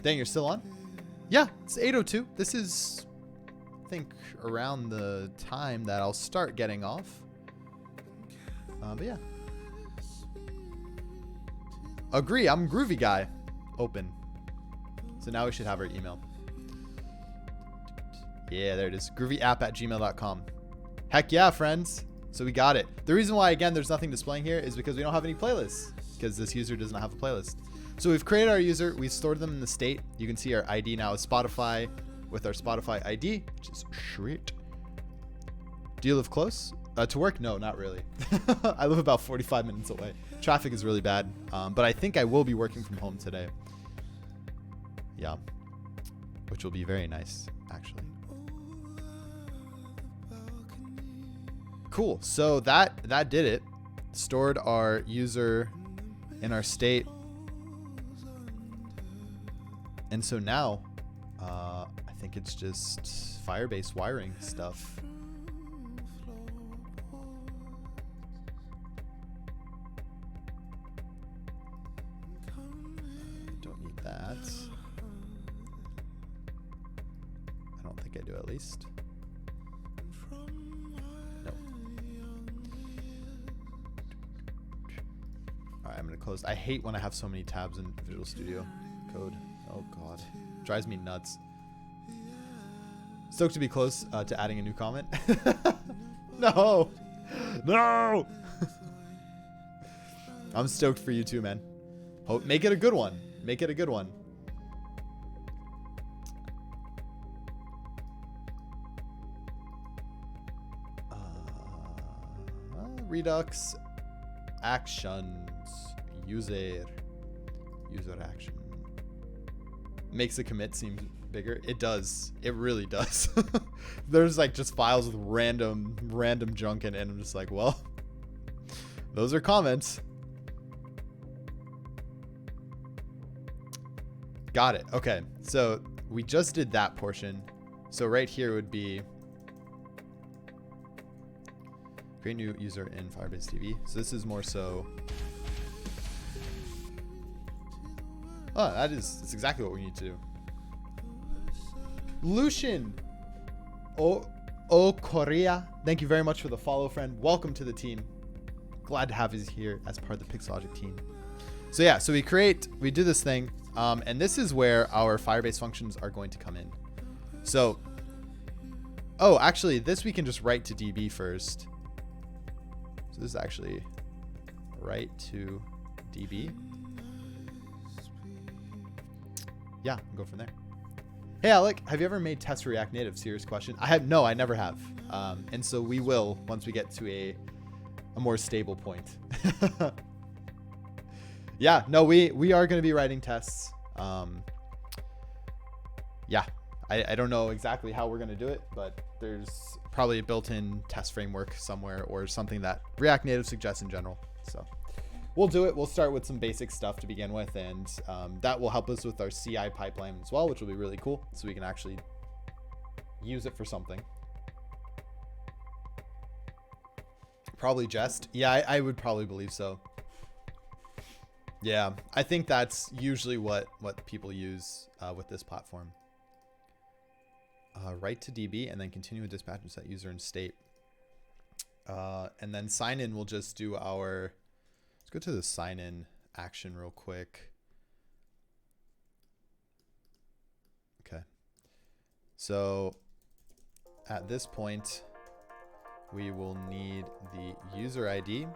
Dang, you're still on? Yeah, it's 8:02. This is, I think, around the time that I'll start getting off. But yeah. Agree, I'm Grüvee guy. Open. So now we should have our email. Yeah, there it is. grooveeapp@gmail.com. Heck yeah, friends. So we got it. The reason why, again, there's nothing displaying here is because we don't have any playlists. Because this user does not have a playlist. So we've created our user. We stored them in the state. You can see our ID now is Spotify with our Spotify ID, which is sweet. Do you live close? To work? No, not really. I live about 45 minutes away. Traffic is really bad. But I think I will be working from home today. Yeah. Which will be very nice, actually. Cool. So that did it. Stored our user in our state. And so now, I think it's just Firebase wiring stuff. Don't need that. I don't think I do, at least. No. All right, I'm gonna close. I hate when I have so many tabs in Visual Studio Code. Oh God, drives me nuts. Stoked to be close to adding a new comment. No, no. I'm stoked for you too, man. Hope make it a good one. Make it a good one. Redux actions user action. Makes the commit seem bigger. It does. It really does. There's like just files with random junk in it, and I'm just like, well, those are comments. Got it. Okay. So we just did that portion. So right here would be create new user in Firebase TV. So this is more so. Oh, that's exactly what we need to do. Lucian. Oh, Korea. Thank you very much for the follow, friend. Welcome to the team. Glad to have you here as part of the Pixologic team. So yeah, so we do this thing. And this is where our Firebase functions are going to come in. So, oh, actually this we can just write to DB first. So this is actually write to DB. Yeah, go from there. Hey Alec, have you ever made tests for React Native? Serious question. No, I never have. And so we will once we get to a more stable point. Yeah, no, we are going to be writing tests. Yeah, I don't know exactly how we're going to do it, but there's probably a built-in test framework somewhere or something that React Native suggests in general. So we'll do it. We'll start with some basic stuff to begin with, and that will help us with our CI pipeline as well, which will be really cool. So we can actually use it for something. Probably Jest. Yeah, I would probably believe so. Yeah, I think that's usually what people use with this platform. Write to DB and then continue with dispatch and set user and state. And then sign in, we'll just do our... Let's go to the sign in action real quick. Okay. So at this point, we will need the user ID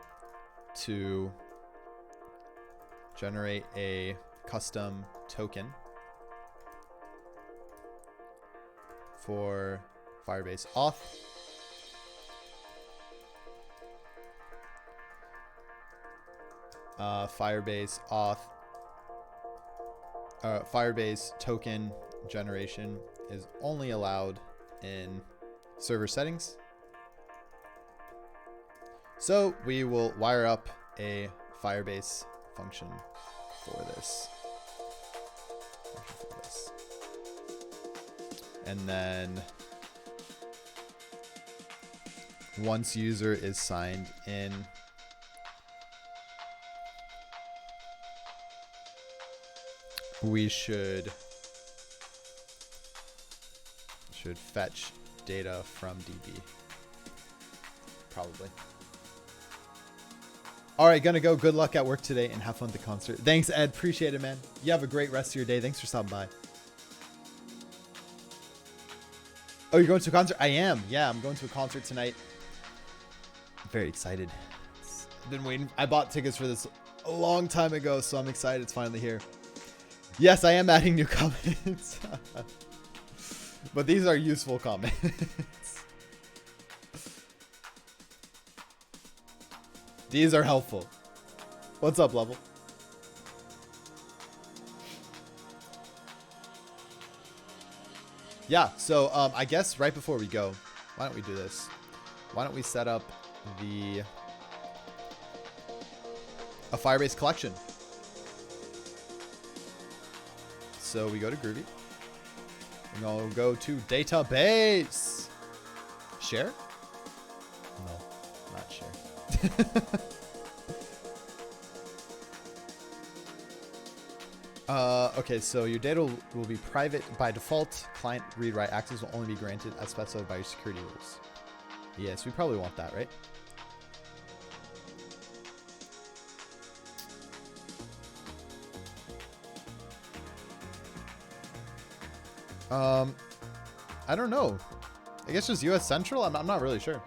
to generate a custom token for Firebase auth. Firebase auth, Firebase token generation is only allowed in server settings. So we will wire up a Firebase function for this. And then once user is signed in, we should fetch data from DB. Probably. All right, gonna go. Good luck at work today and have fun at the concert. Thanks, Ed. Appreciate it, man. You have a great rest of your day. Thanks for stopping by. Oh, you're going to a concert? I am. Yeah, I'm going to a concert tonight. I'm very excited. I've been waiting. I bought tickets for this a long time ago, so I'm excited it's finally here. Yes, I am adding new comments. But these are useful comments. These are helpful. What's up, Level? Yeah, so I guess right before we go, why don't we do this? Why don't we set up a Firebase collection? So we go to Grüvee. And we'll go to database. Share? No, not share. Okay, so your data will be private by default. Client read-write access will only be granted as specified by your security rules. Yes, we probably want that, right? I don't know. I guess just US Central? I'm not really sure.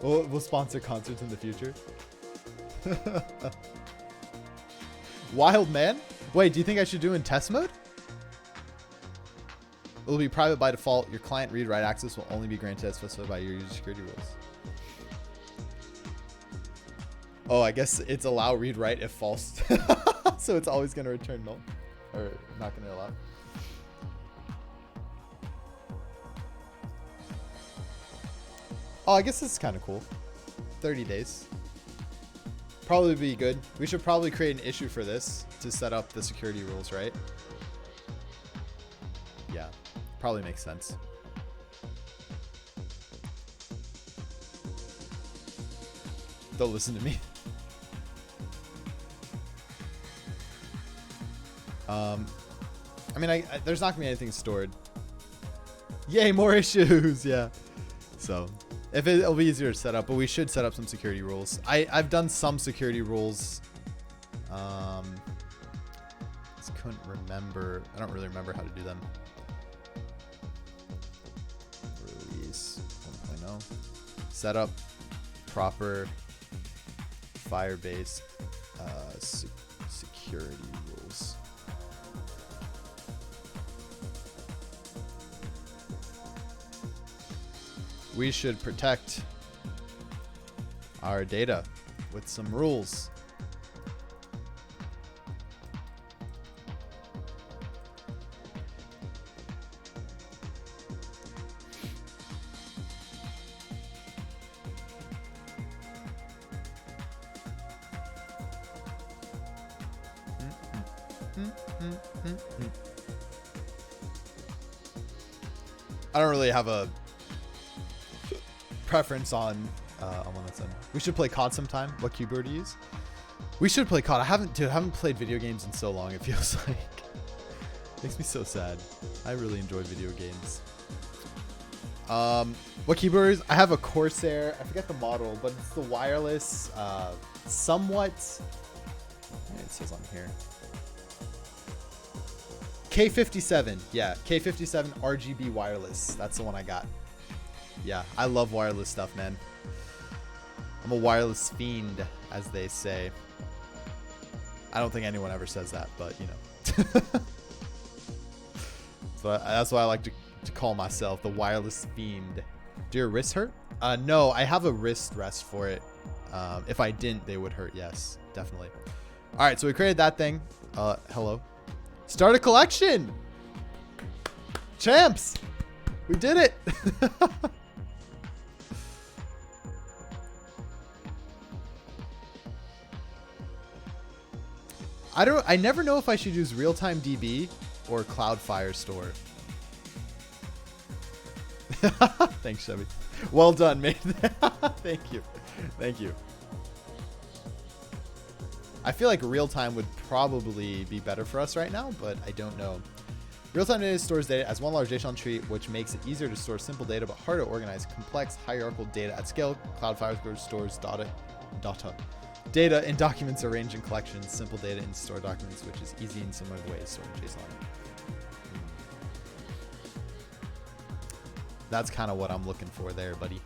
We'll sponsor concerts in the future. Wild man? Wait, do you think I should do in test mode? It will be private by default. Your client read-write access will only be granted as specified by your user security rules. Oh, I guess it's allow read-write if false. So it's always going to return null. Or not going to allow. Oh, I guess this is kind of cool. 30 days. Probably be good. We should probably create an issue for this to set up the security rules, right? Yeah, probably makes sense. Don't listen to me. I mean, there's not gonna be anything stored. Yay, more issues. Yeah. So if it'll be easier to set up, but we should set up some security rules. I've done some security rules. Just couldn't remember. I don't really remember how to do them. Release 1.0. Set up proper Firebase security rules. We should protect our data with some rules. I don't really have a preference on one that's in. We should play COD sometime. What keyboard to use? We should play COD. I haven't played video games in so long. It feels like makes me so sad. I really enjoy video games. What keyboards? I have a Corsair. I forget the model, but it's the wireless, somewhat. It says on here. K57. Yeah, K57 RGB wireless. That's the one I got. Yeah, I love wireless stuff, man. I'm a wireless fiend, as they say. I don't think anyone ever says that, but you know. So that's why I like to call myself the wireless fiend. Do your wrists hurt? No, I have a wrist rest for it. If I didn't, they would hurt. Yes, definitely. All right, so we created that thing. Hello. Start a collection. Champs. We did it. I never know if I should use real-time DB or Cloud Firestore. Thanks, Chevy. Well done, mate. Thank you. Thank you. I feel like real-time would probably be better for us right now, but I don't know. Real-time data stores data as one large JSON tree, which makes it easier to store simple data, but harder to organize complex hierarchical data at scale. Cloud Firestore stores data in documents arranged in collections, simple data in store documents, which is easy in similar ways stored in JSON. That's kind of what I'm looking for there, buddy.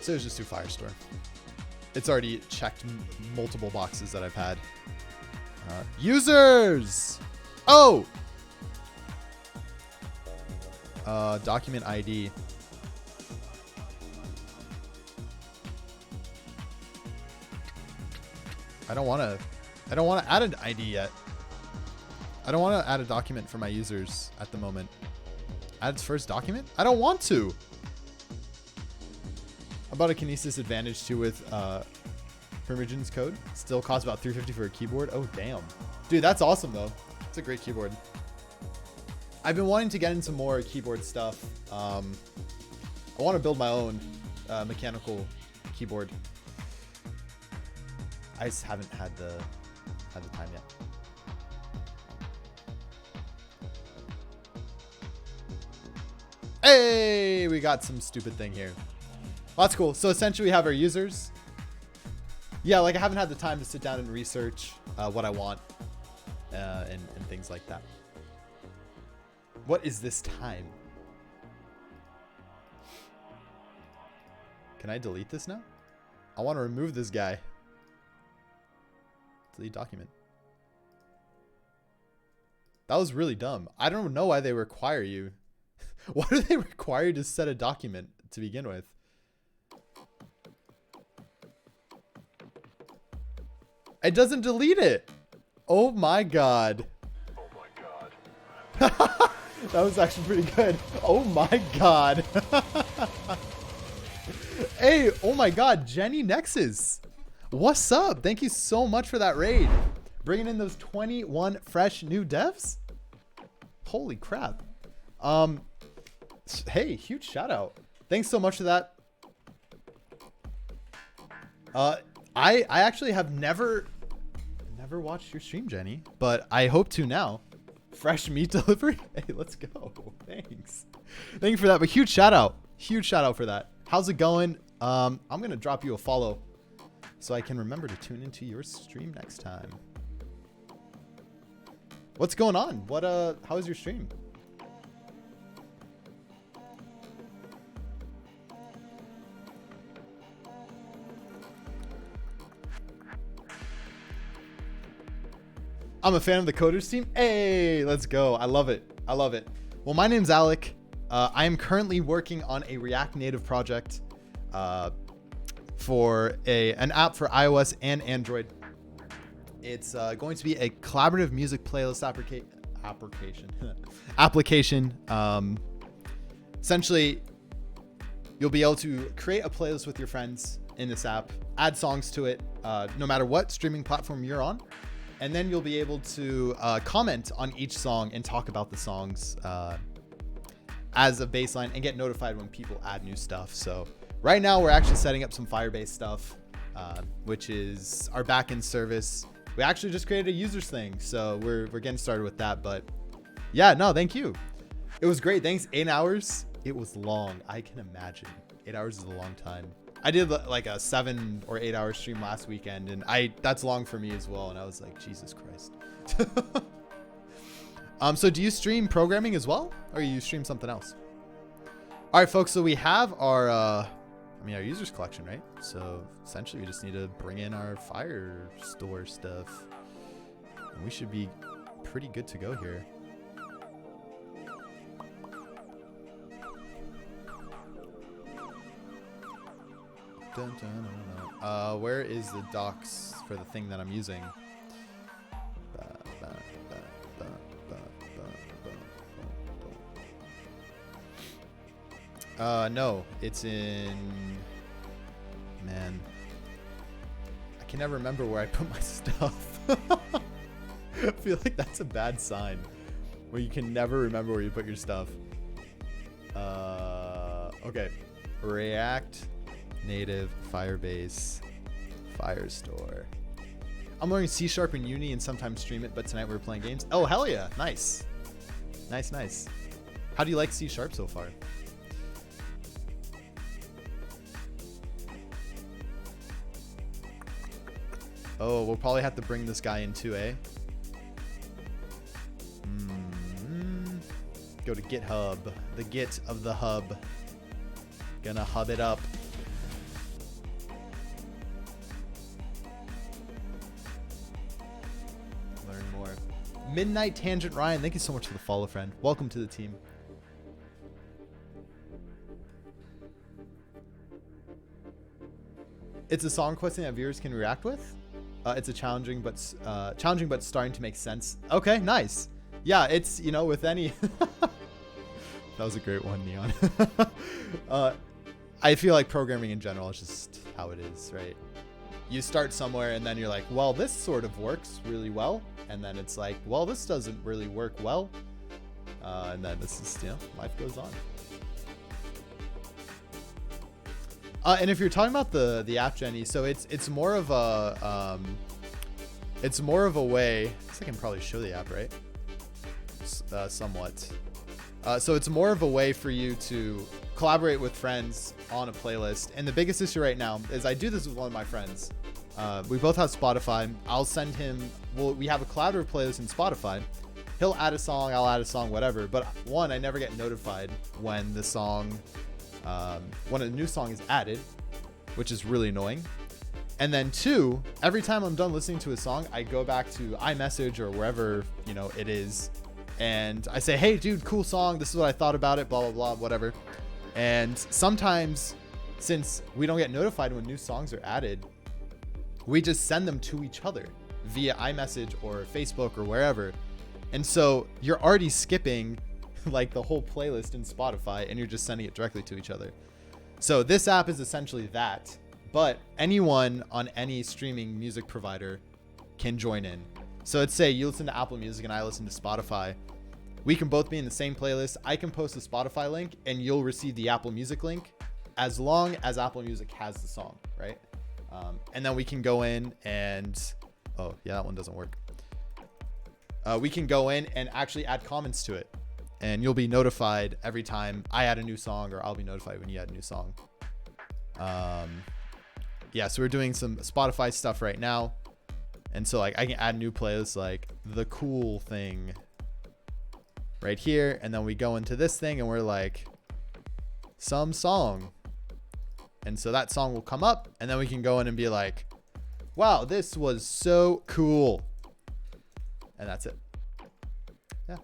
So let's just do Firestore. It's already checked multiple boxes that I've had. Users! Oh! Document ID. I don't want to add an ID yet. I don't want to add a document for my users at the moment. Add its first document? I don't want to. About a Kinesis Advantage 2 with Permigens code. Still costs about $350 for a keyboard. Oh, damn. Dude, that's awesome, though. It's a great keyboard. I've been wanting to get into more keyboard stuff. I want to build my own mechanical keyboard. I just haven't had the time yet. Hey, we got some stupid thing here. Well, that's cool. So essentially we have our users. Yeah, like I haven't had the time to sit down and research what I want and things like that. What is this time? Can I delete this now? I want to remove this guy. Delete document. That was really dumb. I don't know why they require you. Why do they require you to set a document to begin with? It doesn't delete it. Oh my god. Oh my god. That was actually pretty good. Oh my god. Hey, oh my god, Jenny Nexus. What's up? Thank you so much for that raid. Bringing in those 21 fresh new devs. Holy crap. Hey, huge shout out. Thanks so much for that. I actually have never watched your stream, Jenny, but I hope to now. Fresh meat delivery. Hey, let's go. Thanks. Thank you for that. But huge shout out for that. How's it going? I'm gonna drop you a follow so I can remember to tune into your stream next time. What's going on? How is your stream? I'm a fan of the Coders team. Hey, let's go. I love it. I love it. Well, my name's Alec. I am currently working on a React Native project for an app for iOS and Android. It's going to be a collaborative music playlist application. Essentially, you'll be able to create a playlist with your friends in this app, add songs to it, no matter what streaming platform you're on. and then you'll be able to comment on each song and talk about the songs as a baseline and get notified when people add new stuff. So right now we're actually setting up some Firebase stuff, which is our backend service. We actually just created a users thing, so we're getting started with that. But yeah, no, thank you. It was great. Thanks. 8 hours. It was long. I can imagine. 8 hours is a long time. I did like a 7 or 8 hour stream last weekend, and that's long for me as well. And I was like, Jesus Christ. So do you stream programming as well, or you stream something else? All right, folks. So we have our users collection, right? So essentially we just need to bring in our Firestore stuff, and we should be pretty good to go here. Dun, dun, dun, dun. Where is the docs for the thing that I'm using? No, it's in, man, I can never remember where I put my stuff. I feel like that's a bad sign where you can never remember where you put your stuff. Okay, React Native Firebase Firestore. I'm learning C# in uni and sometimes stream it, but tonight we're playing games. Oh, hell yeah. Nice. Nice. How do you like C# so far? Oh, we'll probably have to bring this guy in too, eh? Go to GitHub, the Git of the hub. Gonna hub it up. Learn more. Midnight Tangent Ryan, thank you so much for the follow, friend. Welcome to the team. It's a song question that viewers can react with. It's a challenging but starting to make sense. Okay, nice. Yeah, it's, you know, with any. That was a great one, Neon. I feel like programming in general is just how it is, right? You start somewhere and then you're like, well, this sort of works really well. And then it's like, well, this doesn't really work well. And then this is, you know, life goes on. And if you're talking about the app, Jenny, so it's more of a way. I guess I can probably show the app, right? Somewhat. So it's more of a way for you to collaborate with friends on a playlist. And the biggest issue right now is I do this with one of my friends. We both have Spotify. I'll send him. Well, we have a collaborative playlist in Spotify. He'll add a song. I'll add a song. Whatever. But one, I never get notified when the song. When a new song is added, which is really annoying. And then two, every time I'm done listening to a song, I go back to iMessage or wherever, you know, it is. And I say, hey, dude, cool song. This is what I thought about it, blah, blah, blah, whatever. And sometimes, since we don't get notified when new songs are added, we just send them to each other via iMessage or Facebook or wherever. And so you're already skipping like the whole playlist in Spotify and you're just sending it directly to each other. So this app is essentially that, but anyone on any streaming music provider can join in. So let's say you listen to Apple Music and I listen to Spotify. We can both be in the same playlist. I can post the Spotify link and you'll receive the Apple Music link as long as Apple Music has the song, right? And then we can go in and, oh yeah, that one doesn't work. We can go in and actually add comments to it. And you'll be notified every time I add a new song, or I'll be notified when you add a new song. Yeah, so we're doing some Spotify stuff right now. And so like I can add new playlists like the cool thing right here. And then we go into this thing and we're like some song. And so that song will come up and then we can go in and be like, wow, this was so cool. And that's it. Yeah.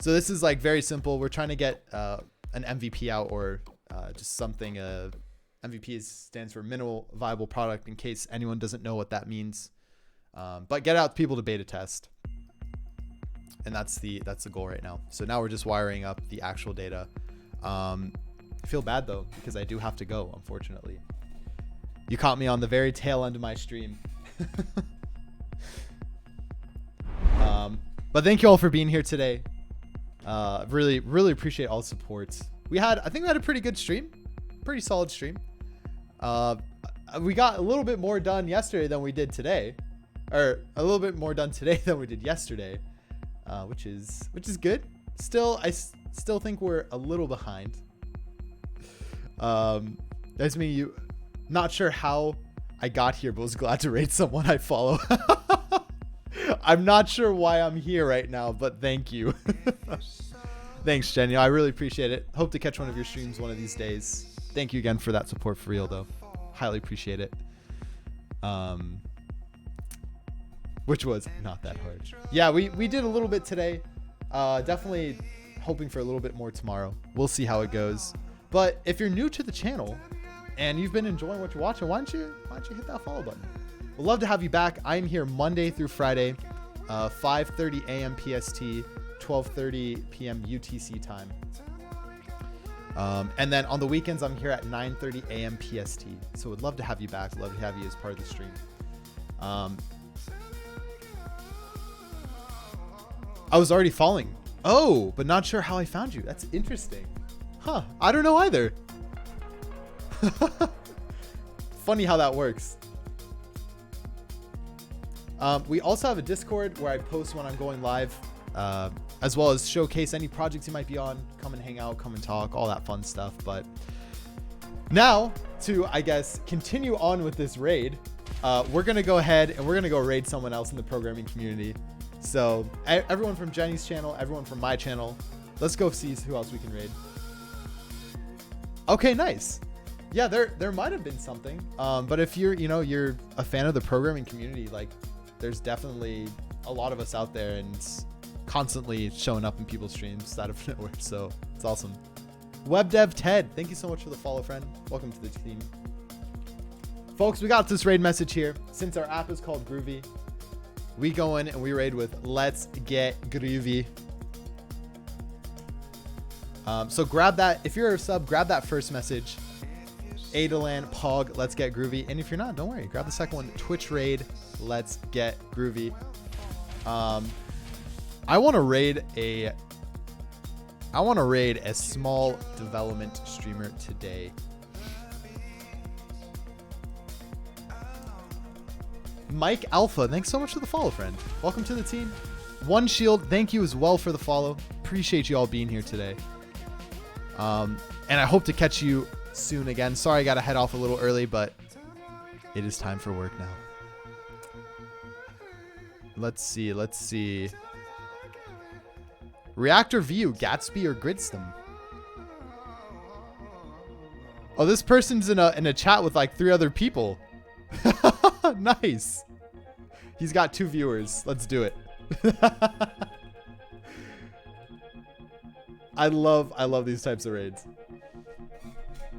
So this is like very simple. We're trying to get an MVP out or just something. MVP stands for minimal viable product in case anyone doesn't know what that means. But get out people to beta test. And that's the goal right now. So now we're just wiring up the actual data. I feel bad though, because I do have to go, unfortunately. You caught me on the very tail end of my stream. But thank you all for being here today. Really, really appreciate all the support. I think we had a pretty good stream, pretty solid stream. We got a little bit more done yesterday than we did today, or a little bit more done today than we did yesterday, which is good. I still think we're a little behind. That's me. You, not sure how I got here, but was glad to raid someone I follow. I'm not sure why I'm here right now, but thank you. Thanks, Jenny. I really appreciate it. Hope to catch one of your streams one of these days. Thank you again for that support for real, though. Highly appreciate it. Which was not that hard. Yeah, we did a little bit today. Definitely hoping for a little bit more tomorrow. We'll see how it goes. But if you're new to the channel and you've been enjoying what you're watching, why don't you hit that follow button? We'd love to have you back. I'm here Monday through Friday, 5:30 a.m. PST, 12:30 p.m. UTC time. And then on the weekends, I'm here at 9:30 a.m. PST. So we'd love to have you back. Love to have you as part of the stream. I was already following. Oh, but not sure how I found you. That's interesting. Huh. I don't know either. Funny how that works. We also have a Discord where I post when I'm going live, as well as showcase any projects you might be on. Come and hang out, come and talk, all that fun stuff. But now to, I guess, continue on with this raid, we're going to go ahead and we're going to go raid someone else in the programming community. So everyone from Jenny's channel, everyone from my channel, let's go see who else we can raid. Okay, nice. Yeah, there might have been something. But if you're a fan of the programming community, like there's definitely a lot of us out there and constantly showing up in people's streams out of nowhere. So it's awesome. Web Dev Ted, thank you so much for the follow, friend. Welcome to the team. Folks, we got this raid message here. Since our app is called Grüvee, we go in and we raid with Let's Get Grüvee. So grab that. If you're a sub, grab that first message. Adelan, Pog, Let's Get Grüvee. And if you're not, don't worry. Grab the second one. Twitch raid, Let's Get Grüvee. I want to raid a small development streamer today. Mike Alpha, thanks so much for the follow, friend. Welcome to the team. One Shield, thank you as well for the follow. Appreciate you all being here today. And I hope to catch you soon again. Sorry I got to head off a little early, but it is time for work now. Let's see. Reactor View, Gatsby or Gridstem? Oh, this person's in a chat with like 3 other people. Nice. He's got 2 viewers. Let's do it. I love these types of raids.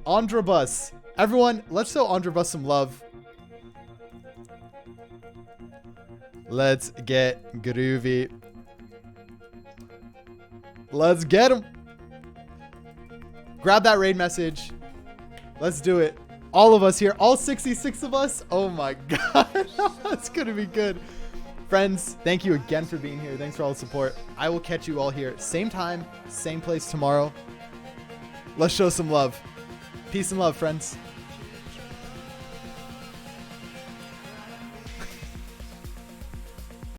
Andrabus. Everyone, let's show Andrabus some love. Let's get Grüvee. Let's get him. Grab that raid message. Let's do it. All of us here, all 66 of us. Oh my God. That's going to be good. Friends, thank you again for being here. Thanks for all the support. I will catch you all here. Same time, same place tomorrow. Let's show some love. Peace and love, friends.